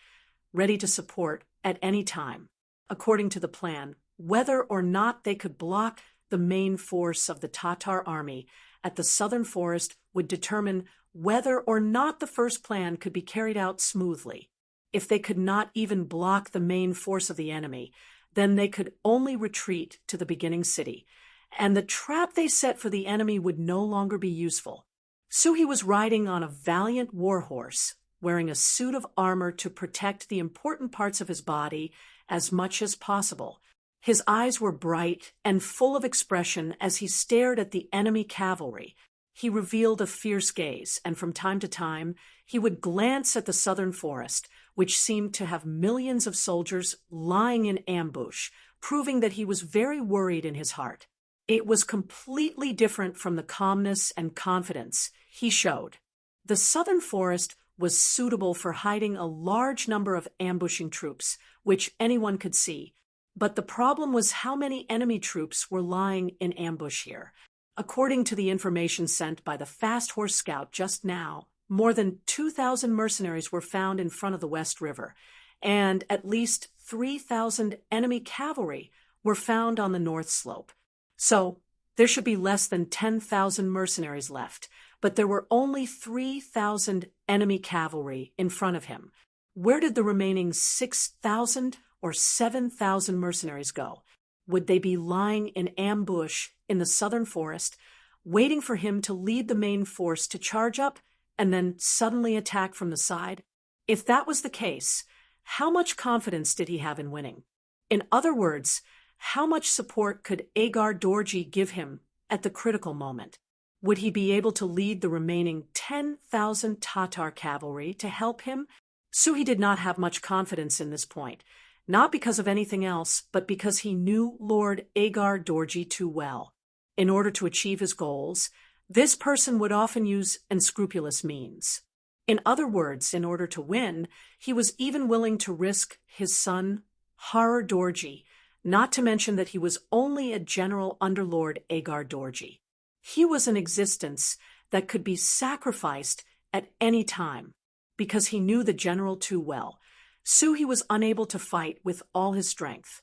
ready to support at any time. According to the plan, whether or not they could block the main force of the Tatar army at the southern forest would determine whether or not the first plan could be carried out smoothly. If they could not even block the main force of the enemy, then they could only retreat to the beginning city, and the trap they set for the enemy would no longer be useful. Suhi was riding on a valiant war horse, wearing a suit of armor to protect the important parts of his body as much as possible. His eyes were bright and full of expression as he stared at the enemy cavalry. He revealed a fierce gaze, and from time to time he would glance at the southern forest, which seemed to have millions of soldiers lying in ambush, proving that he was very worried in his heart. It was completely different from the calmness and confidence he showed. The southern forest was suitable for hiding a large number of ambushing troops, which anyone could see. But the problem was how many enemy troops were lying in ambush here. According to the information sent by the Fast Horse Scout just now, more than 2,000 mercenaries were found in front of the West River, and at least 3,000 enemy cavalry were found on the north slope. So, there should be less than 10,000 mercenaries left, but there were only 3,000 enemy cavalry in front of him. Where did the remaining 6,000 or 7,000 mercenaries go? Would they be lying in ambush in the southern forest, waiting for him to lead the main force to charge up and then suddenly attack from the side? If that was the case, how much confidence did he have in winning? In other words, how much support could Agar Dorji give him at the critical moment? Would he be able to lead the remaining 10,000 Tatar cavalry to help him? Suhi did not have much confidence in this point, not because of anything else, but because he knew Lord Agar Dorji too well. In order to achieve his goals, this person would often use unscrupulous means. In other words, in order to win, he was even willing to risk his son, Har Dorji, not to mention that he was only a general under Lord Agar Dorji. He was an existence that could be sacrificed at any time, because he knew the general too well. Suhi was unable to fight with all his strength.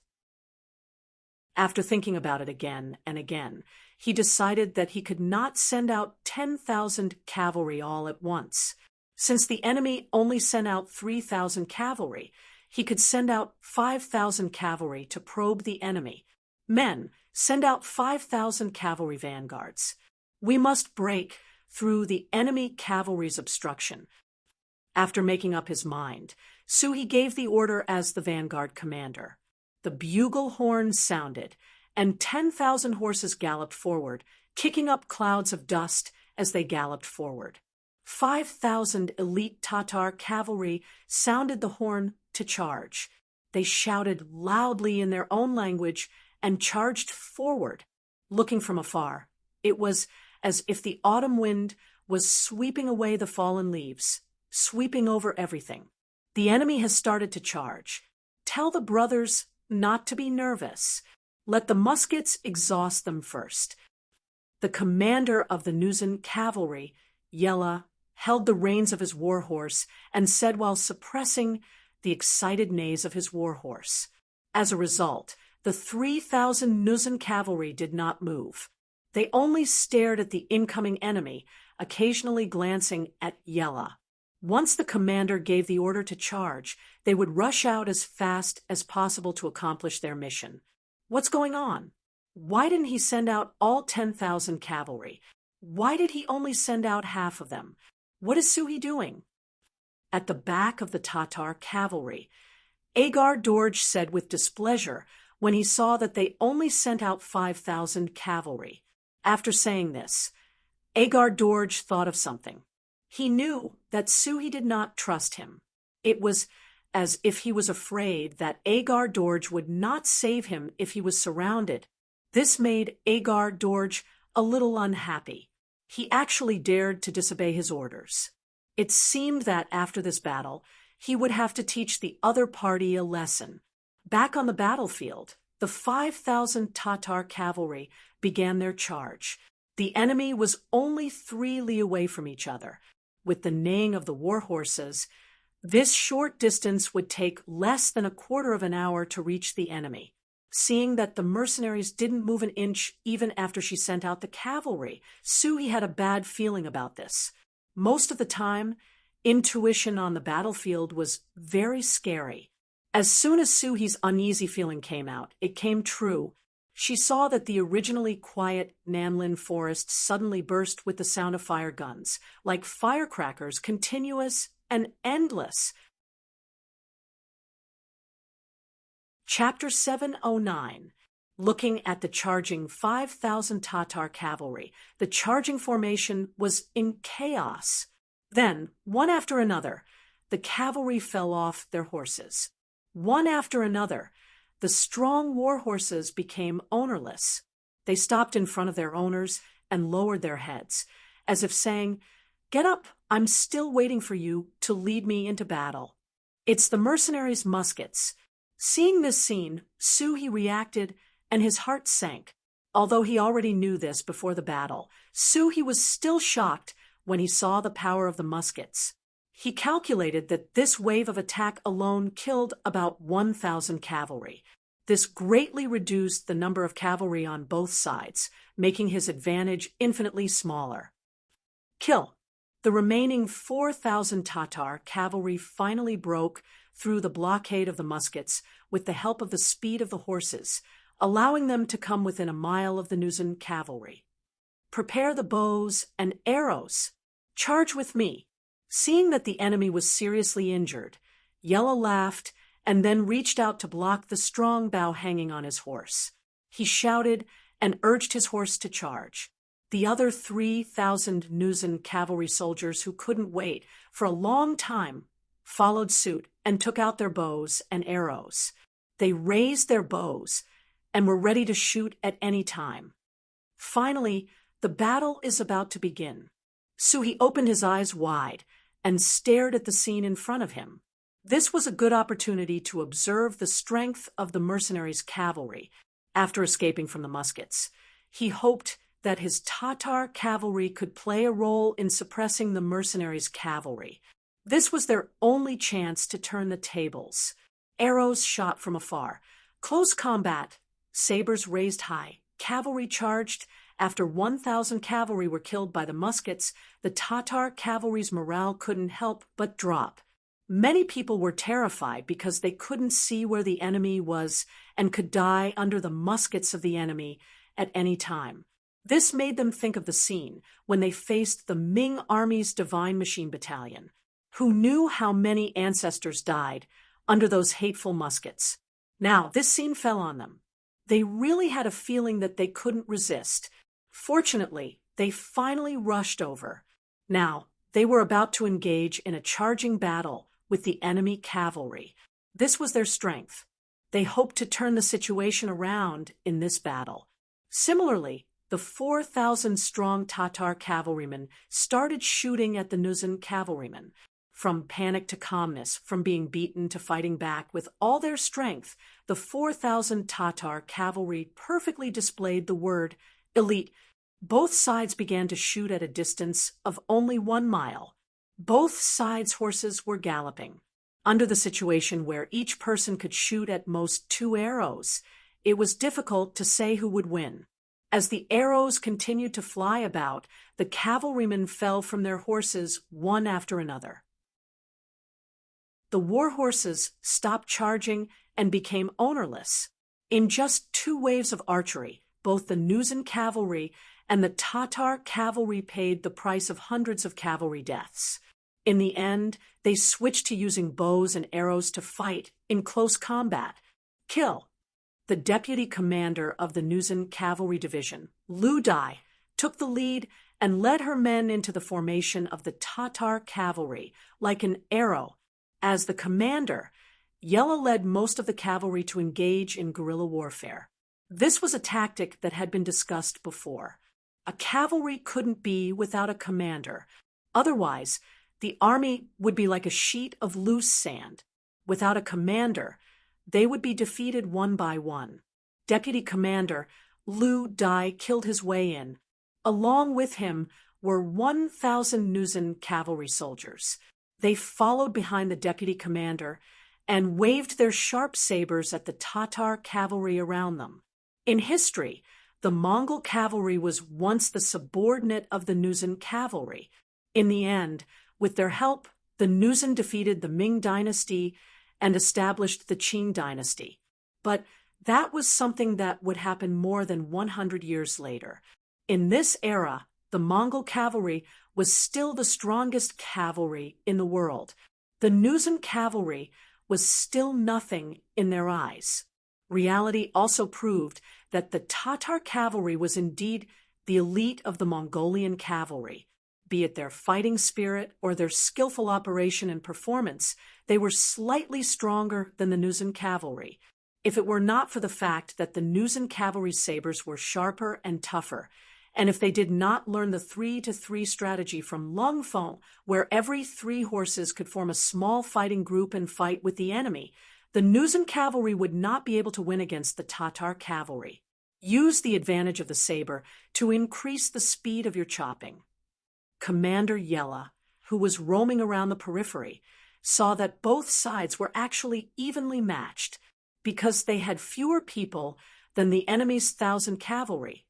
After thinking about it again and again, he decided that he could not send out 10,000 cavalry all at once. Since the enemy only sent out 3,000 cavalry, he could send out 5,000 cavalry to probe the enemy. Men, send out 5,000 cavalry vanguards. We must break through the enemy cavalry's obstruction. After making up his mind, Suhi gave the order as the vanguard commander. The bugle horn sounded, and 10,000 horses galloped forward, kicking up clouds of dust as they galloped forward. 5,000 elite Tatar cavalry sounded the horn to charge. They shouted loudly in their own language and charged forward. Looking from afar, it was as if the autumn wind was sweeping away the fallen leaves, sweeping over everything. The enemy has started to charge. Tell the brothers not to be nervous. Let the muskets exhaust them first. The commander of the Nuzan cavalry, Yella, held the reins of his war horse and said while suppressing the excited neighs of his war horse. As a result, the 3,000 Nuzan cavalry did not move. They only stared at the incoming enemy, occasionally glancing at Yella. Once the commander gave the order to charge, they would rush out as fast as possible to accomplish their mission. What's going on? Why didn't he send out all 10,000 cavalry? Why did he only send out half of them? What is Suhi doing? At the back of the Tatar cavalry, Agar Dorj said with displeasure when he saw that they only sent out 5,000 cavalry. After saying this, Agar Dorj thought of something. He knew that Suhi did not trust him. It was as if he was afraid that Agar Dorj would not save him if he was surrounded. This made Agar Dorj a little unhappy. He actually dared to disobey his orders. It seemed that after this battle, he would have to teach the other party a lesson. Back on the battlefield, the 5,000 Tatar cavalry began their charge. The enemy was only 3 li away from each other. With the neighing of the war horses, this short distance would take less than a quarter of an hour to reach the enemy. Seeing that the mercenaries didn't move an inch even after she sent out the cavalry, Suhi had a bad feeling about this. Most of the time, intuition on the battlefield was very scary. As soon as Suhi's uneasy feeling came out, it came true. She saw that the originally quiet Namlin forest suddenly burst with the sound of fire guns, like firecrackers, continuous and endless. Chapter 709. Looking at the charging 5,000 Tatar cavalry, the charging formation was in chaos. Then, one after another, the cavalry fell off their horses. One after another, the strong war horses became ownerless. They stopped in front of their owners and lowered their heads, as if saying, "Get up, I'm still waiting for you to lead me into battle." It's the mercenaries' muskets. Seeing this scene, Suhi reacted and his heart sank. Although he already knew this before the battle, Suhi was still shocked when he saw the power of the muskets. He calculated that this wave of attack alone killed about 1,000 cavalry. This greatly reduced the number of cavalry on both sides, making his advantage infinitely smaller. Kill. The remaining 4,000 Tatar cavalry finally broke through the blockade of the muskets with the help of the speed of the horses, allowing them to come within a mile of the Nuzan cavalry. Prepare the bows and arrows. Charge with me. Seeing that the enemy was seriously injured, Yella laughed and then reached out to block the strong bow hanging on his horse. He shouted and urged his horse to charge. The other 3,000 Nuzan cavalry soldiers who couldn't wait for a long time followed suit and took out their bows and arrows. They raised their bows and were ready to shoot at any time. Finally, the battle is about to begin. Suhi opened his eyes wide and stared at the scene in front of him. This was a good opportunity to observe the strength of the mercenaries' cavalry after escaping from the muskets. He hoped that his Tatar cavalry could play a role in suppressing the mercenaries' cavalry. This was their only chance to turn the tables. Arrows shot from afar. Close combat. Sabers raised high. Cavalry charged. After 1,000 cavalry were killed by the muskets, the Tatar cavalry's morale couldn't help but drop. Many people were terrified because they couldn't see where the enemy was and could die under the muskets of the enemy at any time. This made them think of the scene when they faced the Ming Army's Divine Machine Battalion, who knew how many ancestors died under those hateful muskets. Now, this scene fell on them. They really had a feeling that they couldn't resist. Fortunately, they finally rushed over. Now, they were about to engage in a charging battle with the enemy cavalry. This was their strength. They hoped to turn the situation around in this battle. Similarly, the 4,000-strong Tatar cavalrymen started shooting at the Nuzan cavalrymen. From panic to calmness, from being beaten to fighting back with all their strength, the 4,000 Tatar cavalry perfectly displayed the word elite. Both sides began to shoot at a distance of only 1 mile. Both sides' horses were galloping. Under the situation where each person could shoot at most 2 arrows, it was difficult to say who would win. As the arrows continued to fly about, the cavalrymen fell from their horses one after another. The war horses stopped charging and became ownerless. In just 2 waves of archery, both the Nuzan cavalry and the Tatar cavalry paid the price of hundreds of cavalry deaths. In the end, they switched to using bows and arrows to fight in close combat. Kill. The deputy commander of the Nuzan cavalry division, Lu Dai, took the lead and led her men into the formation of the Tatar cavalry, like an arrow. As the commander, Yella led most of the cavalry to engage in guerrilla warfare. This was a tactic that had been discussed before. A cavalry couldn't be without a commander. Otherwise, the army would be like a sheet of loose sand. Without a commander, they would be defeated one by one. Deputy Commander Lu Dai killed his way in. Along with him were 1,000 Nuzan cavalry soldiers. They followed behind the deputy commander and waved their sharp sabers at the Tatar cavalry around them. In history, the Mongol cavalry was once the subordinate of the Nuzan cavalry. In the end, with their help, the Nuzan defeated the Ming dynasty and established the Qing dynasty. But that was something that would happen more than 100 years later. In this era, the Mongol cavalry was still the strongest cavalry in the world. The Nuzan cavalry was still nothing in their eyes. Reality also proved that the Tatar cavalry was indeed the elite of the Mongolian cavalry. Be it their fighting spirit or their skillful operation and performance, they were slightly stronger than the Nuzan cavalry. If it were not for the fact that the Nuzan cavalry sabers were sharper and tougher, and if they did not learn the 3-to-3 strategy from Lung Feng, where every 3 horses could form a small fighting group and fight with the enemy, the Nuzan cavalry would not be able to win against the Tatar cavalry. Use the advantage of the saber to increase the speed of your chopping. Commander Yella, who was roaming around the periphery, saw that both sides were actually evenly matched because they had fewer people than the enemy's 1,000 cavalry.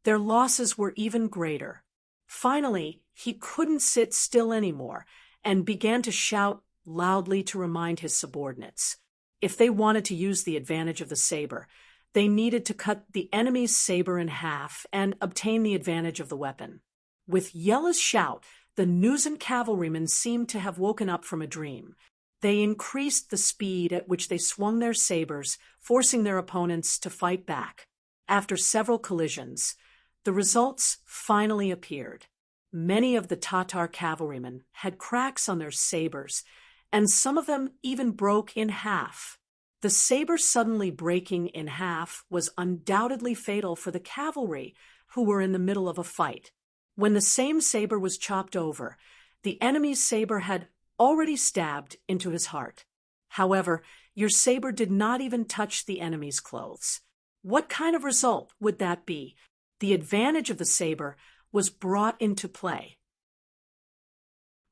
Their losses were even greater. Finally, he couldn't sit still anymore and began to shout loudly to remind his subordinates. If they wanted to use the advantage of the saber, they needed to cut the enemy's saber in half and obtain the advantage of the weapon. With Yella's shout, the Nuzan cavalrymen seemed to have woken up from a dream. They increased the speed at which they swung their sabers, forcing their opponents to fight back. After several collisions, the results finally appeared. Many of the Tatar cavalrymen had cracks on their sabers, and some of them even broke in half. The saber suddenly breaking in half was undoubtedly fatal for the cavalry, who were in the middle of a fight. When the same saber was chopped over, the enemy's saber had already stabbed into his heart. However, your saber did not even touch the enemy's clothes. What kind of result would that be? The advantage of the saber was brought into play.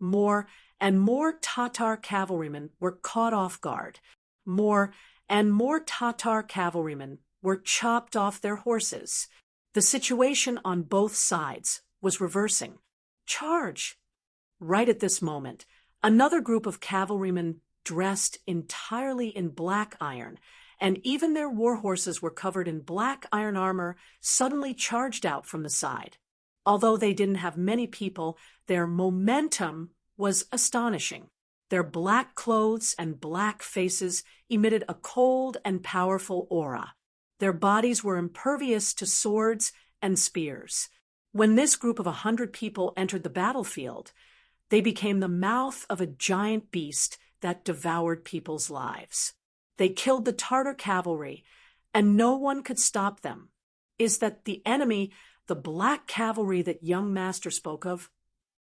More and more Tatar cavalrymen were caught off guard. More and more Tatar cavalrymen were chopped off their horses. The situation on both sides was reversing. Charge! Right at this moment, another group of cavalrymen dressed entirely in black iron, and even their war horses were covered in black iron armor, suddenly charged out from the side. Although they didn't have many people, their momentum was astonishing. Their black clothes and black faces emitted a cold and powerful aura. Their bodies were impervious to swords and spears. When this group of 100 people entered the battlefield, they became the mouth of a giant beast that devoured people's lives. They killed the Tartar cavalry, and no one could stop them. Is that the enemy, the black cavalry that young master spoke of?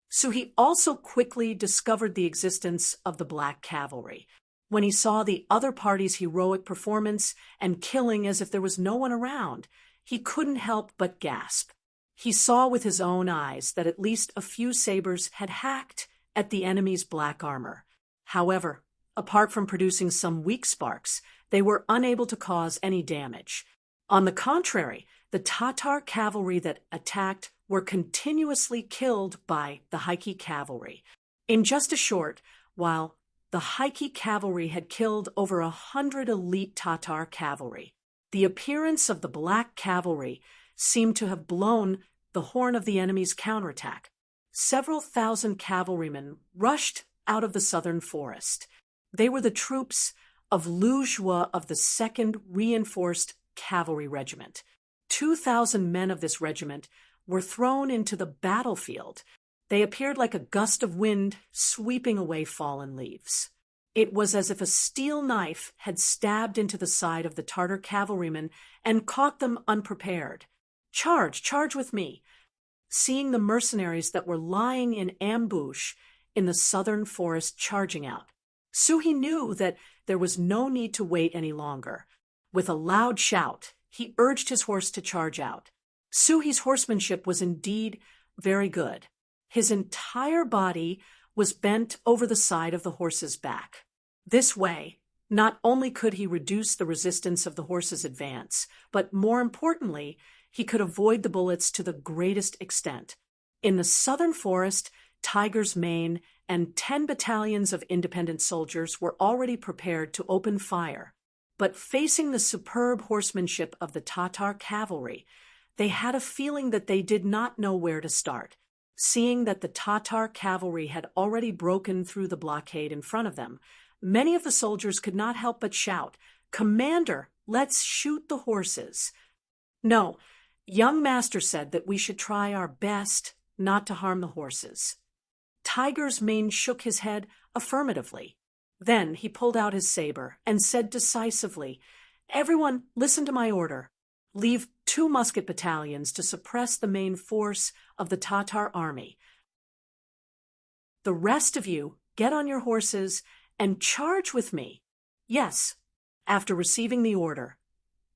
So he also quickly discovered the existence of the black cavalry. When he saw the other party's heroic performance and killing as if there was no one around, he couldn't help but gasp. He saw with his own eyes that at least a few sabers had hacked at the enemy's black armor. However, apart from producing some weak sparks, they were unable to cause any damage. On the contrary, the Tatar cavalry that attacked were continuously killed by the Heike cavalry. In just a short while, the Heike cavalry had killed over 100 elite Tatar cavalry. The appearance of the black cavalry seemed to have blown the horn of the enemy's counterattack. Several thousand cavalrymen rushed out of the southern forest. They were the troops of Liu Zhuo of the 2nd Reinforced Cavalry Regiment. 2,000 men of this regiment were thrown into the battlefield. They appeared like a gust of wind sweeping away fallen leaves. It was as if a steel knife had stabbed into the side of the Tartar cavalrymen and caught them unprepared. "Charge, charge with me!" Seeing the mercenaries that were lying in ambush in the southern forest charging out, Suhi knew that there was no need to wait any longer. With a loud shout, he urged his horse to charge out. Suhi's horsemanship was indeed very good. His entire body was bent over the side of the horse's back. This way, not only could he reduce the resistance of the horse's advance, but more importantly, he could avoid the bullets to the greatest extent. In the southern forest, Tiger's Mane and 10 battalions of independent soldiers were already prepared to open fire. But facing the superb horsemanship of the Tatar cavalry, they had a feeling that they did not know where to start. Seeing that the Tatar cavalry had already broken through the blockade in front of them, many of the soldiers could not help but shout, "Commander, let's shoot the horses." No, young master said that we should try our best not to harm the horses. Tiger's Mane shook his head affirmatively. Then he pulled out his saber and said decisively, "Everyone, listen to my order. Leave 2 musket battalions to suppress the main force of the Tatar army. The rest of you get on your horses and charge with me." Yes, after receiving the order,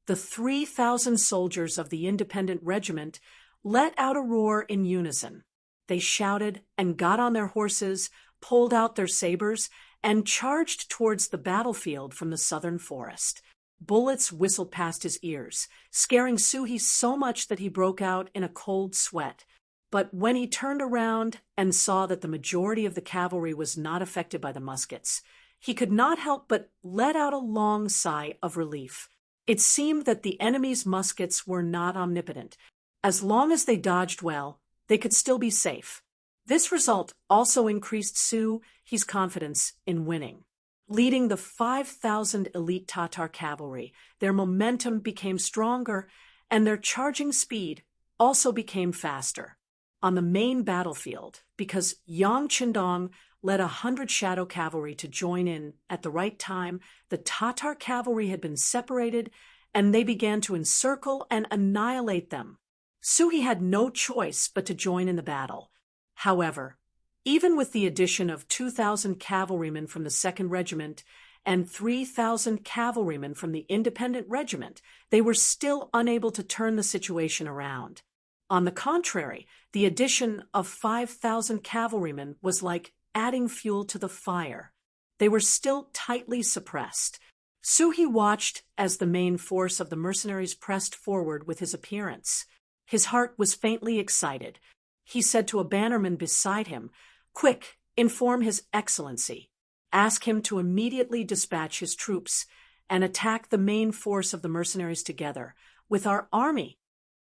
the 3,000 soldiers of the independent regiment let out a roar in unison. They shouted and got on their horses, pulled out their sabers, and charged towards the battlefield from the southern forest. Bullets whistled past his ears, scaring Suhi so much that he broke out in a cold sweat. But when he turned around and saw that the majority of the cavalry was not affected by the muskets, he could not help but let out a long sigh of relief. It seemed that the enemy's muskets were not omnipotent. As long as they dodged well, they could still be safe. This result also increased Suhi's confidence in winning. Leading the 5,000 elite Tatar cavalry, their momentum became stronger and their charging speed also became faster. On the main battlefield, because Yang Qindong led 100 shadow cavalry to join in at the right time, the Tatar cavalry had been separated and they began to encircle and annihilate them. Suhi had no choice but to join in the battle. However, even with the addition of 2,000 cavalrymen from the 2nd Regiment and 3,000 cavalrymen from the Independent Regiment, they were still unable to turn the situation around. On the contrary, the addition of 5,000 cavalrymen was like adding fuel to the fire. They were still tightly suppressed. Suhi watched as the main force of the mercenaries pressed forward with his appearance. His heart was faintly excited. He said to a bannerman beside him, "Quick, inform His Excellency. Ask him to immediately dispatch his troops and attack the main force of the mercenaries together with our army."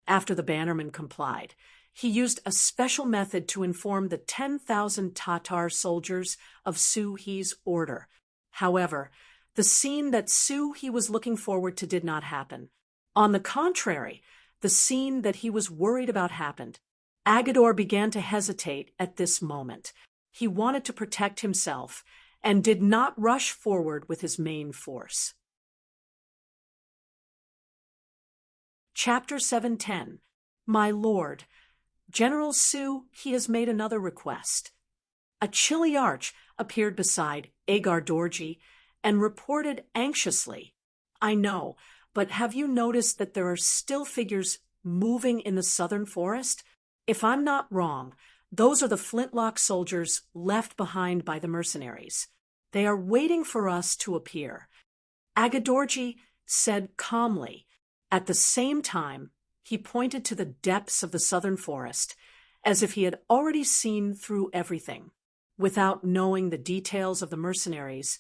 After the bannerman complied, he used a special method to inform the 10,000 Tatar soldiers of Suhi's order. However, the scene that Suhi was looking forward to did not happen. On the contrary, the scene that he was worried about happened. Agador began to hesitate at this moment. He wanted to protect himself and did not rush forward with his main force. Chapter 710. My lord, General He has made another request. A chilly arch appeared beside Agar Dorji and reported anxiously, "I know, but have you noticed that there are still figures moving in the southern forest? If I'm not wrong, those are the flintlock soldiers left behind by the mercenaries. They are waiting for us to appear." Agadorji said calmly. At the same time, He pointed to the depths of the southern forest, as if he had already seen through everything. Without knowing the details of the mercenaries,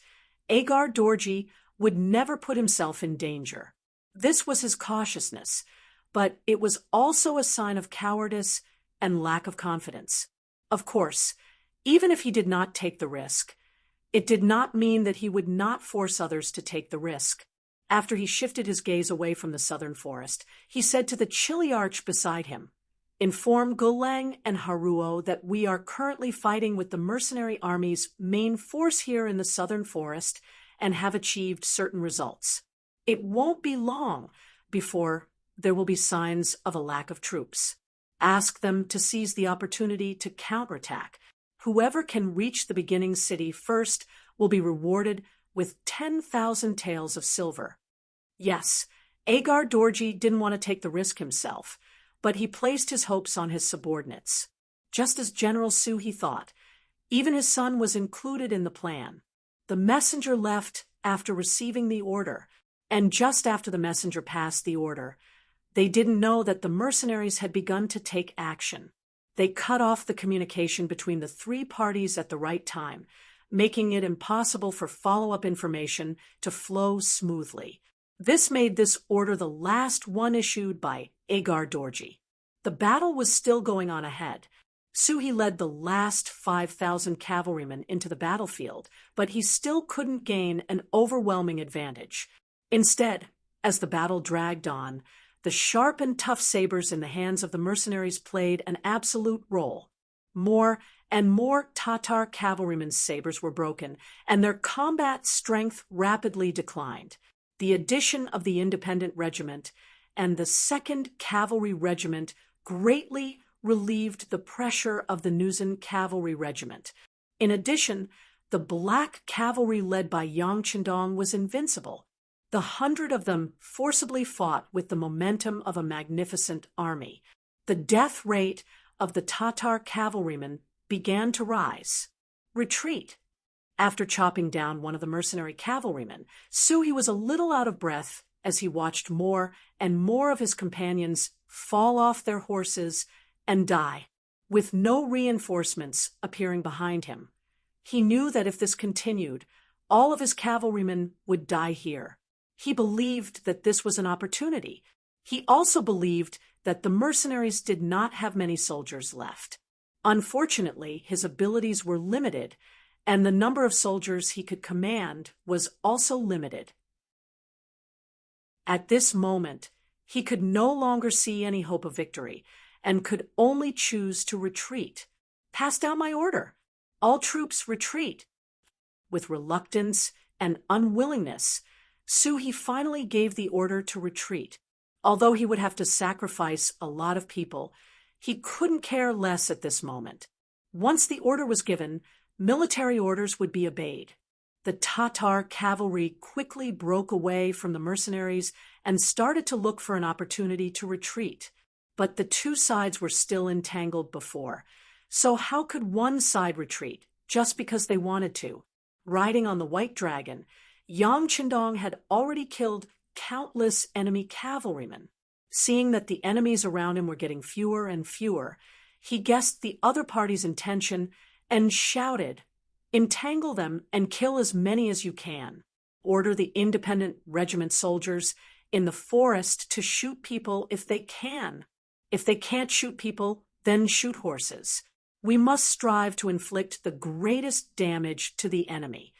Agar Dorji would never put himself in danger. This was his cautiousness, but it was also a sign of cowardice and lack of confidence. Of course, even if he did not take the risk, it did not mean that he would not force others to take the risk. After he shifted his gaze away from the southern forest, he said to the Chiliarch beside him, "Inform Gulang and Haruo that we are currently fighting with the mercenary army's main force here in the southern forest and have achieved certain results. It won't be long before there will be signs of a lack of troops. Ask them to seize the opportunity to counterattack. Whoever can reach the beginning city first will be rewarded with 10,000 taels of silver." Yes, Agar Dorji didn't want to take the risk himself, but he placed his hopes on his subordinates. Just as General Suhi thought, even his son was included in the plan. The messenger left after receiving the order, and just after the messenger passed the order, they didn't know that the mercenaries had begun to take action. They cut off the communication between the three parties at the right time, making it impossible for follow-up information to flow smoothly. This made this order the last one issued by Agar Dorji. The battle was still going on ahead. Suhi led the last 5,000 cavalrymen into the battlefield, but he still couldn't gain an overwhelming advantage. Instead, as the battle dragged on, the sharp and tough sabers in the hands of the mercenaries played an absolute role. More and more Tatar cavalrymen's sabers were broken, and their combat strength rapidly declined. The addition of the independent regiment and the 2nd Cavalry Regiment greatly relieved the pressure of the Nuzan Cavalry Regiment. In addition, the Black Cavalry led by Yang Chendong was invincible. The 100 of them forcibly fought with the momentum of a magnificent army. The death rate of the Tatar cavalrymen began to rise. Retreat. After chopping down one of the mercenary cavalrymen, Suhi was a little out of breath as he watched more and more of his companions fall off their horses and die, with no reinforcements appearing behind him. He knew that if this continued, all of his cavalrymen would die here. He believed that this was an opportunity. He also believed that the mercenaries did not have many soldiers left. Unfortunately, his abilities were limited, and the number of soldiers he could command was also limited. At this moment, he could no longer see any hope of victory, and could only choose to retreat. "Pass down my order. All troops retreat." With reluctance and unwillingness, Suhi finally gave the order to retreat. Although he would have to sacrifice a lot of people, he couldn't care less at this moment. Once the order was given, military orders would be obeyed. The Tatar cavalry quickly broke away from the mercenaries and started to look for an opportunity to retreat. But the two sides were still entangled before. So how could one side retreat just because they wanted to? Riding on the white dragon, Yang Chendong had already killed countless enemy cavalrymen. Seeing that the enemies around him were getting fewer and fewer, he guessed the other party's intention and shouted, "Entangle them and kill as many as you can. Order the independent regiment soldiers in the forest to shoot people if they can. If they can't shoot people, then shoot horses. We must strive to inflict the greatest damage to the enemy."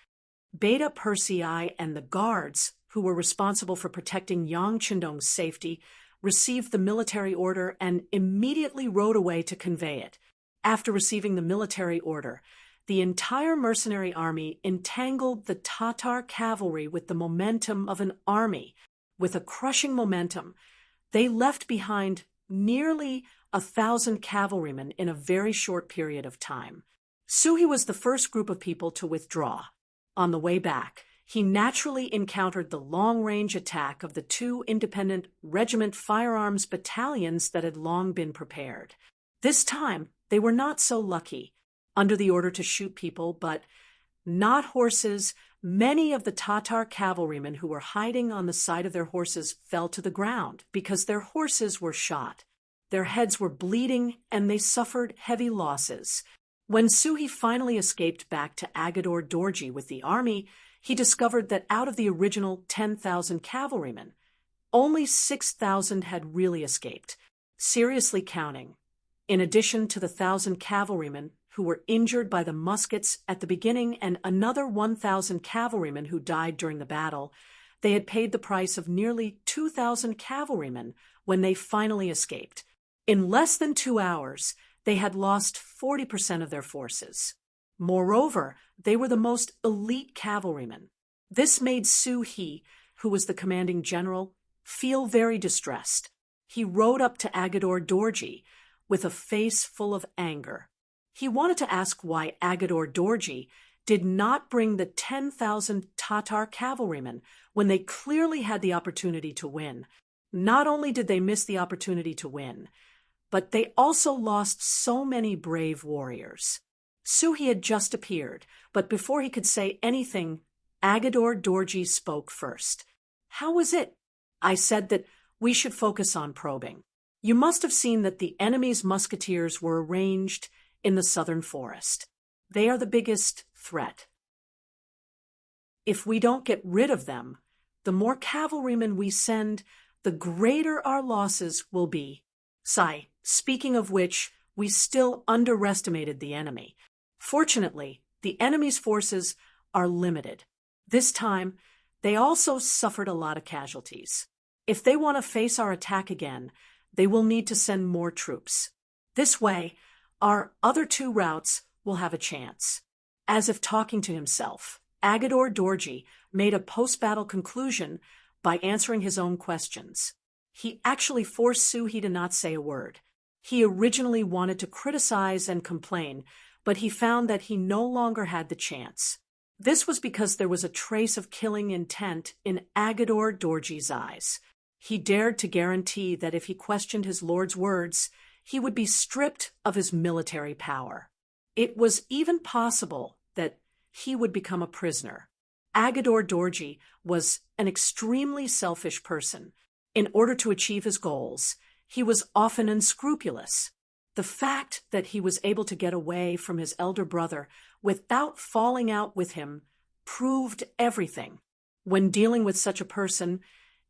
Beta Persei and the guards, who were responsible for protecting Yang Chendong's safety, received the military order and immediately rode away to convey it. After receiving the military order, the entire mercenary army entangled the Tatar cavalry with the momentum of an army. With a crushing momentum, they left behind nearly 1,000 cavalrymen in a very short period of time. Suhi was the first group of people to withdraw. On the way back, he naturally encountered the long-range attack of the two independent regiment firearms battalions that had long been prepared. This time, they were not so lucky. Under the order to shoot people, but not horses, Many of the Tatar cavalrymen who were hiding on the side of their horses fell to the ground because their horses were shot. Their heads were bleeding and they suffered heavy losses. When Suhi finally escaped back to Agador Dorji with the army, he discovered that out of the original 10,000 cavalrymen, only 6,000 had really escaped, seriously counting. In addition to the 1,000 cavalrymen who were injured by the muskets at the beginning and another 1,000 cavalrymen who died during the battle, they had paid the price of nearly 2,000 cavalrymen when they finally escaped. In less than 2 hours, they had lost 40% of their forces. Moreover, they were the most elite cavalrymen. This made Su He, who was the commanding general, feel very distressed. He rode up to Agador Dorji with a face full of anger. He wanted to ask why Agador Dorji did not bring the 10,000 Tatar cavalrymen when they clearly had the opportunity to win. Not only did they miss the opportunity to win, but they also lost so many brave warriors. Suhi had just appeared, but before he could say anything, Agador Dorji spoke first. "How was it?" "I said that we should focus on probing. You must have seen that the enemy's musketeers were arranged in the southern forest. They are the biggest threat. If we don't get rid of them, the more cavalrymen we send, the greater our losses will be. Sai, speaking of which, we still underestimated the enemy. Fortunately, the enemy's forces are limited. This time, they also suffered a lot of casualties. If they want to face our attack again, they will need to send more troops. This way, our other 2 routes will have a chance." As if talking to himself, Agador Dorji made a post-battle conclusion by answering his own questions. He actually forced Suhi to not say a word. He originally wanted to criticize and complain, but he found that he no longer had the chance. This was because there was a trace of killing intent in Agador Dorji's eyes. He dared to guarantee that if he questioned his lord's words, he would be stripped of his military power. It was even possible that he would become a prisoner. Agador Dorji was an extremely selfish person. In order to achieve his goals, he was often unscrupulous. The fact that he was able to get away from his elder brother without falling out with him proved everything. When dealing with such a person,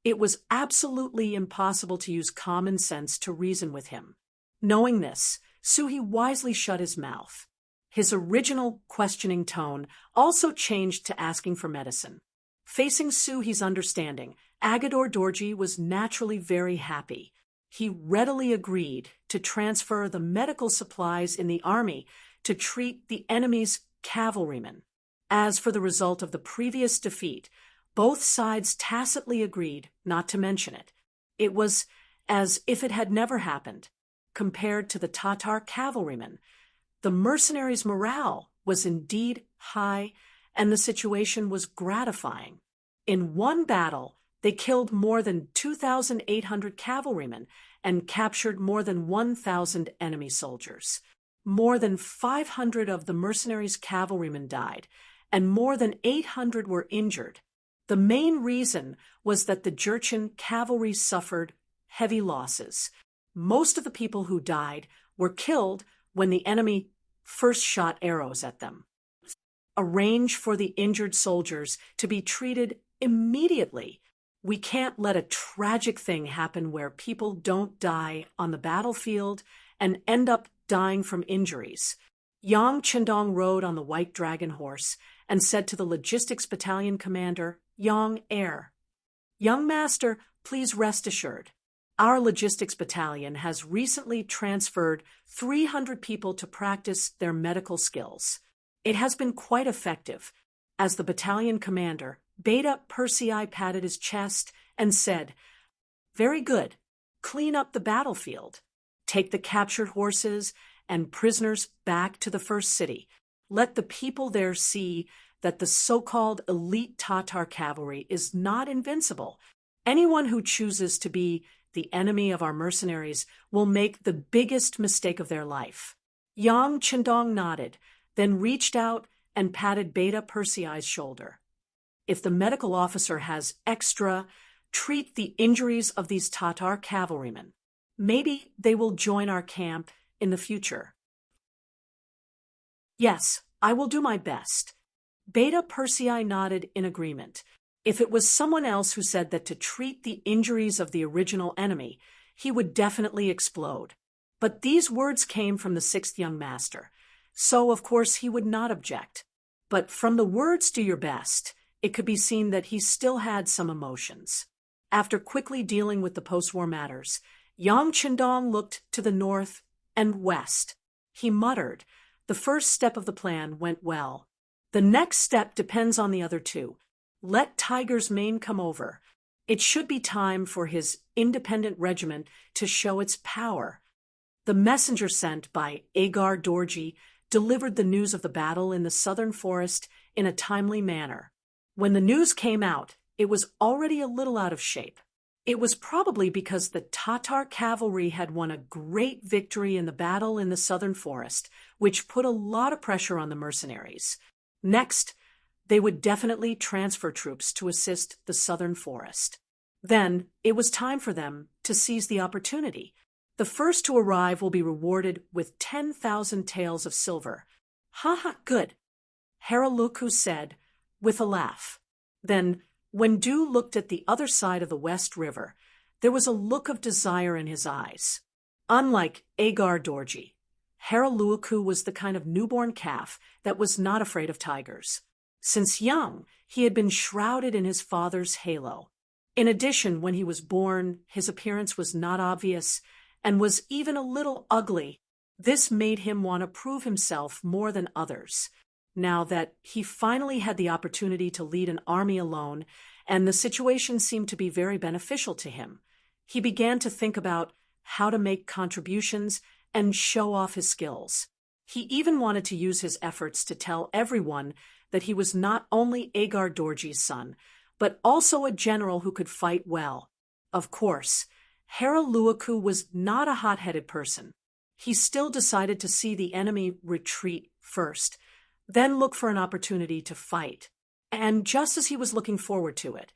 it was absolutely impossible to use common sense to reason with him. Knowing this, Suhi wisely shut his mouth. His original questioning tone also changed to asking for medicine. Facing Suhi's understanding, Agador Dorji was naturally very happy. He readily agreed to transfer the medical supplies in the army to treat the enemy's cavalrymen. As for the result of the previous defeat, both sides tacitly agreed not to mention it. It was as if it had never happened. Compared to the Tatar cavalrymen, the mercenaries' morale was indeed high, and the situation was gratifying. In one battle, they killed more than 2,800 cavalrymen and captured more than 1,000 enemy soldiers. More than 500 of the mercenaries' cavalrymen died, and more than 800 were injured. The main reason was that the Jurchen cavalry suffered heavy losses. Most of the people who died were killed when the enemy first shot arrows at them. Arrange for the injured soldiers to be treated immediately. We can't let a tragic thing happen where people don't die on the battlefield and end up dying from injuries. Yang Chendong rode on the White Dragon horse and said to the logistics battalion commander, Yang Air, "Young master, please rest assured. Our logistics battalion has recently transferred 300 people to practice their medical skills. It has been quite effective." As the battalion commander, Beta Persei patted his chest and said, "Very good. Clean up the battlefield. Take the captured horses and prisoners back to the first city. Let the people there see that the so-called elite Tatar cavalry is not invincible. Anyone who chooses to be the enemy of our mercenaries will make the biggest mistake of their life." Yang Chendong nodded, then reached out and patted Beta Persei's shoulder. If the medical officer has extra, treat the injuries of these Tatar cavalrymen. Maybe they will join our camp in the future. Yes, I will do my best. Beta Persei nodded in agreement. If it was someone else who said that to treat the injuries of the original enemy, he would definitely explode. But these words came from the sixth young master, so of course he would not object. But from the words "do your best," it could be seen that he still had some emotions. After quickly dealing with the post-war matters, Yang Qindong looked to the north and west. He muttered, "The first step of the plan went well. The next step depends on the other two. Let Tiger's Mane come over. It should be time for his independent regiment to show its power." The messenger sent by Agar Dorji delivered the news of the battle in the southern forest in a timely manner. When the news came out, it was already a little out of shape. It was probably because the Tatar cavalry had won a great victory in the battle in the southern forest, which put a lot of pressure on the mercenaries. Next, they would definitely transfer troops to assist the southern forest. Then, it was time for them to seize the opportunity. The first to arrive will be rewarded with 10,000 taels of silver. "Ha, good," Haraluku said, with a laugh. Then, when Du looked at the other side of the West River, there was a look of desire in his eyes. Unlike Agar Dorji, Haraluku was the kind of newborn calf that was not afraid of tigers. Since young, he had been shrouded in his father's halo. In addition, when he was born, his appearance was not obvious and was even a little ugly. This made him want to prove himself more than others. Now that he finally had the opportunity to lead an army alone, and the situation seemed to be very beneficial to him, he began to think about how to make contributions and show off his skills. He even wanted to use his efforts to tell everyone that he was not only Agar Dorji's son, but also a general who could fight well. Of course, Haraluku was not a hot-headed person. He still decided to see the enemy retreat first, then look for an opportunity to fight. And just as he was looking forward to it,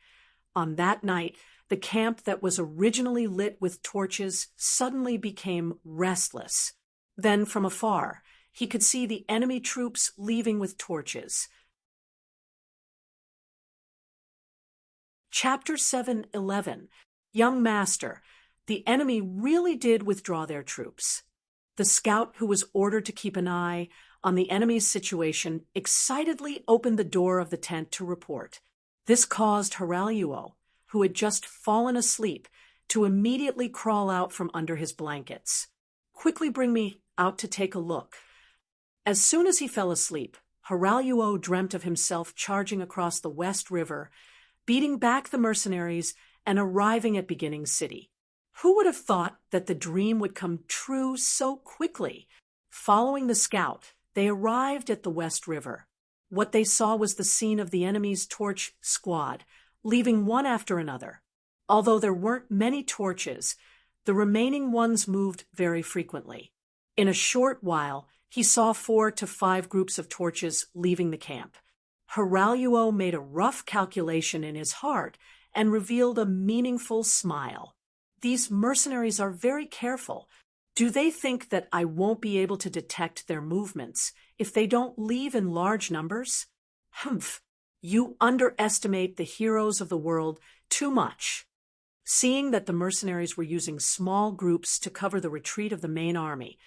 on that night, the camp that was originally lit with torches suddenly became restless. Then, from afar, he could see the enemy troops leaving with torches. Chapter 7:11. Young Master. The enemy really did withdraw their troops. The scout who was ordered to keep an eye on the enemy's situation excitedly opened the door of the tent to report. This caused Haraluo, who had just fallen asleep, to immediately crawl out from under his blankets. "Quickly bring me out to take a look." As soon as he fell asleep, Haraluo dreamt of himself charging across the West River, beating back the mercenaries, and arriving at Beginning City. Who would have thought that the dream would come true so quickly? Following the scout, they arrived at the West River. What they saw was the scene of the enemy's torch squad, leaving one after another. Although there weren't many torches, the remaining ones moved very frequently. In a short while, he saw 4 to 5 groups of torches leaving the camp. Haraluo made a rough calculation in his heart and revealed a meaningful smile. "These mercenaries are very careful. Do they think that I won't be able to detect their movements if they don't leave in large numbers? Humph, you underestimate the heroes of the world too much." Seeing that the mercenaries were using small groups to cover the retreat of the main army,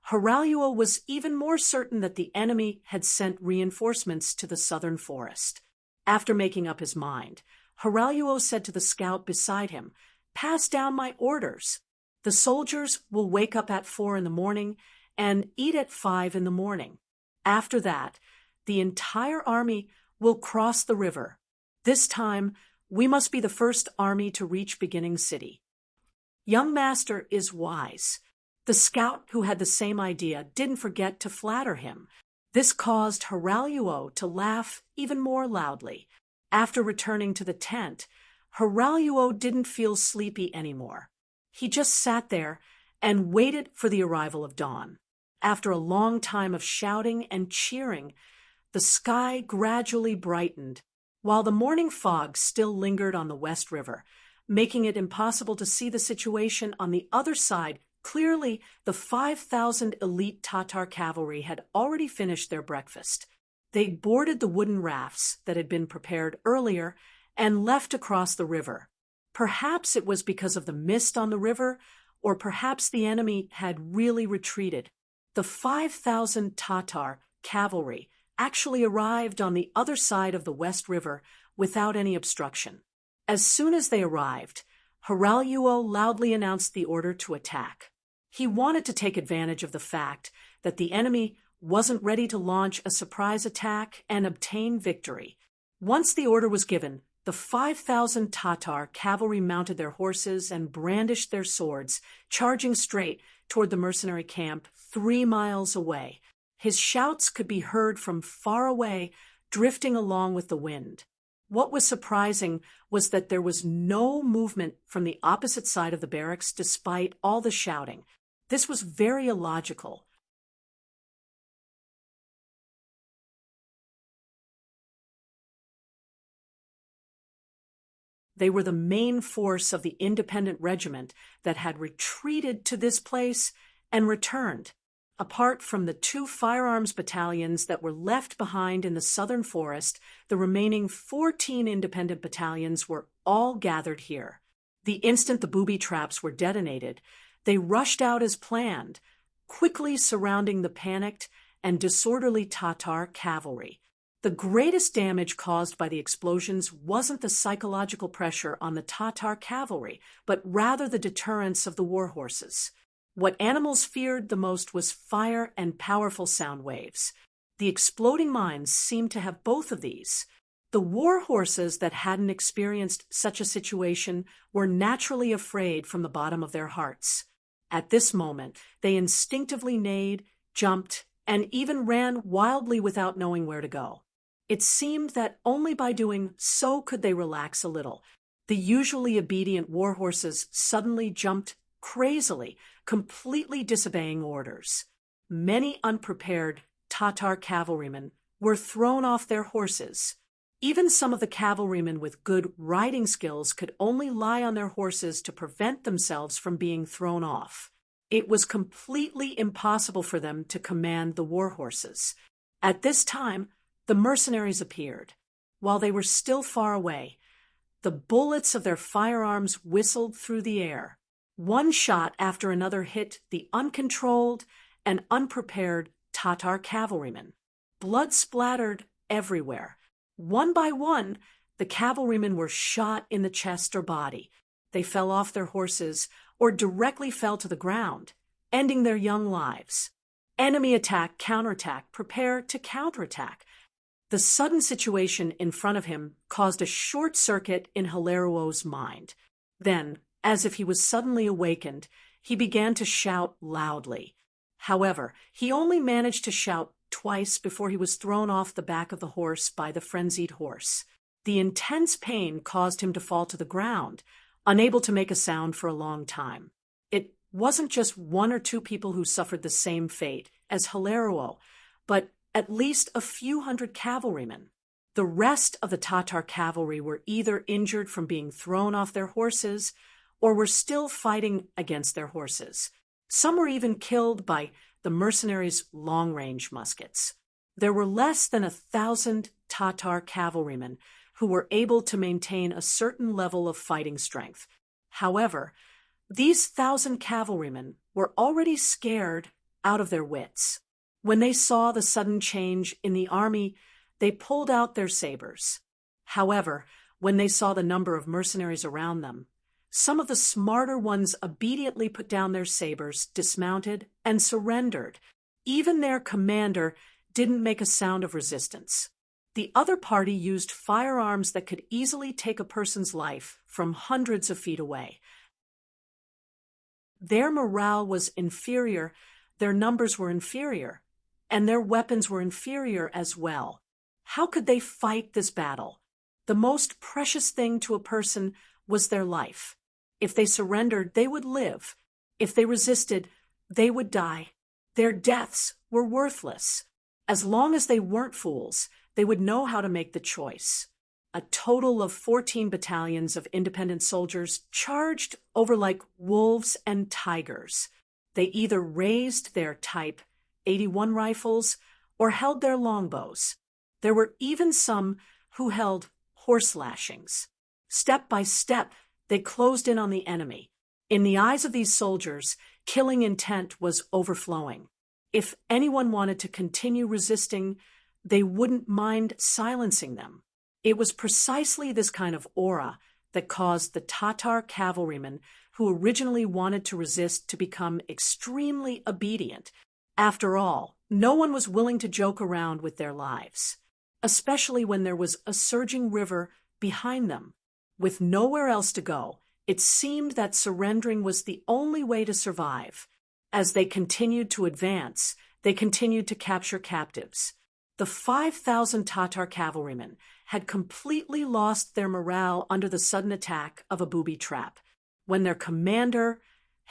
Haraluo was even more certain that the enemy had sent reinforcements to the southern forest. After making up his mind, Haraluo said to the scout beside him, "Pass down my orders. The soldiers will wake up at 4 in the morning and eat at 5 in the morning. After that, the entire army will cross the river. This time, we must be the first army to reach Beginning City." Young Master is wise. The scout who had the same idea didn't forget to flatter him. This caused Haraluo to laugh even more loudly. After returning to the tent, Haraluo didn't feel sleepy anymore. He just sat there and waited for the arrival of dawn. After a long time of shouting and cheering, the sky gradually brightened. While the morning fog still lingered on the West River, making it impossible to see the situation on the other side clearly, the 5,000 elite Tatar cavalry had already finished their breakfast. They boarded the wooden rafts that had been prepared earlier and left across the river. Perhaps it was because of the mist on the river, or perhaps the enemy had really retreated. The 5,000 Tatar cavalry actually arrived on the other side of the West River without any obstruction. As soon as they arrived, Haralyuo loudly announced the order to attack. He wanted to take advantage of the fact that the enemy wasn't ready to launch a surprise attack and obtain victory. Once the order was given, the 5,000 Tatar cavalry mounted their horses and brandished their swords, charging straight toward the mercenary camp 3 miles away. His shouts could be heard from far away, drifting along with the wind. What was surprising was that there was no movement from the opposite side of the barracks despite all the shouting. This was very illogical. They were the main force of the independent regiment that had retreated to this place and returned. Apart from the 2 firearms battalions that were left behind in the southern forest, the remaining 14 independent battalions were all gathered here. The instant the booby traps were detonated, they rushed out as planned, quickly surrounding the panicked and disorderly Tatar cavalry. The greatest damage caused by the explosions wasn't the psychological pressure on the Tatar cavalry, but rather the deterrence of the war horses. What animals feared the most was fire and powerful sound waves. The exploding mines seemed to have both of these. The war horses that hadn't experienced such a situation were naturally afraid from the bottom of their hearts. At this moment, they instinctively neighed, jumped, and even ran wildly without knowing where to go. It seemed that only by doing so could they relax a little. The usually obedient war horses suddenly jumped crazily, completely disobeying orders. Many unprepared Tatar cavalrymen were thrown off their horses. Even some of the cavalrymen with good riding skills could only lie on their horses to prevent themselves from being thrown off. It was completely impossible for them to command the war horses. At this time, the mercenaries appeared. While they were still far away, the bullets of their firearms whistled through the air. One shot after another hit the uncontrolled and unprepared Tatar cavalrymen. Blood splattered everywhere. One by one, the cavalrymen were shot in the chest or body. They fell off their horses or directly fell to the ground, ending their young lives. Enemy attack, counterattack, prepare to counterattack. The sudden situation in front of him caused a short circuit in Hilaruo's mind. Then, as if he was suddenly awakened, he began to shout loudly. However, he only managed to shout twice before he was thrown off the back of the horse by the frenzied horse. The intense pain caused him to fall to the ground, unable to make a sound for a long time. It wasn't just 1 or 2 people who suffered the same fate as Hilaruo, but at least a few hundred cavalrymen. The rest of the Tatar cavalry were either injured from being thrown off their horses or were still fighting against their horses. Some were even killed by the mercenaries' long-range muskets. There were less than 1,000 Tatar cavalrymen who were able to maintain a certain level of fighting strength. However, these 1,000 cavalrymen were already scared out of their wits. When they saw the sudden change in the army, they pulled out their sabers. However, when they saw the number of mercenaries around them, some of the smarter ones obediently put down their sabers, dismounted, and surrendered. Even their commander didn't make a sound of resistance. The other party used firearms that could easily take a person's life from hundreds of feet away. Their morale was inferior, their numbers were inferior, and their weapons were inferior as well. How could they fight this battle? The most precious thing to a person was their life. If they surrendered, they would live. If they resisted, they would die. Their deaths were worthless. As long as they weren't fools, they would know how to make the choice. A total of 14 battalions of independent soldiers charged over like wolves and tigers. They either raised their Type 81 rifles or held their longbows. There were even some who held horse lashings. Step by step, they closed in on the enemy. In the eyes of these soldiers, killing intent was overflowing. If anyone wanted to continue resisting, they wouldn't mind silencing them. It was precisely this kind of aura that caused the Tatar cavalrymen who originally wanted to resist to become extremely obedient. After all, no one was willing to joke around with their lives, especially when there was a surging river behind them. With nowhere else to go, it seemed that surrendering was the only way to survive. As they continued to advance, they continued to capture captives. The 5,000 Tatar cavalrymen had completely lost their morale under the sudden attack of a booby trap. When their commander,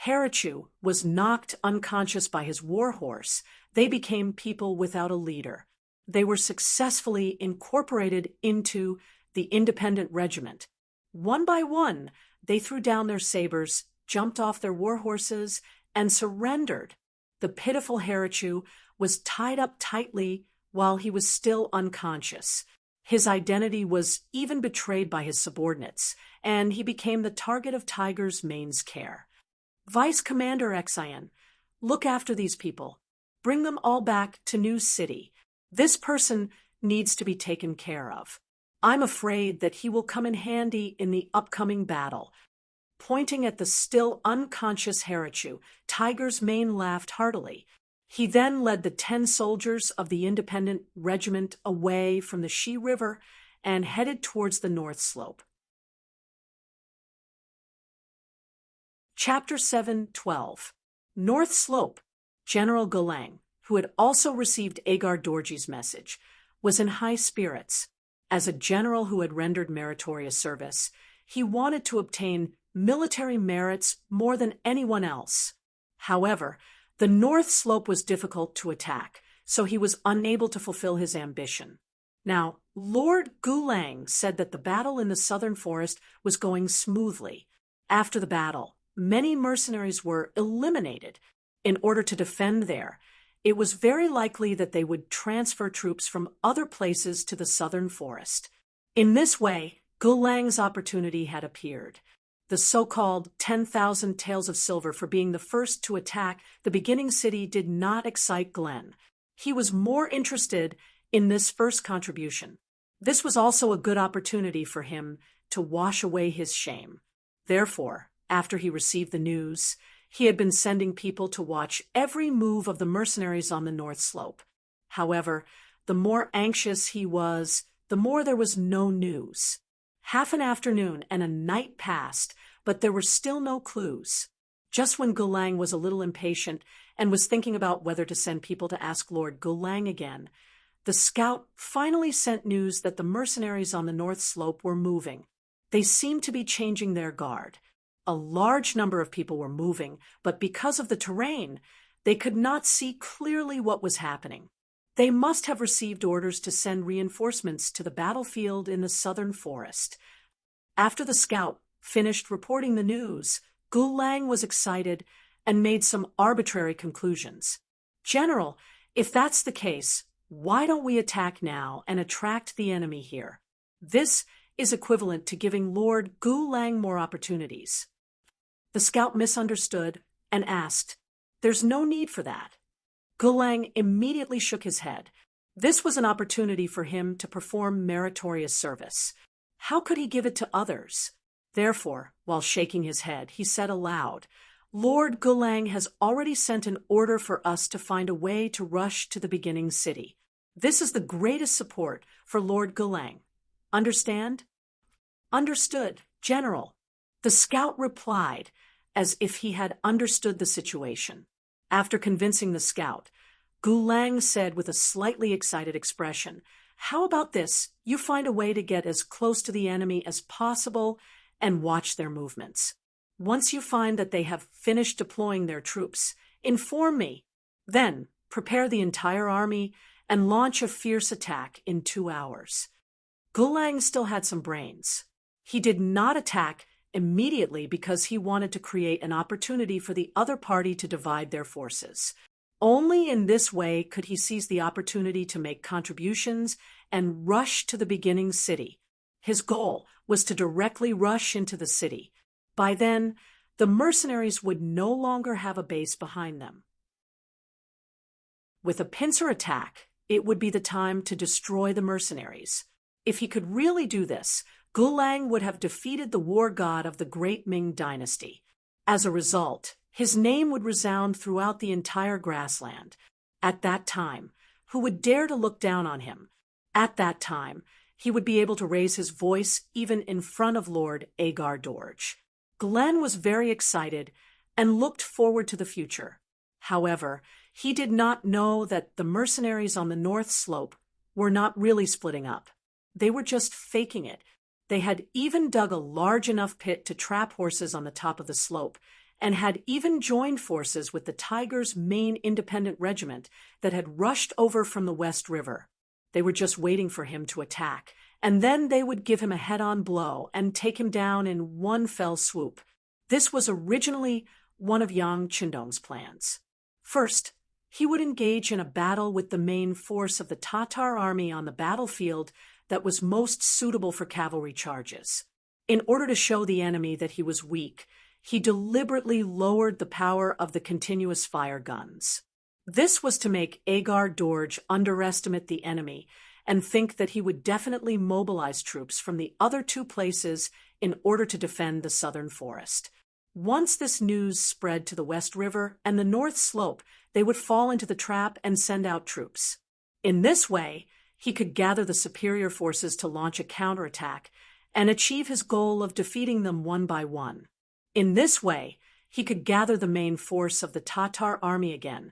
Harachu, was knocked unconscious by his war horse, they became people without a leader. They were successfully incorporated into the independent regiment. One by one, they threw down their sabers, jumped off their war horses, and surrendered. The pitiful Harachu was tied up tightly while he was still unconscious. His identity was even betrayed by his subordinates, and he became the target of Tiger Main's care. Vice Commander Xian, look after these people. Bring them all back to New City. This person needs to be taken care of. I'm afraid that he will come in handy in the upcoming battle. Pointing at the still unconscious Harachu, Tiger Main laughed heartily. He then led the 10 soldiers of the independent regiment away from the Shi River and headed towards the north slope. Chapter 7:12. North Slope. General Gulang, who had also received Agar Dorji's message, was in high spirits. As a general who had rendered meritorious service, he wanted to obtain military merits more than anyone else. However, the north slope was difficult to attack, so he was unable to fulfill his ambition. Now, Lord Gulang said that the battle in the southern forest was going smoothly. After the battle, many mercenaries were eliminated. In order to defend there, it was very likely that they would transfer troops from other places to the southern forest. In this way, Gulang's opportunity had appeared. The so-called 10,000 taels of silver for being the first to attack the beginning city did not excite Glenn. He was more interested in this first contribution. This was also a good opportunity for him to wash away his shame. Therefore, after he received the news, he had been sending people to watch every move of the mercenaries on the north slope. However, the more anxious he was, the more there was no news. Half an afternoon and a night passed, but there were still no clues. Just when Gulang was a little impatient and was thinking about whether to send people to ask Lord Gulang again, the scout finally sent news that the mercenaries on the north slope were moving. They seemed to be changing their guard. A large number of people were moving, but because of the terrain, they could not see clearly what was happening. They must have received orders to send reinforcements to the battlefield in the southern forest. After the scout finished reporting the news, Gulang was excited and made some arbitrary conclusions. General, if that's the case, why don't we attack now and attract the enemy here? This is equivalent to giving Lord Gulang more opportunities. The scout misunderstood and asked, "There's no need for that." Gulang immediately shook his head. This was an opportunity for him to perform meritorious service. How could he give it to others? Therefore, while shaking his head, he said aloud, "Lord Gulang has already sent an order for us to find a way to rush to the beginning city. This is the greatest support for Lord Gulang. Understand?" "Understood, General." The scout replied as if he had understood the situation. After convincing the scout, Gulang said with a slightly excited expression, "How about this? You find a way to get as close to the enemy as possible and watch their movements. Once you find that they have finished deploying their troops, inform me. Then prepare the entire army and launch a fierce attack in 2 hours." Gulang still had some brains. He did not attack immediately because he wanted to create an opportunity for the other party to divide their forces. Only in this way could he seize the opportunity to make contributions and rush to the beginning city. His goal was to directly rush into the city. By then, the mercenaries would no longer have a base behind them. With a pincer attack, it would be the time to destroy the mercenaries. If he could really do this, Gulang would have defeated the war god of the great Ming dynasty. As a result, his name would resound throughout the entire grassland. At that time, who would dare to look down on him? At that time, he would be able to raise his voice even in front of Lord Agar Dorj. Glenn was very excited and looked forward to the future. However, he did not know that the mercenaries on the north slope were not really splitting up. They were just faking it. They had even dug a large enough pit to trap horses on the top of the slope, and had even joined forces with the Tiger's main independent regiment that had rushed over from the West River. They were just waiting for him to attack, and then they would give him a head-on blow and take him down in one fell swoop. This was originally one of Yang Chindong's plans. First, he would engage in a battle with the main force of the Tatar army on the battlefield that was most suitable for cavalry charges. In order to show the enemy that he was weak, he deliberately lowered the power of the continuous fire guns. This was to make Agar Dorj underestimate the enemy and think that he would definitely mobilize troops from the other two places in order to defend the southern forest. Once this news spread to the West River and the North Slope, they would fall into the trap and send out troops. In this way, he could gather the superior forces to launch a counterattack and achieve his goal of defeating them one by one. In this way, he could gather the main force of the Tatar army again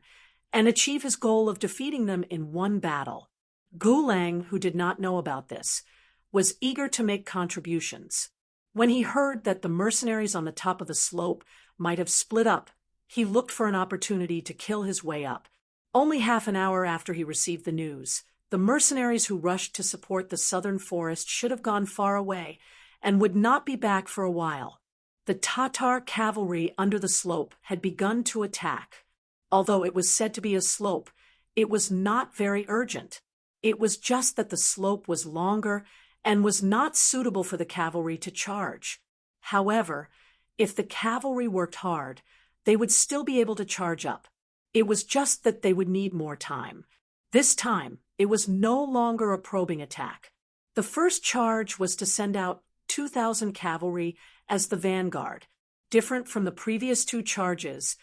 and achieve his goal of defeating them in one battle. Gulang, who did not know about this, was eager to make contributions. When he heard that the mercenaries on the top of the slope might have split up, he looked for an opportunity to kill his way up. Only half an hour after he received the news, the mercenaries who rushed to support the southern forest should have gone far away and would not be back for a while. The Tatar cavalry under the slope had begun to attack. Although it was said to be a slope, it was not very urgent. It was just that the slope was longer and was not suitable for the cavalry to charge. However, if the cavalry worked hard, they would still be able to charge up. It was just that they would need more time. This time, it was no longer a probing attack. The first charge was to send out 2,000 cavalry as the vanguard. Different from the previous two charges,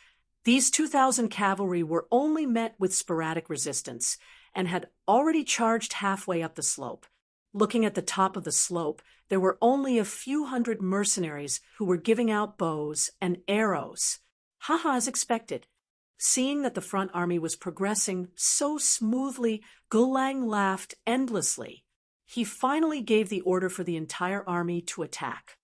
these 2,000 cavalry were only met with sporadic resistance and had already charged halfway up the slope. Looking at the top of the slope, there were only a few hundred mercenaries who were giving out bows and arrows. Haha, as expected. Seeing that the front army was progressing so smoothly, Gulang laughed endlessly. He finally gave the order for the entire army to attack.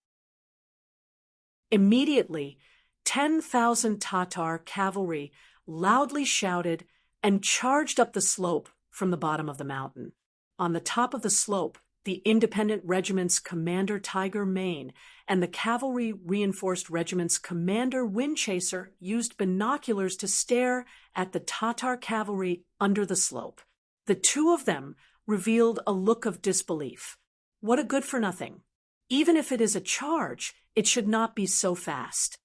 Immediately, 10,000 Tatar cavalry loudly shouted and charged up the slope from the bottom of the mountain. On the top of the slope, the independent regiment's commander Tiger Mane and the cavalry reinforced regiment's commander Windchaser used binoculars to stare at the Tatar cavalry under the slope. The two of them revealed a look of disbelief. What a good-for-nothing. Even if it is a charge, it should not be so fast.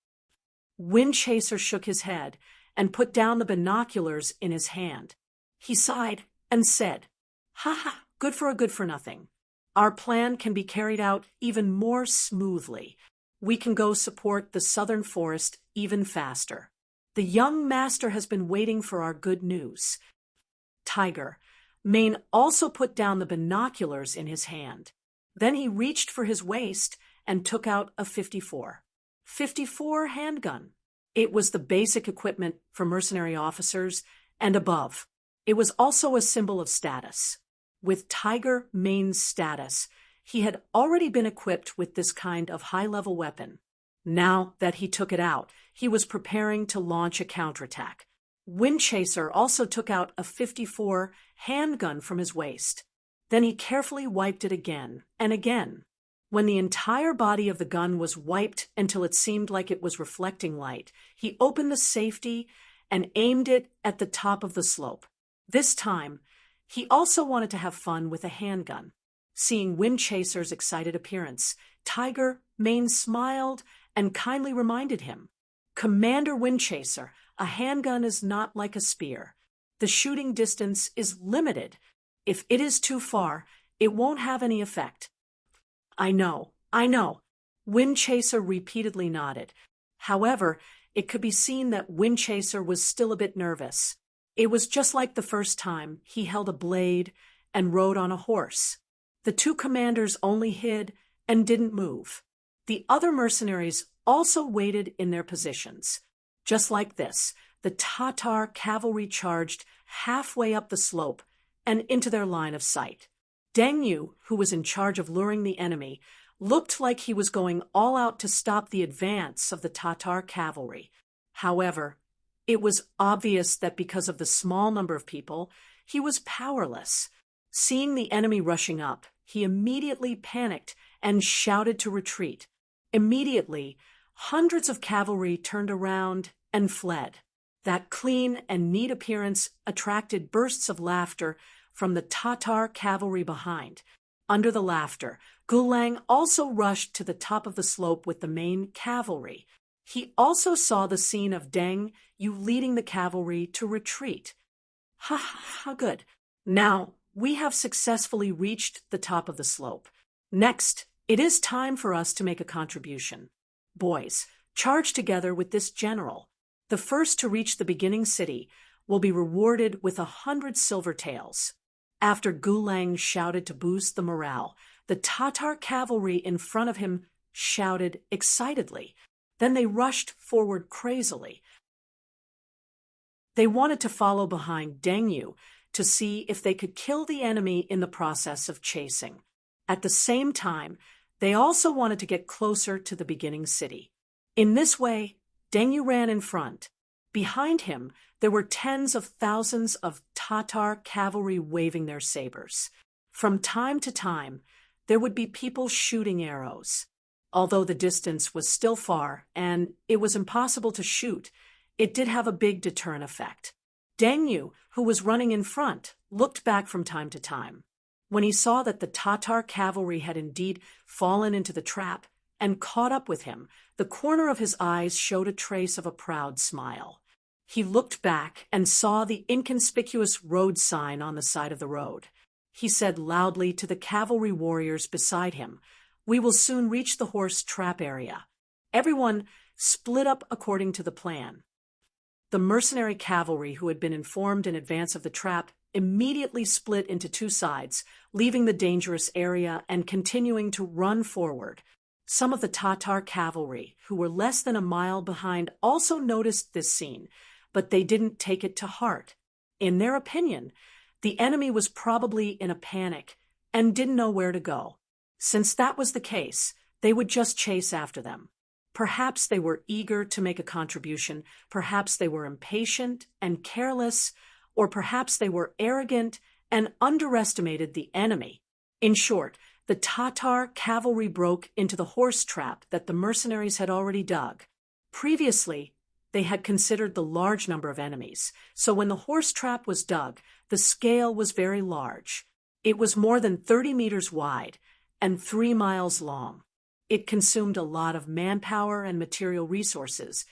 Windchaser shook his head and put down the binoculars in his hand. He sighed and said, "Ha ha, good for a good-for-nothing. Our plan can be carried out even more smoothly. We can go support the southern forest even faster. The young master has been waiting for our good news." Tiger Mane also put down the binoculars in his hand. Then he reached for his waist and took out a 54 handgun. It was the basic equipment for mercenary officers and above. It was also a symbol of status. With Tiger Mane's status, he had already been equipped with this kind of high-level weapon. Now that he took it out, he was preparing to launch a counterattack. Windchaser also took out a 54 handgun from his waist. Then he carefully wiped it again and again. When the entire body of the gun was wiped until it seemed like it was reflecting light, he opened the safety and aimed it at the top of the slope. This time, he also wanted to have fun with a handgun. Seeing Windchaser's excited appearance, Tiger Mane smiled and kindly reminded him, "Commander Windchaser, a handgun is not like a spear. The shooting distance is limited. If it is too far, it won't have any effect." I know. Windchaser repeatedly nodded. However, it could be seen that Windchaser was still a bit nervous. It was just like the first time he held a blade and rode on a horse. The two commanders only hid and didn't move. The other mercenaries also waited in their positions. Just like this, the Tatar cavalry charged halfway up the slope and into their line of sight. Deng Yu, who was in charge of luring the enemy, looked like he was going all out to stop the advance of the Tatar cavalry. However, it was obvious that because of the small number of people, he was powerless. Seeing the enemy rushing up, he immediately panicked and shouted to retreat. Immediately, hundreds of cavalry turned around and fled. That clean and neat appearance attracted bursts of laughter from the Tatar cavalry behind. Under the laughter, Gulang also rushed to the top of the slope with the main cavalry. He also saw the scene of Deng Yu leading the cavalry to retreat. Ha, good. Now, we have successfully reached the top of the slope. Next, it is time for us to make a contribution. Boys, charge together with this general. The first to reach the beginning city will be rewarded with 100 silver taels. After Gulang shouted to boost the morale, the Tatar cavalry in front of him shouted excitedly. Then they rushed forward crazily. They wanted to follow behind Deng Yu to see if they could kill the enemy in the process of chasing. At the same time, they also wanted to get closer to the beginning city. In this way, Deng Yu ran in front. Behind him, there were tens of thousands of Tatar cavalry waving their sabers. From time to time, there would be people shooting arrows. Although the distance was still far and it was impossible to shoot, it did have a big deterrent effect. Deng Yu, who was running in front, looked back from time to time. When he saw that the Tatar cavalry had indeed fallen into the trap and caught up with him, the corner of his eyes showed a trace of a proud smile. He looked back and saw the inconspicuous road sign on the side of the road. He said loudly to the cavalry warriors beside him, "We will soon reach the horse trap area." Everyone split up according to the plan. The mercenary cavalry who had been informed in advance of the trap immediately split into two sides, leaving the dangerous area and continuing to run forward. Some of the Tatar cavalry, who were less than a mile behind, also noticed this scene, but they didn't take it to heart. In their opinion, the enemy was probably in a panic and didn't know where to go. Since that was the case, they would just chase after them. Perhaps they were eager to make a contribution, perhaps they were impatient and careless, or perhaps they were arrogant and underestimated the enemy. In short, the Tatar cavalry broke into the horse trap that the mercenaries had already dug. Previously, they had considered the large number of enemies, so when the horse trap was dug, the scale was very large. It was more than 30 meters wide and 3 miles long. It consumed a lot of manpower and material resources,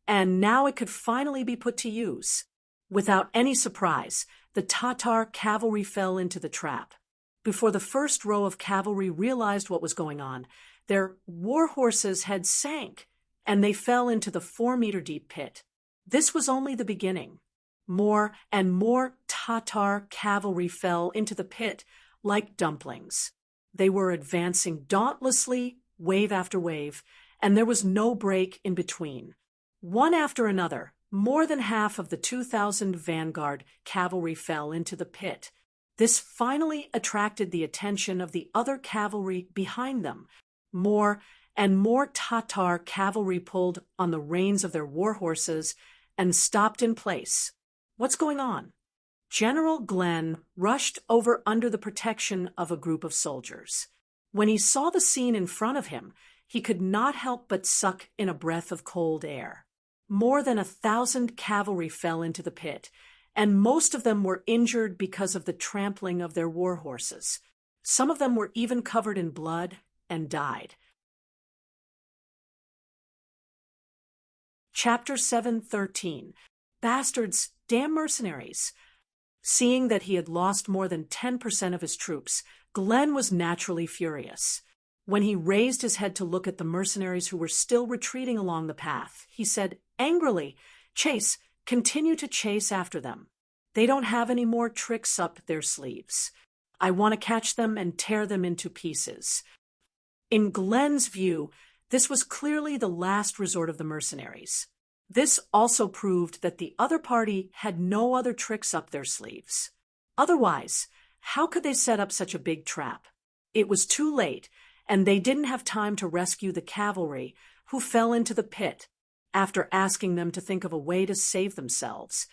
and now it could finally be put to use. Without any surprise, the Tatar cavalry fell into the trap. Before the first row of cavalry realized what was going on, their war horses had sank, and they fell into the 4-meter-deep pit. This was only the beginning. More and more Tatar cavalry fell into the pit like dumplings. They were advancing dauntlessly, wave after wave, and there was no break in between. One after another, more than half of the 2,000 vanguard cavalry fell into the pit. This finally attracted the attention of the other cavalry behind them. More and more Tatar cavalry pulled on the reins of their war horses and stopped in place. What's going on? General Glenn rushed over under the protection of a group of soldiers. When he saw the scene in front of him, he could not help but suck in a breath of cold air. More than 1,000 cavalry fell into the pit, and most of them were injured because of the trampling of their war horses. Some of them were even covered in blood and died. Chapter 7:13. Bastards, damn mercenaries. Seeing that he had lost more than 10% of his troops, Glenn was naturally furious. When he raised his head to look at the mercenaries who were still retreating along the path, he said angrily, "Chase, continue to chase after them. They don't have any more tricks up their sleeves. I want to catch them and tear them into pieces." In Glenn's view, this was clearly the last resort of the mercenaries. This also proved that the other party had no other tricks up their sleeves. Otherwise, how could they set up such a big trap? It was too late, and they didn't have time to rescue the cavalry, who fell into the pit. After asking them to think of a way to save themselves,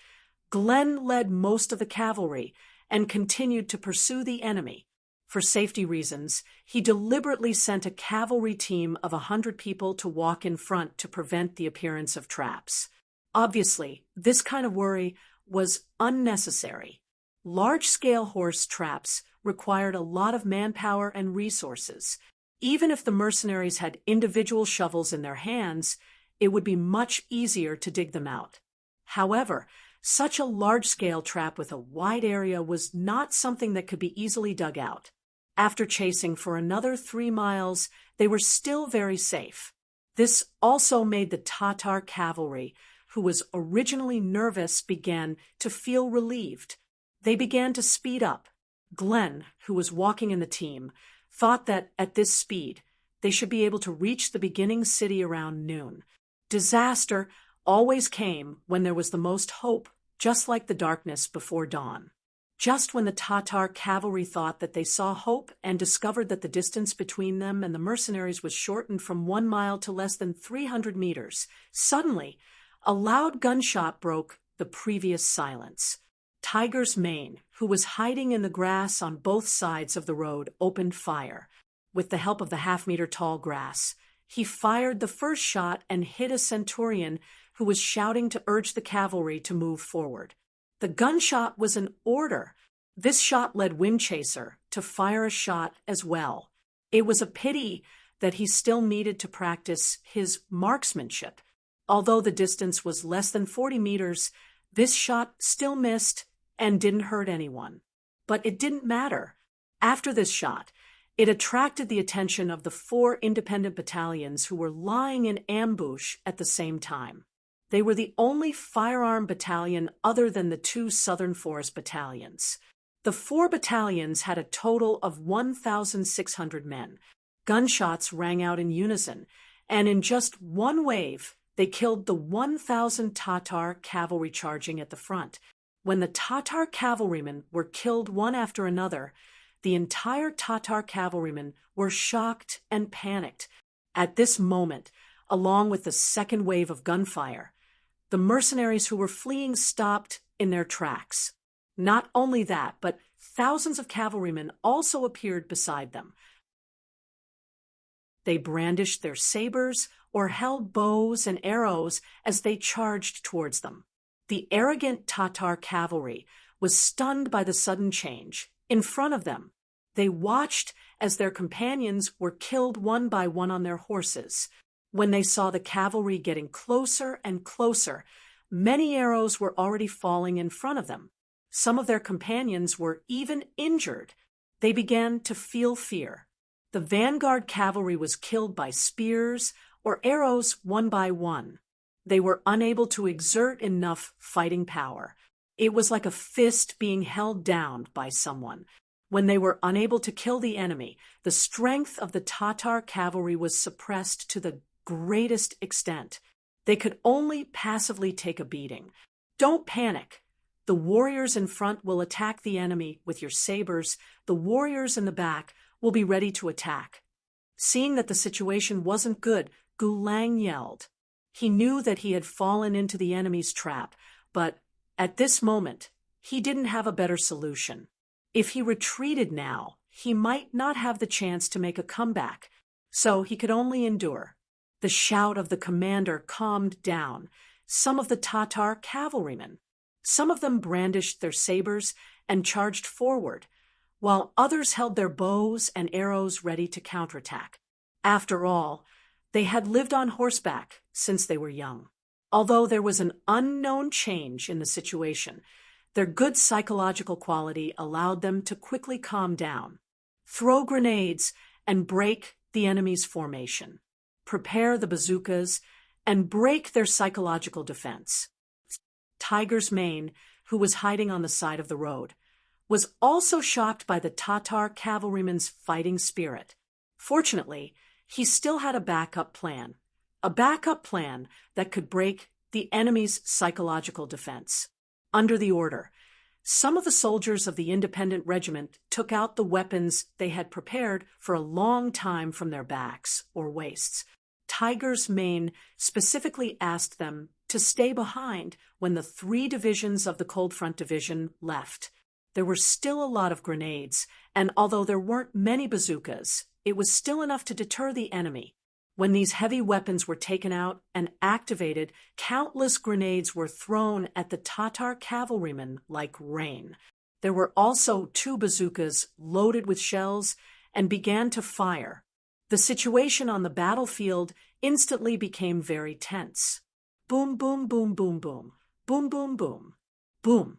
Glenn led most of the cavalry and continued to pursue the enemy. For safety reasons, he deliberately sent a cavalry team of 100 people to walk in front to prevent the appearance of traps. Obviously, this kind of worry was unnecessary. Large-scale horse traps required a lot of manpower and resources. Even if the mercenaries had individual shovels in their hands, it would be much easier to dig them out. However, such a large-scale trap with a wide area was not something that could be easily dug out. After chasing for another 3 miles, they were still very safe. This also made the Tatar cavalry, who was originally nervous, began to feel relieved. They began to speed up. Glenn, who was walking in the team, thought that at this speed, they should be able to reach the beginning city around noon. Disaster always came when there was the most hope, just like the darkness before dawn. Just when the Tatar cavalry thought that they saw hope and discovered that the distance between them and the mercenaries was shortened from 1 mile to less than 300 meters, suddenly, a loud gunshot broke the previous silence. Tiger's Mane, who was hiding in the grass on both sides of the road, opened fire. With the help of the half-meter-tall grass, he fired the first shot and hit a centurion who was shouting to urge the cavalry to move forward. The gunshot was an order. This shot led Windchaser to fire a shot as well. It was a pity that he still needed to practice his marksmanship. Although the distance was less than 40 meters, this shot still missed and didn't hurt anyone. But it didn't matter. After this shot, it attracted the attention of the 4 independent battalions who were lying in ambush at the same time. They were the only firearm battalion other than the 2 Southern Forest battalions. The 4 battalions had a total of 1,600 men. Gunshots rang out in unison, and in just one wave, they killed the 1,000 Tatar cavalry charging at the front. When the Tatar cavalrymen were killed one after another, the entire Tatar cavalrymen were shocked and panicked. At this moment, along with the second wave of gunfire, the mercenaries who were fleeing stopped in their tracks. Not only that, but thousands of cavalrymen also appeared beside them. They brandished their sabers or held bows and arrows as they charged towards them. The arrogant Tatar cavalry was stunned by the sudden change. In front of them, they watched as their companions were killed one by one on their horses. When they saw the cavalry getting closer and closer, many arrows were already falling in front of them. Some of their companions were even injured. They began to feel fear. The vanguard cavalry was killed by spears or arrows one by one. They were unable to exert enough fighting power. It was like a fist being held down by someone. When they were unable to kill the enemy, the strength of the Tatar cavalry was suppressed to the greatest extent. They could only passively take a beating. Don't panic. The warriors in front will attack the enemy with your sabers. The warriors in the back will be ready to attack. Seeing that the situation wasn't good, Gulang yelled. He knew that he had fallen into the enemy's trap, but at this moment, he didn't have a better solution. If he retreated now, he might not have the chance to make a comeback, so he could only endure. The shout of the commander calmed down some of the Tatar cavalrymen. Some of them brandished their sabers and charged forward, while others held their bows and arrows ready to counterattack. After all, they had lived on horseback since they were young. Although there was an unknown change in the situation, their good psychological quality allowed them to quickly calm down, throw grenades, and break the enemy's formation, prepare the bazookas, and break their psychological defense. Tiger's Mane, who was hiding on the side of the road, was also shocked by the Tatar cavalryman's fighting spirit. Fortunately, he still had a backup plan that could break the enemy's psychological defense. Under the order, some of the soldiers of the independent regiment took out the weapons they had prepared for a long time from their backs or waists. Tiger's Mane specifically asked them to stay behind when the 3 divisions of the Cold Front Division left. There were still a lot of grenades, and although there weren't many bazookas, it was still enough to deter the enemy. When these heavy weapons were taken out and activated, countless grenades were thrown at the Tatar cavalrymen like rain. There were also 2 bazookas loaded with shells and began to fire. The situation on the battlefield instantly became very tense. Boom, boom, boom, boom, boom. Boom, boom, boom. Boom.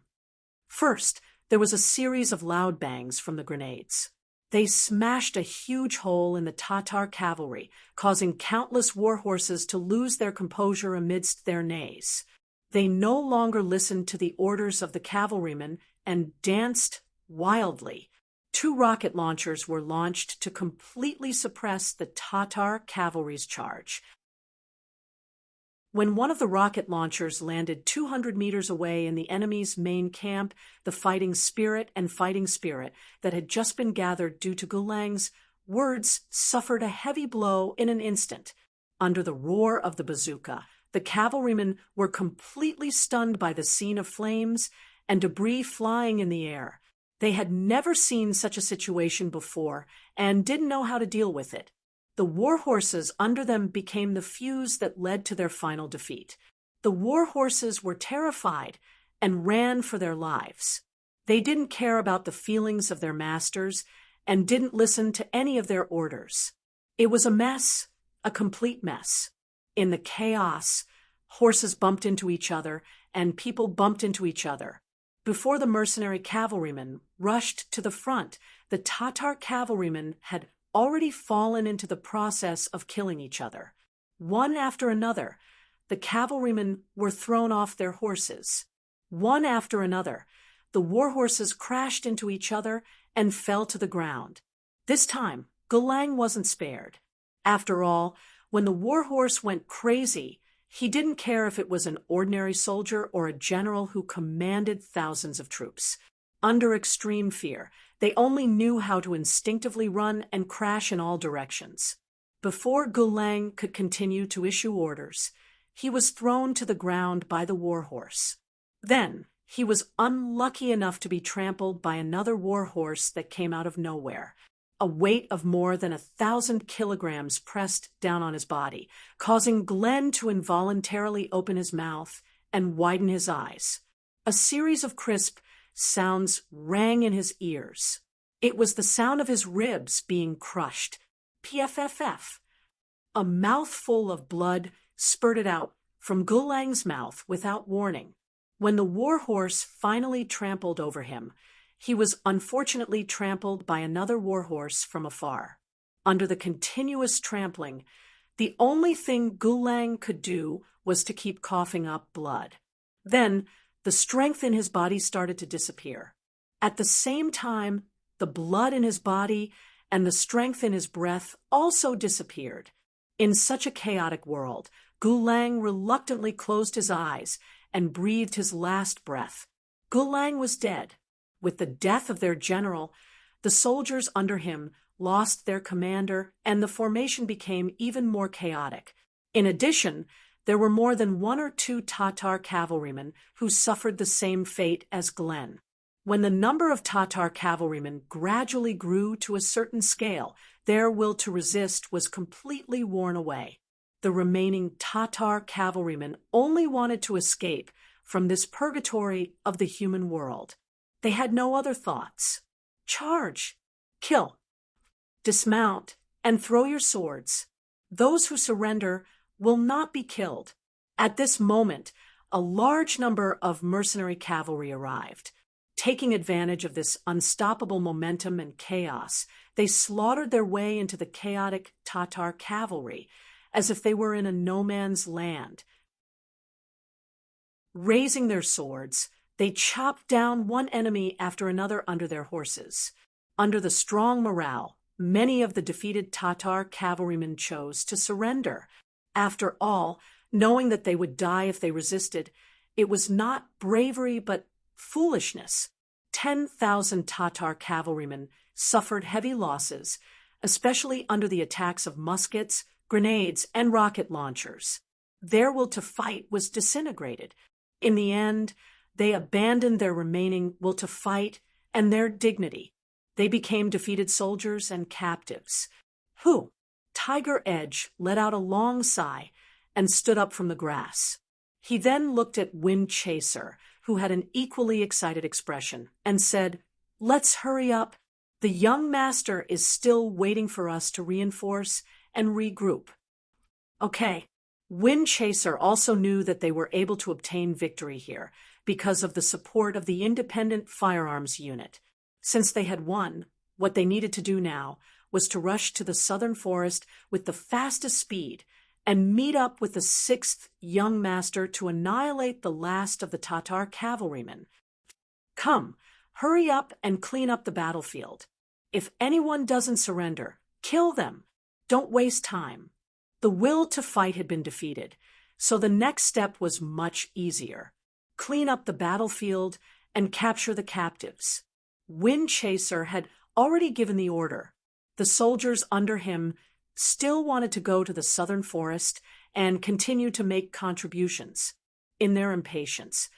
First, there was a series of loud bangs from the grenades. They smashed a huge hole in the Tatar cavalry, causing countless war horses to lose their composure amidst their neighs. They no longer listened to the orders of the cavalrymen and danced wildly. 2 rocket launchers were launched to completely suppress the Tatar cavalry's charge. When one of the rocket launchers landed 200 meters away in the enemy's main camp, the fighting spirit that had just been gathered due to Gulang's words suffered a heavy blow in an instant. Under the roar of the bazooka, the cavalrymen were completely stunned by the scene of flames and debris flying in the air. They had never seen such a situation before and didn't know how to deal with it. The war horses under them became the fuse that led to their final defeat. The war horses were terrified and ran for their lives. They didn't care about the feelings of their masters and didn't listen to any of their orders. It was a mess, a complete mess. In the chaos, horses bumped into each other and people bumped into each other. Before the mercenary cavalrymen rushed to the front, the Tatar cavalrymen had already fallen into the process of killing each other. One after another, the cavalrymen were thrown off their horses. One after another, the war horses crashed into each other and fell to the ground. This time, Gulang wasn't spared. After all, when the war horse went crazy, he didn't care if it was an ordinary soldier or a general who commanded thousands of troops. Under extreme fear, they only knew how to instinctively run and crash in all directions. Before Gulang could continue to issue orders, he was thrown to the ground by the war horse. Then, he was unlucky enough to be trampled by another war horse that came out of nowhere. A weight of more than 1,000 kilograms pressed down on his body, causing Glenn to involuntarily open his mouth and widen his eyes. A series of crisp sounds rang in his ears. It was the sound of his ribs being crushed. PFFF. A mouthful of blood spurted out from Gulang's mouth without warning. When the war horse finally trampled over him, he was unfortunately trampled by another war horse from afar. Under the continuous trampling, the only thing Gulang could do was to keep coughing up blood. Then, the strength in his body started to disappear. At the same time, the blood in his body and the strength in his breath also disappeared. In such a chaotic world, Gulang reluctantly closed his eyes and breathed his last breath. Gulang was dead. With the death of their general, the soldiers under him lost their commander and the formation became even more chaotic. In addition, there were more than 1 or 2 Tatar cavalrymen who suffered the same fate as Glenn. When the number of Tatar cavalrymen gradually grew to a certain scale, their will to resist was completely worn away. The remaining Tatar cavalrymen only wanted to escape from this purgatory of the human world. They had no other thoughts. Charge, kill, dismount, and throw your swords. Those who surrender will not be killed. At this moment, a large number of mercenary cavalry arrived. Taking advantage of this unstoppable momentum and chaos, they slaughtered their way into the chaotic Tatar cavalry, as if they were in a no-man's land. Raising their swords, they chopped down one enemy after another under their horses. Under the strong morale, many of the defeated Tatar cavalrymen chose to surrender. After all, knowing that they would die if they resisted, it was not bravery but foolishness. 10,000 Tatar cavalrymen suffered heavy losses, especially under the attacks of muskets, grenades, and rocket launchers. Their will to fight was disintegrated. In the end, they abandoned their remaining will to fight and their dignity. They became defeated soldiers and captives. Tiger Edge let out a long sigh and stood up from the grass. He then looked at Wind Chaser, who had an equally excited expression, and said, "Let's hurry up. The young master is still waiting for us to reinforce and regroup." Okay. Wind Chaser also knew that they were able to obtain victory here because of the support of the Independent Firearms Unit. Since they had won, what they needed to do now was to rush to the southern forest with the fastest speed and meet up with the 6th young master to annihilate the last of the Tatar cavalrymen. Come, hurry up and clean up the battlefield. If anyone doesn't surrender, kill them. Don't waste time. The will to fight had been defeated, so the next step was much easier. Clean up the battlefield and capture the captives. Wind Chaser had already given the order. The soldiers under him still wanted to go to the southern forest and continue to make contributions. In their impatience,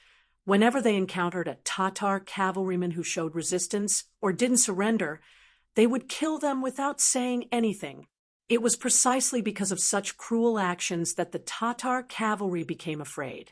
whenever they encountered a Tatar cavalryman who showed resistance or didn't surrender, they would kill them without saying anything. It was precisely because of such cruel actions that the Tatar cavalry became afraid.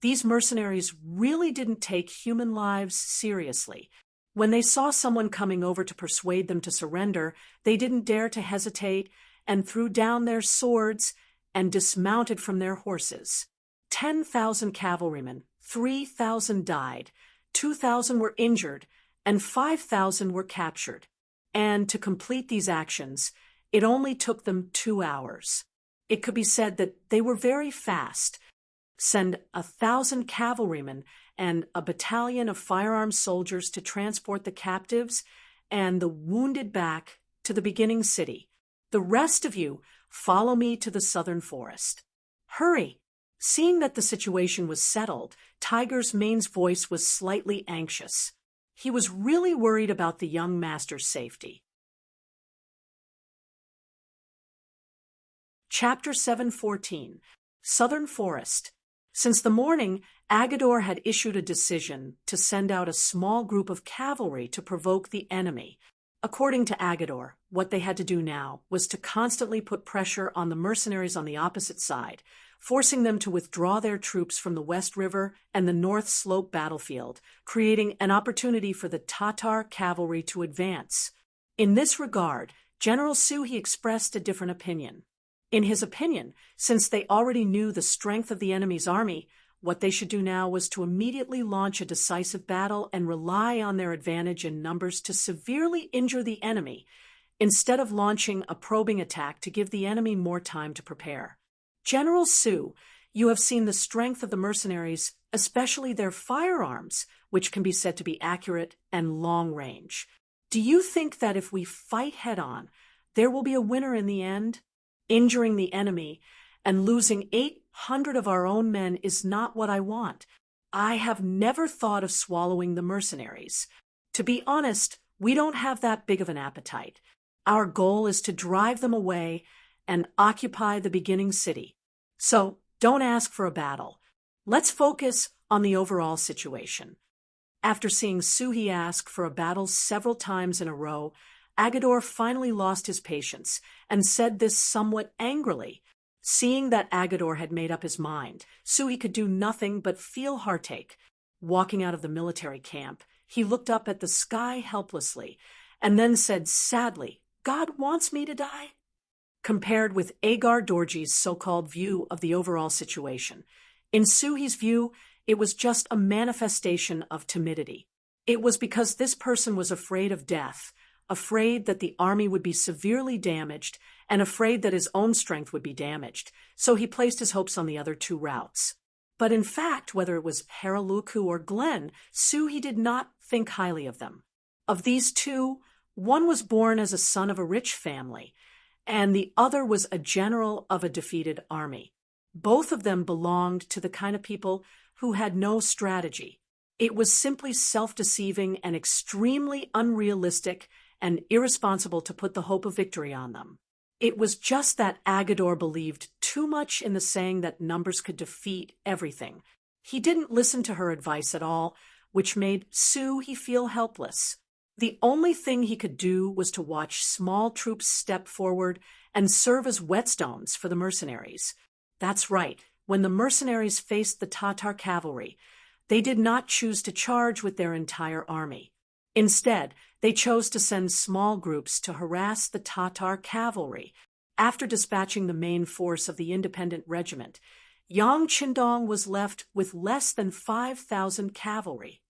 These mercenaries really didn't take human lives seriously. When they saw someone coming over to persuade them to surrender, they didn't dare to hesitate and threw down their swords and dismounted from their horses. 10,000 cavalrymen, 3,000 died, 2,000 were injured, and 5,000 were captured. And to complete these actions, it only took them 2 hours. It could be said that they were very fast. Send 1,000 cavalrymen and a battalion of firearmed soldiers to transport the captives and the wounded back to the beginning city. The rest of you follow me to the southern forest. Hurry! Seeing that the situation was settled, Tiger's Mane's voice was slightly anxious. He was really worried about the young master's safety. Chapter 7:14. Southern Forest. Since the morning, Agador had issued a decision to send out a small group of cavalry to provoke the enemy. According to Agador, what they had to do now was to constantly put pressure on the mercenaries on the opposite side, forcing them to withdraw their troops from the West River and the North Slope battlefield, creating an opportunity for the Tatar cavalry to advance. In this regard, General Suhi expressed a different opinion. In his opinion, since they already knew the strength of the enemy's army, what they should do now was to immediately launch a decisive battle and rely on their advantage in numbers to severely injure the enemy, instead of launching a probing attack to give the enemy more time to prepare. General Su, you have seen the strength of the mercenaries, especially their firearms, which can be said to be accurate and long-range. Do you think that if we fight head-on, there will be a winner in the end? Injuring the enemy and losing 800 of our own men is not what I want. I have never thought of swallowing the mercenaries. To be honest, we don't have that big of an appetite. Our goal is to drive them away and occupy the beginning city. So, Don't ask for a battle. Let's focus on the overall situation. After seeing Suhi ask for a battle several times in a row, Agador finally lost his patience and said this somewhat angrily. Seeing that Agador had made up his mind, Suhi could do nothing but feel heartache. Walking out of the military camp, he looked up at the sky helplessly and then said sadly, "God wants me to die?" Compared with Agar Dorji's so-called view of the overall situation, in Suhi's view, it was just a manifestation of timidity. It was because this person was afraid of death, afraid that the army would be severely damaged, and afraid that his own strength would be damaged, so he placed his hopes on the other two routes. But in fact, whether it was Haraluku or Glenn, Suhi did not think highly of them. Of these two, one was born as a son of a rich family, and the other was a general of a defeated army. Both of them belonged to the kind of people who had no strategy. It was simply self-deceiving and extremely unrealistic and irresponsible to put the hope of victory on them. It was just that Agador believed too much in the saying that numbers could defeat everything. He didn't listen to her advice at all, which made Suhi feel helpless. The only thing he could do was to watch small troops step forward and serve as whetstones for the mercenaries. That's right, when the mercenaries faced the Tatar cavalry, they did not choose to charge with their entire army. Instead, they chose to send small groups to harass the Tatar cavalry. After dispatching the main force of the independent regiment, Yang Qindong was left with less than 5,000 cavalry,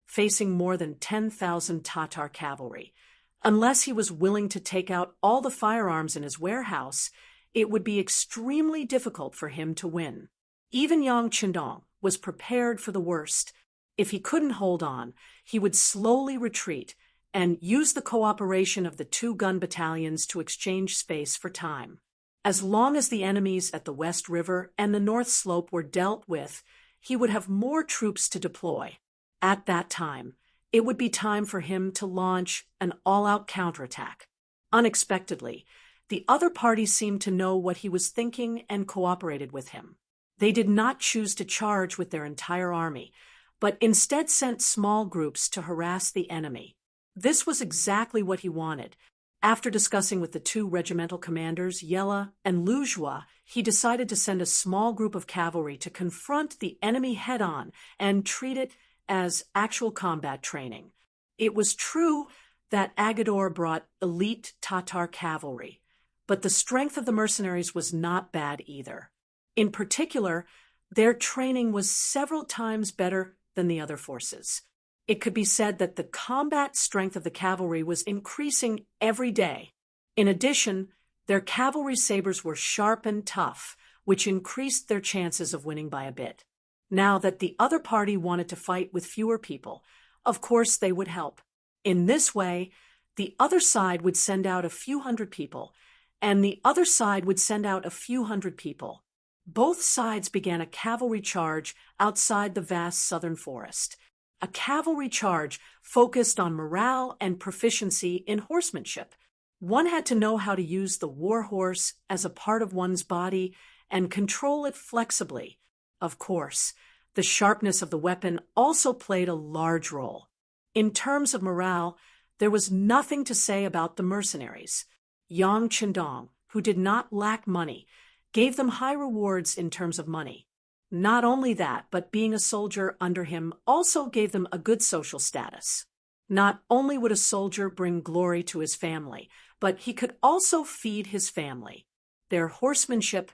facing more than 10,000 Tatar cavalry. Unless he was willing to take out all the firearms in his warehouse, it would be extremely difficult for him to win. Even Yang Qindong was prepared for the worst. If he couldn't hold on, he would slowly retreat and use the cooperation of the two gun battalions to exchange space for time. As long as the enemies at the West River and the North Slope were dealt with, he would have more troops to deploy. At that time, it would be time for him to launch an all-out counterattack. Unexpectedly, the other party seemed to know what he was thinking and cooperated with him. They did not choose to charge with their entire army, but instead sent small groups to harass the enemy. This was exactly what he wanted. After discussing with the two regimental commanders, Yella and Lujua, he decided to send a small group of cavalry to confront the enemy head-on and treat it as actual combat training. It was true that Agador brought elite Tatar cavalry, but the strength of the mercenaries was not bad either. In particular, their training was several times better than the other forces. It could be said that the combat strength of the cavalry was increasing every day. In addition, their cavalry sabers were sharp and tough, which increased their chances of winning by a bit. Now that the other party wanted to fight with fewer people, of course they would help. In this way, the other side would send out a few hundred people, and the other side would send out a few hundred people. Both sides began a cavalry charge outside the vast southern forest. A cavalry charge focused on morale and proficiency in horsemanship. One had to know how to use the war horse as a part of one's body and control it flexibly. Of course, the sharpness of the weapon also played a large role. In terms of morale, there was nothing to say about the mercenaries. Yang Qindong, who did not lack money, gave them high rewards in terms of money. Not only that, but being a soldier under him also gave them a good social status. Not only would a soldier bring glory to his family, but he could also feed his family. Their horsemanship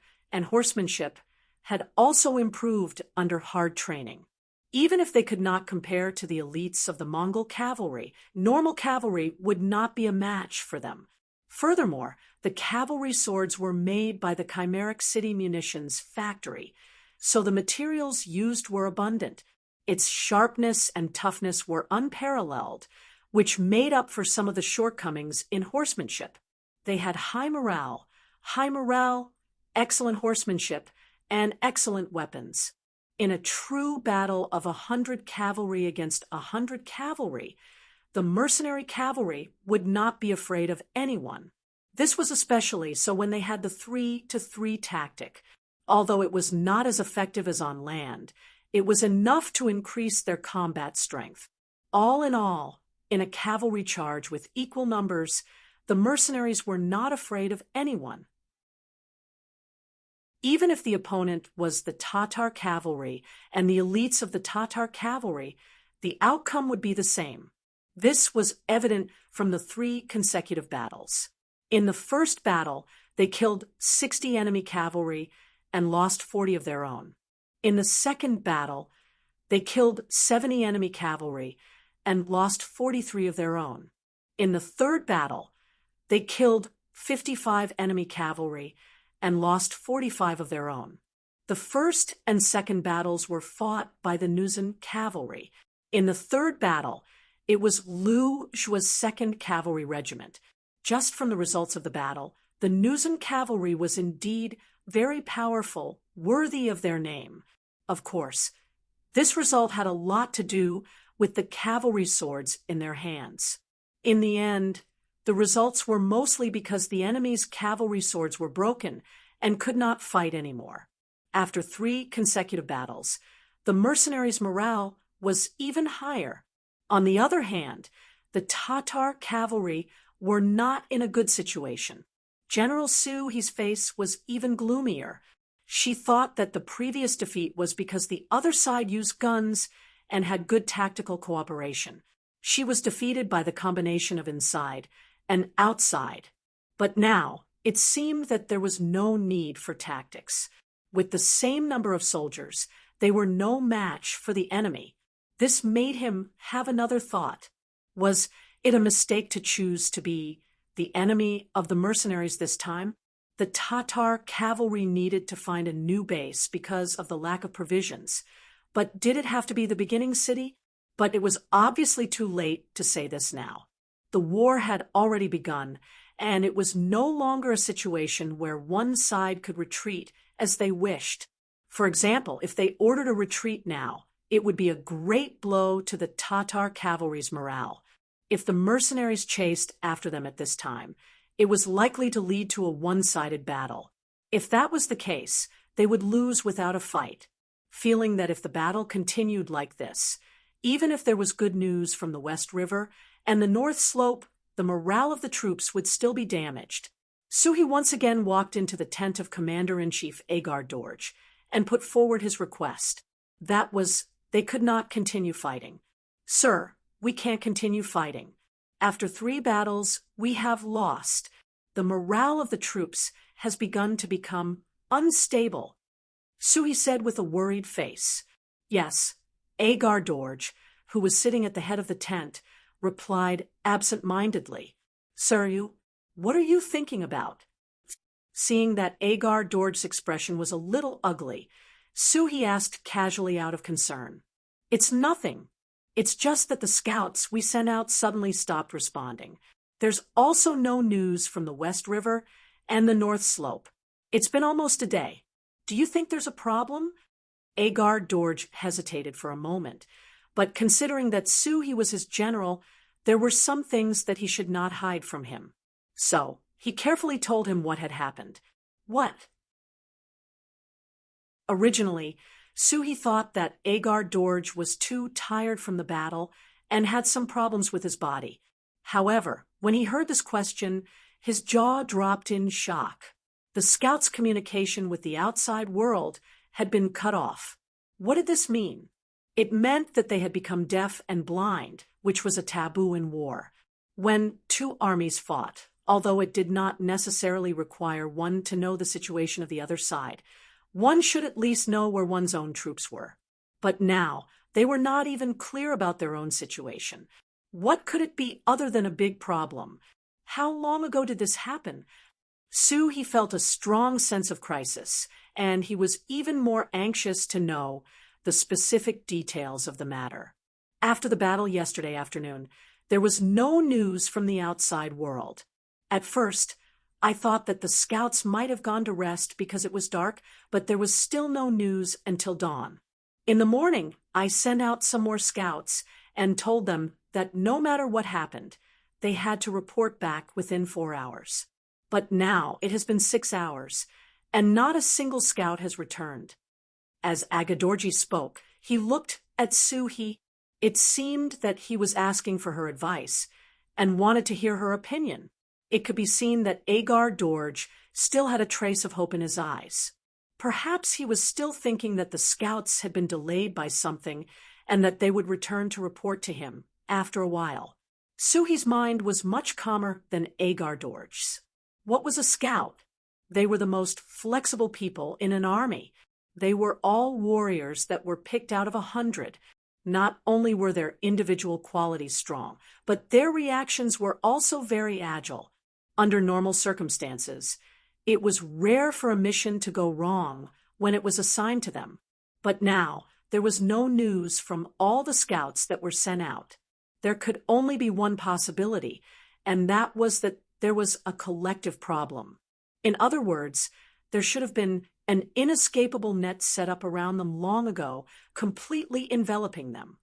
had also improved under hard training. Even if they could not compare to the elites of the Mongol cavalry, normal cavalry would not be a match for them. Furthermore, the cavalry swords were made by the Chimeric City Munitions factory, so the materials used were abundant. Its sharpness and toughness were unparalleled, which made up for some of the shortcomings in horsemanship. They had high morale, excellent horsemanship, and excellent weapons. In a true battle of 100 cavalry against 100 cavalry, the mercenary cavalry would not be afraid of anyone. This was especially so when they had the 3-to-3 tactic. Although it was not as effective as on land, it was enough to increase their combat strength. All in all, in a cavalry charge with equal numbers, the mercenaries were not afraid of anyone. Even if the opponent was the Tatar cavalry and the elites of the Tatar cavalry, the outcome would be the same. This was evident from the 3 consecutive battles. In the first battle, they killed 60 enemy cavalry and lost 40 of their own. In the second battle, they killed 70 enemy cavalry and lost 43 of their own. In the third battle, they killed 55 enemy cavalry and lost 45 of their own. The first and second battles were fought by the Nuzan cavalry. In the third battle, it was Liu Zhua's 2nd Cavalry Regiment. Just from the results of the battle, the Nuzan cavalry was indeed very powerful, worthy of their name. Of course, this result had a lot to do with the cavalry swords in their hands. In the end, the results were mostly because the enemy's cavalry swords were broken and could not fight anymore. After 3 consecutive battles, the mercenaries' morale was even higher. On the other hand, the Tatar cavalry were not in a good situation. General Su He's face was even gloomier. She thought that the previous defeat was because the other side used guns and had good tactical cooperation. She was defeated by the combination of inside and outside. But now, it seemed that there was no need for tactics. With the same number of soldiers, they were no match for the enemy. This made him have another thought. Was it a mistake to choose to be the enemy of the mercenaries this time? The Tatar cavalry needed to find a new base because of the lack of provisions. But did it have to be the beginning city? But it was obviously too late to say this now. The war had already begun, and it was no longer a situation where one side could retreat as they wished. For example, if they ordered a retreat now, it would be a great blow to the Tatar cavalry's morale. If the mercenaries chased after them at this time, it was likely to lead to a one-sided battle. If that was the case, they would lose without a fight. Feeling that if the battle continued like this, even if there was good news from the West River and the North Slope, the morale of the troops would still be damaged. Suhi once again walked into the tent of Commander-in-Chief Agar Dorj and put forward his request. That was, they could not continue fighting. Sir, we can't continue fighting. After 3 battles, we have lost. The morale of the troops has begun to become unstable. Suhi said with a worried face. Yes, Agar Dorj, who was sitting at the head of the tent, replied absent-mindedly. Suryu, what are you thinking about? Seeing that Agar Dorj's expression was a little ugly, Suhi asked casually out of concern. It's nothing. It's just that the scouts we sent out suddenly stopped responding. There's also no news from the West River and the North Slope. It's been almost a day. Do you think there's a problem? Agar Dorj hesitated for a moment, but considering that Suhi was his general, there were some things that he should not hide from him. So, he carefully told him what had happened. What? Originally, Suhi thought that Agar Dorj was too tired from the battle and had some problems with his body. However, when he heard this question, his jaw dropped in shock. The scouts' communication with the outside world had been cut off. What did this mean? It meant that they had become deaf and blind, which was a taboo in war. When 2 armies fought, although it did not necessarily require one to know the situation of the other side, one should at least know where one's own troops were. But now, they were not even clear about their own situation. What could it be other than a big problem? How long ago did this happen? He felt a strong sense of crisis, and he was even more anxious to know the specific details of the matter. After the battle yesterday afternoon, there was no news from the outside world. At first, I thought that the scouts might have gone to rest because it was dark, but there was still no news until dawn. In the morning, I sent out some more scouts and told them that no matter what happened, they had to report back within 4 hours. But now it has been 6 hours, and not a single scout has returned. As Agadorji spoke, he looked at Suhi. It seemed that he was asking for her advice and wanted to hear her opinion. It could be seen that Agar Dorj still had a trace of hope in his eyes. Perhaps he was still thinking that the scouts had been delayed by something and that they would return to report to him after a while. Suhi's mind was much calmer than Agar Dorj's. What was a scout? They were the most flexible people in an army. They were all warriors that were picked out of 100. Not only were their individual qualities strong, but their reactions were also very agile. Under normal circumstances, it was rare for a mission to go wrong when it was assigned to them. But now, there was no news from all the scouts that were sent out. There could only be one possibility, and that was that there was a collective problem. In other words, there should have been an inescapable net set up around them long ago, completely enveloping them.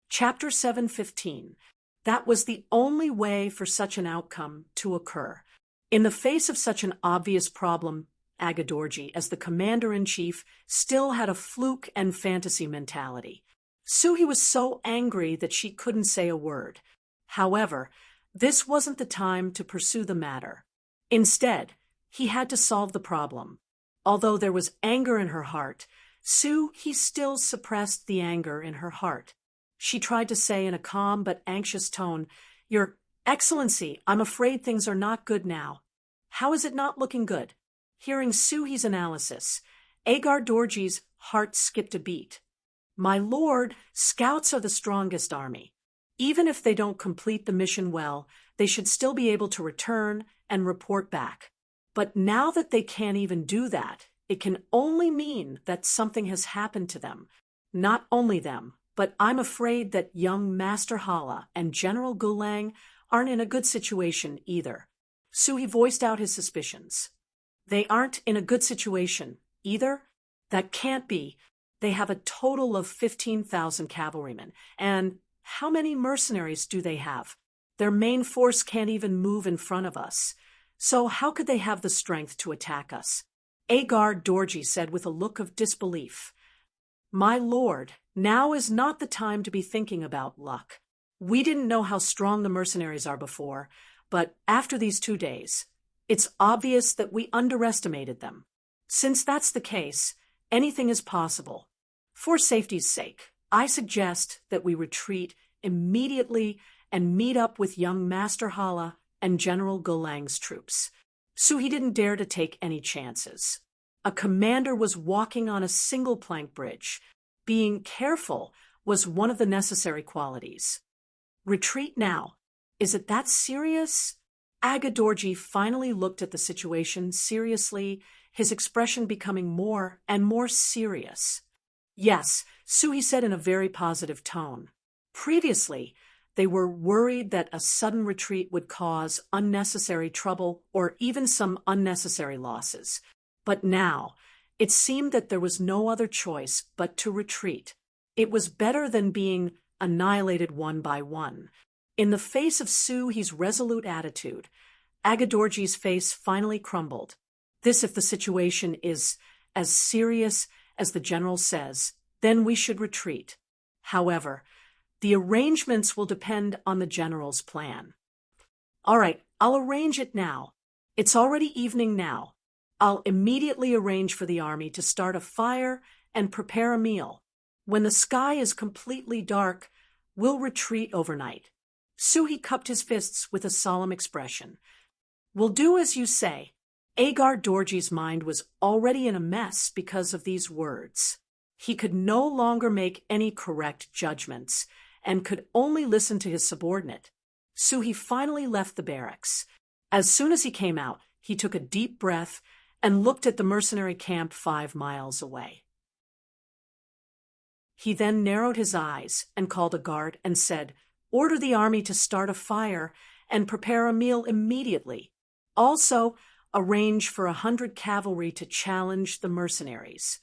Chapter 7:15. That was the only way for such an outcome to occur. In the face of such an obvious problem, Agadorji, as the commander-in-chief, still had a fluke and fantasy mentality. Suhi was so angry that she couldn't say a word. However, this wasn't the time to pursue the matter. Instead, he had to solve the problem. Although there was anger in her heart, Suhi still suppressed the anger in her heart. She tried to say in a calm but anxious tone, "Your Excellency, I'm afraid things are not good now." "How is it not looking good?" Hearing Suhi's analysis, Agar Dorji's heart skipped a beat. "My lord, scouts are the strongest army. Even if they don't complete the mission well, they should still be able to return and report back. But now that they can't even do that, it can only mean that something has happened to them. Not only them, but I'm afraid that young Master Hala and General Gulang aren't in a good situation either." Suhi voiced out his suspicions. "They aren't in a good situation either? That can't be. They have a total of 15,000 cavalrymen, and how many mercenaries do they have? Their main force can't even move in front of us. So how could they have the strength to attack us?" Agar Dorji said with a look of disbelief. "My lord, now is not the time to be thinking about luck. We didn't know how strong the mercenaries are before, but after these 2 days, it's obvious that we underestimated them. Since that's the case, anything is possible. For safety's sake, I suggest that we retreat immediately and meet up with young Master Hala and General Gulang's troops." Suhi didn't dare to take any chances. A commander was walking on a single plank bridge. Being careful was one of the necessary qualities. "Retreat now. Is it that serious?" Agadorji finally looked at the situation seriously, his expression becoming more and more serious. "Yes," Suhi said in a very positive tone. Previously, they were worried that a sudden retreat would cause unnecessary trouble or even some unnecessary losses. But now, it seemed that there was no other choice but to retreat. It was better than being annihilated one by one. In the face of Suhi's resolute attitude, Agadorji's face finally crumbled. "This, if the situation is as serious as the general says, then we should retreat. However, the arrangements will depend on the general's plan." "All right, I'll arrange it now. It's already evening now. I'll immediately arrange for the army to start a fire and prepare a meal. When the sky is completely dark, we'll retreat overnight." Suhi cupped his fists with a solemn expression. "We'll do as you say." Agar Dorji's mind was already in a mess because of these words. He could no longer make any correct judgments and could only listen to his subordinate. Suhi finally left the barracks. As soon as he came out, he took a deep breath and looked at the mercenary camp 5 miles away. He then narrowed his eyes and called a guard and said, "Order the army to start a fire and prepare a meal immediately. Also, arrange for 100 cavalry to challenge the mercenaries."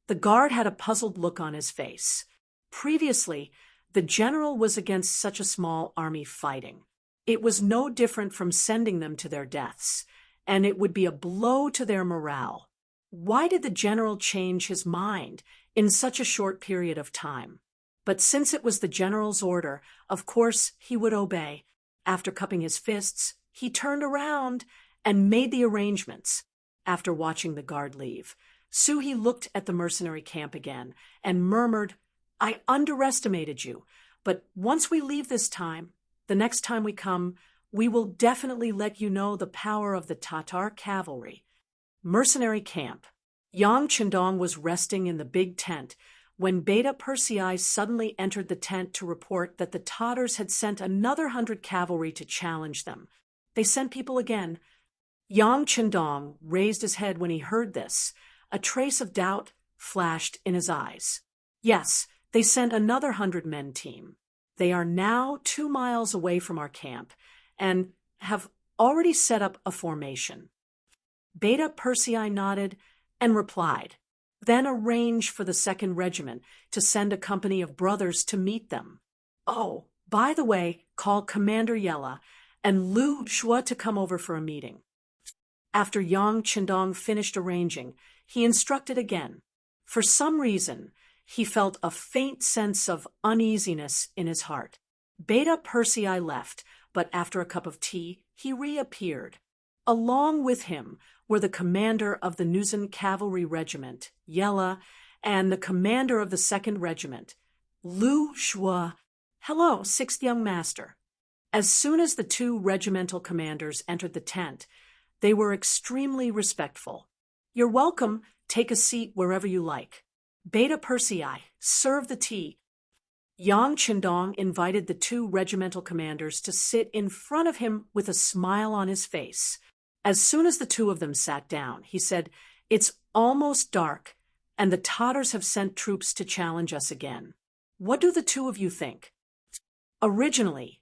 The guard had a puzzled look on his face. Previously, The general was against such a small army fighting. It was no different from sending them to their deaths, and it would be a blow to their morale. Why did the general change his mind in such a short period of time? But since it was the general's order, of course he would obey. After cupping his fists, he turned around and made the arrangements. After watching the guard leave, Suhi looked at the mercenary camp again and murmured, "I underestimated you, but once we leave this time, the next time we come, we will definitely let you know the power of the Tatar cavalry." Mercenary camp. Yang Chendong was resting in the big tent when Beta Persei suddenly entered the tent to report that the Tatars had sent another 100 cavalry to challenge them. They sent people again. Yang Chendong raised his head when he heard this. A trace of doubt flashed in his eyes. Yes, they sent another 100-men team. They are now 2 miles away from our camp and have already set up a formation. Beta Persei nodded and replied, then arrange for the 2nd Regiment to send a company of brothers to meet them. Oh, by the way, call Commander Yella and Lu Shua to come over for a meeting. After Yang Chendong finished arranging, he instructed again. For some reason, he felt a faint sense of uneasiness in his heart. Beta Persei left, but after a cup of tea, he reappeared. Along with him were the commander of the Nuzan Cavalry Regiment, Yella, and the commander of the 2nd Regiment, Lu Shua. Hello, 6th Young Master. As soon as the 2 regimental commanders entered the tent, they were extremely respectful. You're welcome, take a seat wherever you like. Beta Persei, serve the tea. Yang Chendong invited the 2 regimental commanders to sit in front of him with a smile on his face. As soon as the 2 of them sat down, he said, "It's almost dark, and the Tatars have sent troops to challenge us again. What do the 2 of you think?" Originally,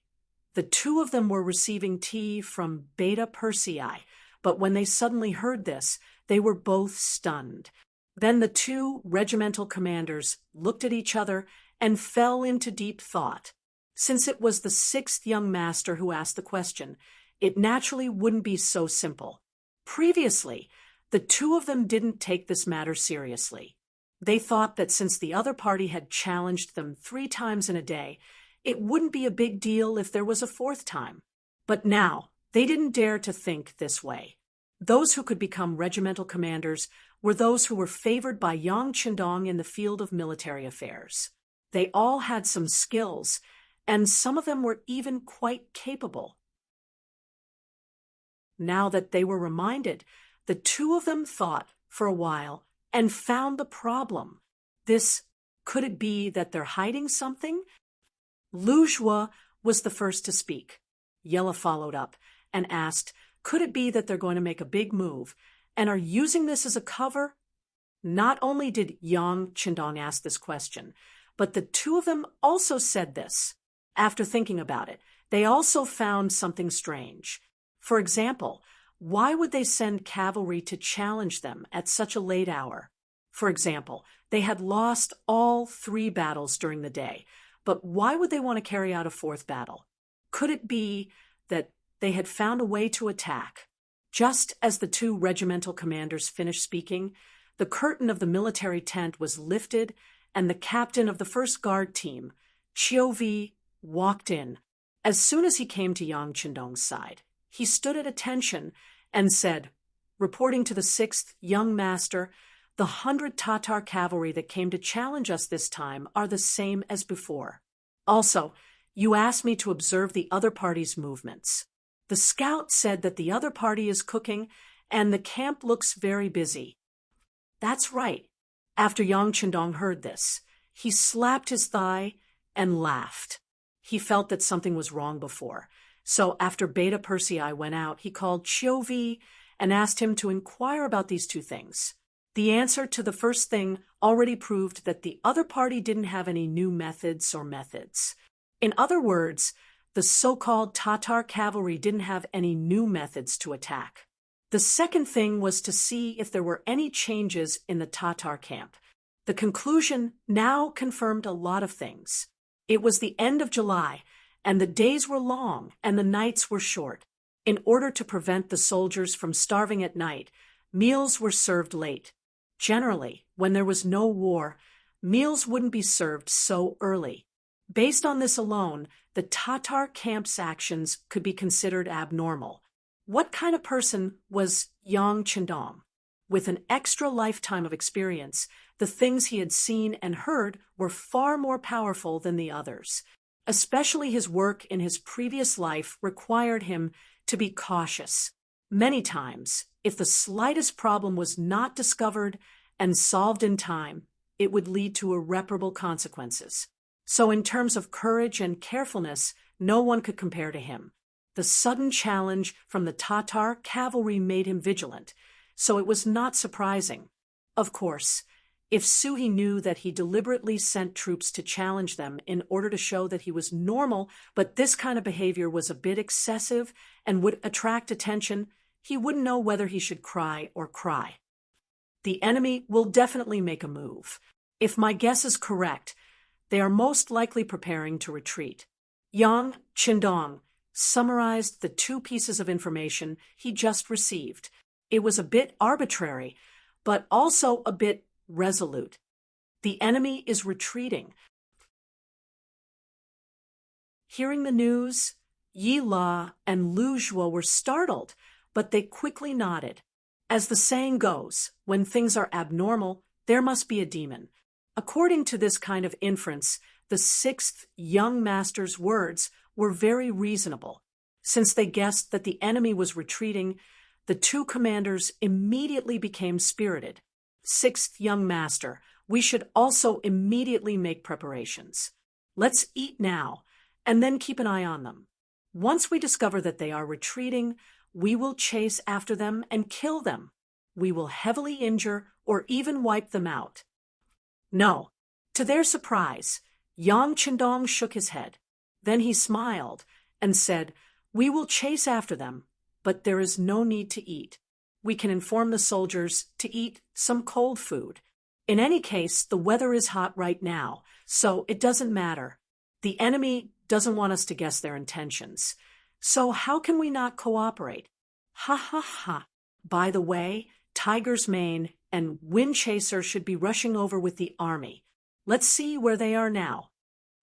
the 2 of them were receiving tea from Beta Persei, but when they suddenly heard this, they were both stunned. Then the 2 regimental commanders looked at each other and fell into deep thought. Since it was the 6th Young Master who asked the question, it naturally wouldn't be so simple. Previously, the 2 of them didn't take this matter seriously. They thought that since the other party had challenged them 3 times in a day, it wouldn't be a big deal if there was a 4th time. But now, they didn't dare to think this way. Those who could become regimental commanders were those who were favored by Yang Chendong in the field of military affairs. They all had some skills, and some of them were even quite capable. Now that they were reminded, the 2 of them thought for a while and found the problem. Could it be that they're hiding something? Lu Shua was the first to speak. Yella followed up and asked, could it be that they're going to make a big move and are using this as a cover? Not only did Yang Chendong ask this question, but the 2 of them also said this. After thinking about it, they also found something strange. For example, why would they send cavalry to challenge them at such a late hour? For example, they had lost all 3 battles during the day, but why would they want to carry out a 4th battle? Could it be that they had found a way to attack? Just as the 2 regimental commanders finished speaking, the curtain of the military tent was lifted and the captain of the 1st Guard team, Chiovi, walked in. As soon as he came to Yang Chendong's side, he stood at attention and said, reporting to the 6th Young Master, the 100 Tatar cavalry that came to challenge us this time are the same as before. Also, you asked me to observe the other party's movements. The scout said that the other party is cooking and the camp looks very busy. That's right. After Yang Chendong heard this, he slapped his thigh and laughed. He felt that something was wrong before. So after Beta Persei went out, he called Chiovi and asked him to inquire about these 2 things. The answer to the first thing already proved that the other party didn't have any new methods. In other words, the so-called Tatar cavalry didn't have any new methods to attack. The second thing was to see if there were any changes in the Tatar camp. The conclusion now confirmed a lot of things. It was the end of July, and the days were long and the nights were short. In order to prevent the soldiers from starving at night, meals were served late. Generally, when there was no war, meals wouldn't be served so early. Based on this alone, the Tatar camp's actions could be considered abnormal. What kind of person was Yang Chendong? With an extra lifetime of experience, the things he had seen and heard were far more powerful than the others. Especially his work in his previous life required him to be cautious. Many times, if the slightest problem was not discovered and solved in time, it would lead to irreparable consequences. So in terms of courage and carefulness, no one could compare to him. The sudden challenge from the Tatar cavalry made him vigilant, so it was not surprising. Of course, if Suhi knew that he deliberately sent troops to challenge them in order to show that he was normal, but this kind of behavior was a bit excessive and would attract attention, he wouldn't know whether he should cry or cry. The enemy will definitely make a move. If my guess is correct, they are most likely preparing to retreat. Yang Chendong summarized the two pieces of information he just received. It was a bit arbitrary, but also a bit resolute. The enemy is retreating. Hearing the news, Yi La and Lu Zhuo were startled, but they quickly nodded. As the saying goes, when things are abnormal, there must be a demon. According to this kind of inference, the sixth young master's words were very reasonable. Since they guessed that the enemy was retreating, the two commanders immediately became spirited. Sixth young master, we should also immediately make preparations. Let's eat now, and then keep an eye on them. Once we discover that they are retreating, we will chase after them and kill them. We will heavily injure or even wipe them out. No. To their surprise, Yang Chendong shook his head. Then he smiled and said, "We will chase after them, but there is no need to eat. We can inform the soldiers to eat some cold food. In any case, the weather is hot right now, so it doesn't matter. The enemy doesn't want us to guess their intentions. So how can we not cooperate? Ha ha ha. By the way, Tiger's Mane and Windchaser should be rushing over with the army. Let's see where they are now."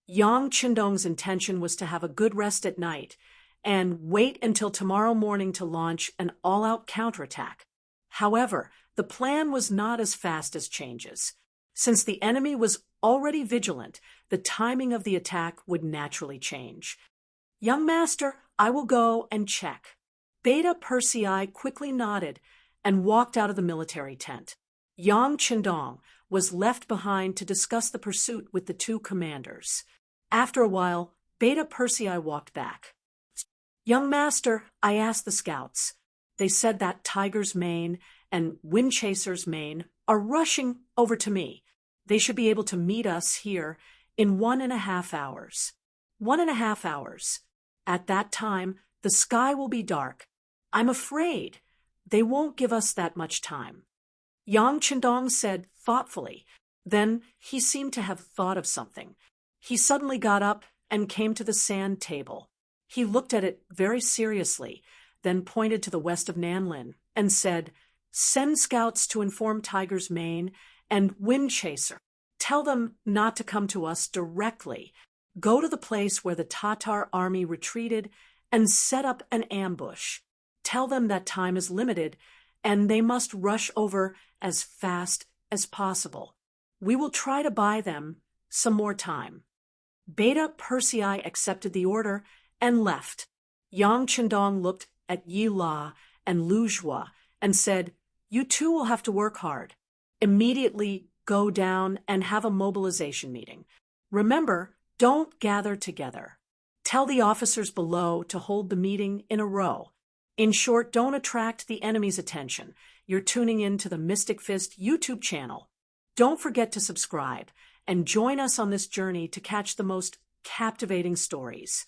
Yang Chendong's intention was to have a good rest at night and wait until tomorrow morning to launch an all-out counterattack. However, the plan was not as fast as changes. Since the enemy was already vigilant, the timing of the attack would naturally change. "Young master, I will go and check." Beta Persei quickly nodded and walked out of the military tent. Yang Chendong was left behind to discuss the pursuit with the two commanders. After a while, Beta Persei walked back. "Young master, I asked the scouts. They said that Tiger's Mane and Windchaser's Mane are rushing over to me. They should be able to meet us here in 1.5 hours. 1.5 hours. At that time, the sky will be dark. I'm afraid they won't give us that much time." Yang Chendong said thoughtfully. Then he seemed to have thought of something. He suddenly got up and came to the sand table. He looked at it very seriously, then pointed to the west of Nanlin and said, "Send scouts to inform Tiger's Mane and Windchaser. Tell them not to come to us directly. Go to the place where the Tatar army retreated and set up an ambush. Tell them that time is limited and they must rush over as fast as possible. We will try to buy them some more time." Beta Persei accepted the order and left. Yang Chendong looked at Yi La and Lu Zhuo and said, "You two will have to work hard. Immediately go down and have a mobilization meeting. Remember, don't gather together. Tell the officers below to hold the meeting in a row. In short, don't attract the enemy's attention. You're tuning in to the Mystic Fist YouTube channel. Don't forget to subscribe and join us on this journey to catch the most captivating stories.